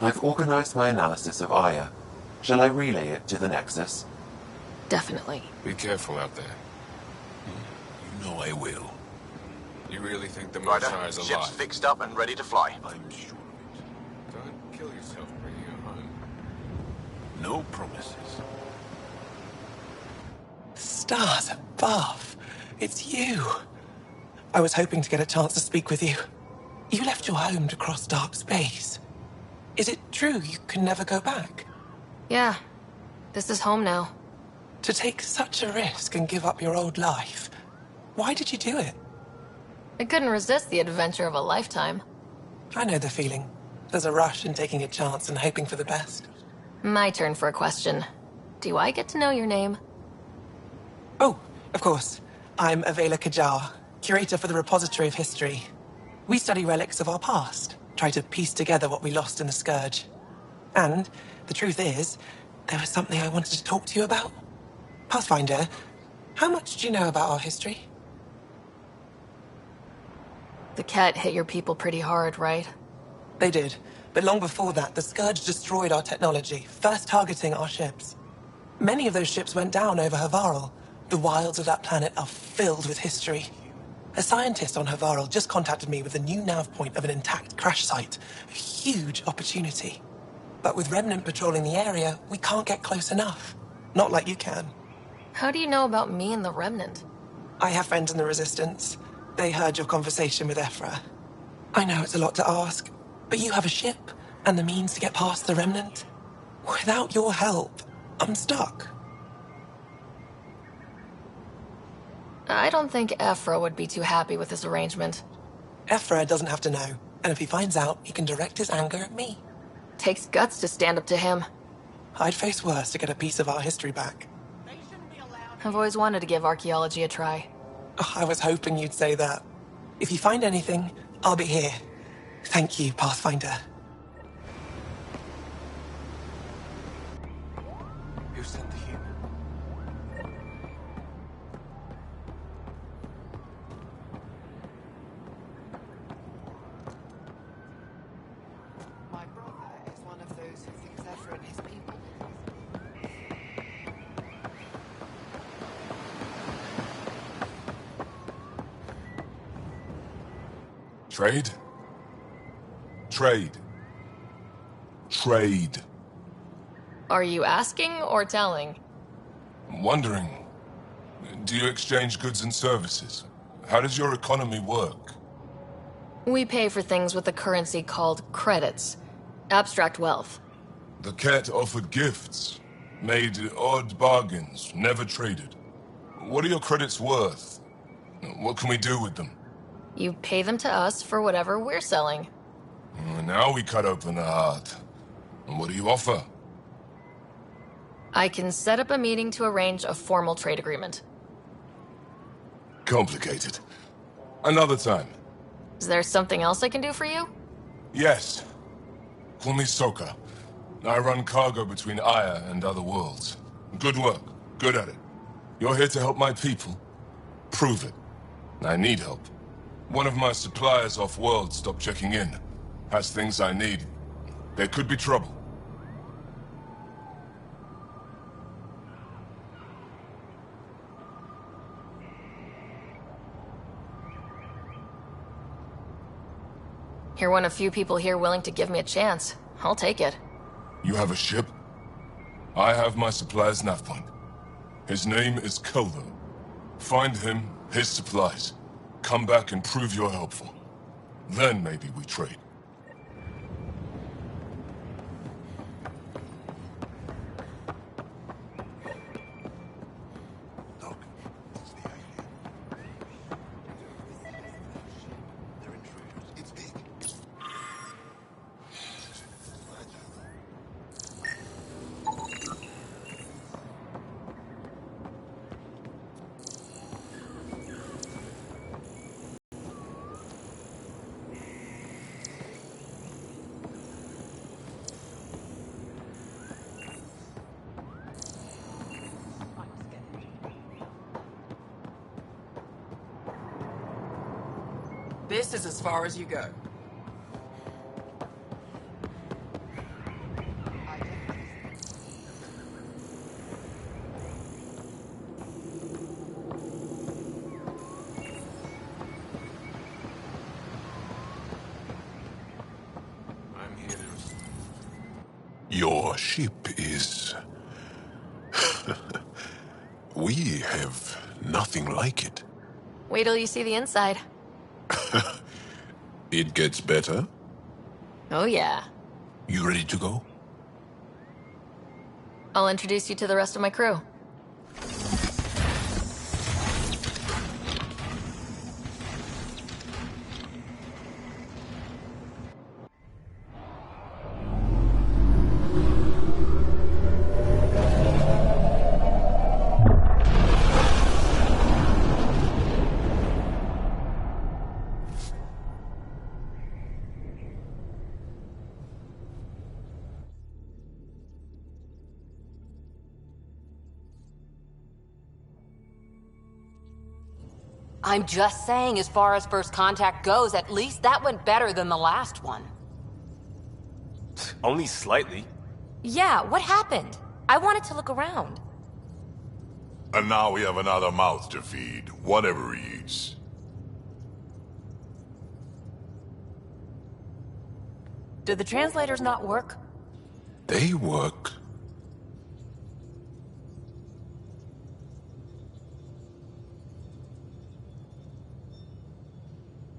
I've organized my analysis of Aya. Shall I relay it to the Nexus? Definitely. Be careful out there. You know I will. You really think the Ryder, Moshai is alive? ship's fixed up and ready to fly. I'm sure. Don't kill yourself bringing her home. No promises. Stars above. It's you. I was hoping to get a chance to speak with you. You left your home to cross dark space. Is it true you can never go back? Yeah. This is home now. To take such a risk and give up your old life. Why did you do it? I couldn't resist the adventure of a lifetime. I know the feeling. There's a rush in taking a chance and hoping for the best. My turn for a question. Do I get to know your name? Oh, of course. I'm Avela Kajar, curator for the Repository of History. We study relics of our past, try to piece together what we lost in the Scourge. And the truth is, there was something I wanted to talk to you about. Pathfinder, how much do you know about our history? The cat hit your people pretty hard, right? They did. But long before that, the Scourge destroyed our technology, first targeting our ships. Many of those ships went down over Havarl. The wilds of that planet are filled with history. A scientist on Havarl just contacted me with a new nav point of an intact crash site. A huge opportunity. But with Remnant patrolling the area, we can't get close enough. Not like you can. How do you know about me and the Remnant? I have friends in the Resistance. They heard your conversation with Ephra. I know it's a lot to ask, but you have a ship and the means to get past the Remnant. Without your help, I'm stuck. I don't think Ephra would be too happy with this arrangement. Ephra doesn't have to know, and if he finds out, he can direct his anger at me. Takes guts to stand up to him. I'd face worse to get a piece of our history back. I've always wanted to give archaeology a try. Oh, I was hoping you'd say that. If you find anything, I'll be here. Thank you, Pathfinder. You sent him. My brother is one of those who thinks Ephra and his people. Trade? Trade. Trade. Are you asking or telling? I'm wondering, do you exchange goods and services? How does your economy work? We pay for things with a currency called credits. Abstract wealth. The cat offered gifts, made odd bargains, never traded. What are your credits worth? What can we do with them? You pay them to us for whatever we're selling. Now we cut open the heart. And what do you offer? I can set up a meeting to arrange a formal trade agreement. Complicated. Another time. Is there something else I can do for you? Yes. Call me Soka. I run cargo between Aya and other worlds. Good work. Good at it. You're here to help my people. Prove it. I need help. One of my suppliers off-world stopped checking in. Has things I need. There could be trouble. You're one of few people here willing to give me a chance. I'll take it. You have a ship? I have my supplier's nav point. His name is Kelvo. Find him, his supplies. Come back and prove you're helpful. Then maybe we trade. This is as far as you go. I'm here. Your ship is... We have nothing like it. Wait till you see the inside. It gets better. Oh yeah. You ready to go? I'll introduce you to the rest of my crew. I'm just saying, as far as first contact goes, at least that went better than the last one. Only slightly. Yeah, what happened? I wanted to look around. And now we have another mouth to feed, whatever he eats. Did the translators not work? They work.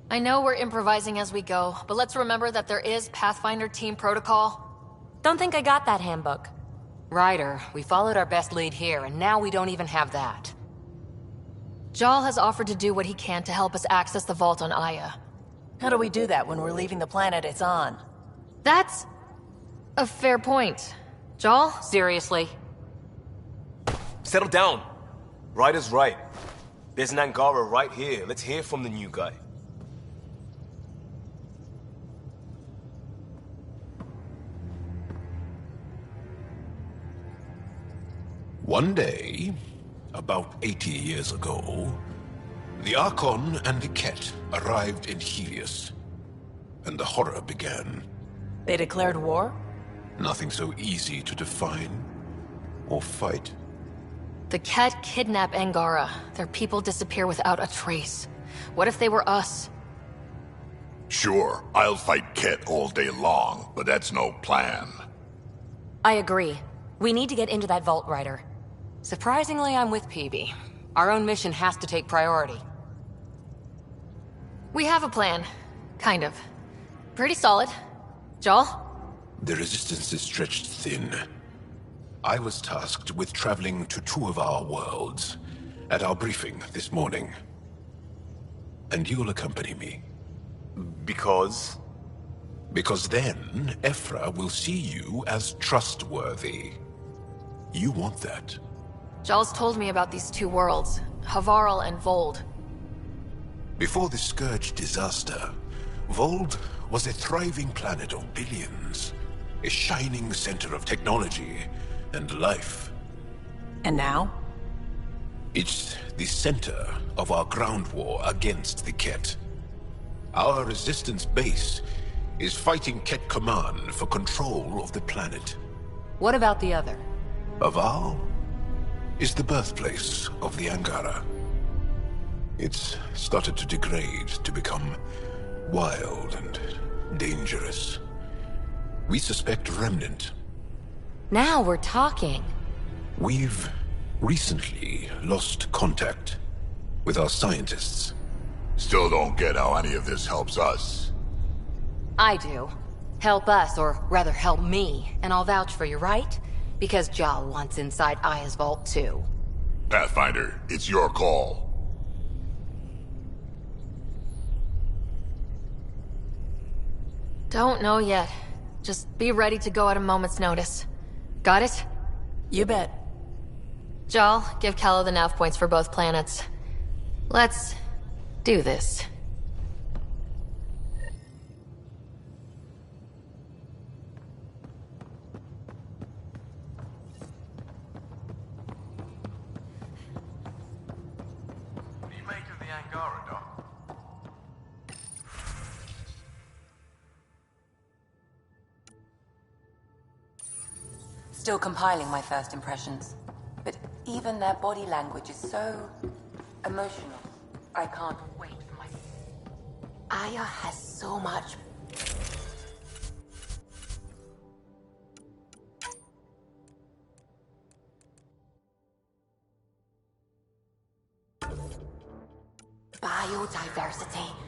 I know we're improvising as we go, but let's remember that there is Pathfinder team protocol. Don't think I got that handbook. Ryder, we followed our best lead here, and now we don't even have that. Jal has offered to do what he can to help us access the vault on Aya. How do we do that when we're leaving the planet it's on? That's a fair point. Jal? Seriously? Settle down. Ryder's right. There's an Angara right here. Let's hear from the new guy. One day, about 80 years ago, the Archon and the Ket arrived in Helios, and the horror began. They declared war? Nothing so easy to define or fight. The Ket kidnap Angara. Their people disappear without a trace. What if they were us? Sure, I'll fight Ket all day long, but that's no plan. I agree. We need to get into that vault, Ryder. Surprisingly, I'm with PB. Our own mission has to take priority. We have a plan. Kind of. Pretty solid. Jal? The resistance is stretched thin. I was tasked with traveling to two of our worlds at our briefing this morning. And you'll accompany me. Because? Because then, Ephra will see you as trustworthy. You want that. Jal's told me about these two worlds, Havarl and Vold. Before the Scourge disaster, Vold was a thriving planet of billions. A shining center of technology and life. And now? It's the center of our ground war against the Ket. Our resistance base is fighting Ket Command for control of the planet. What about the other? Havarl is the birthplace of the Angara. It's started to degrade, to become wild and dangerous. We suspect Remnant. Now we're talking. We've recently lost contact with our scientists. Still don't get how any of this helps us. I do. Help us, or rather help me, and I'll vouch for you, right? Because Jal wants inside Aya's vault too. Pathfinder, it's your call. Don't know yet. Just be ready to go at a moment's notice. Got it? You bet. Jal, give Kello the nav points for both planets. Let's do this. Still compiling my first impressions. But even their body language is so emotional. I can't wait for my... Aya has so much... biodiversity.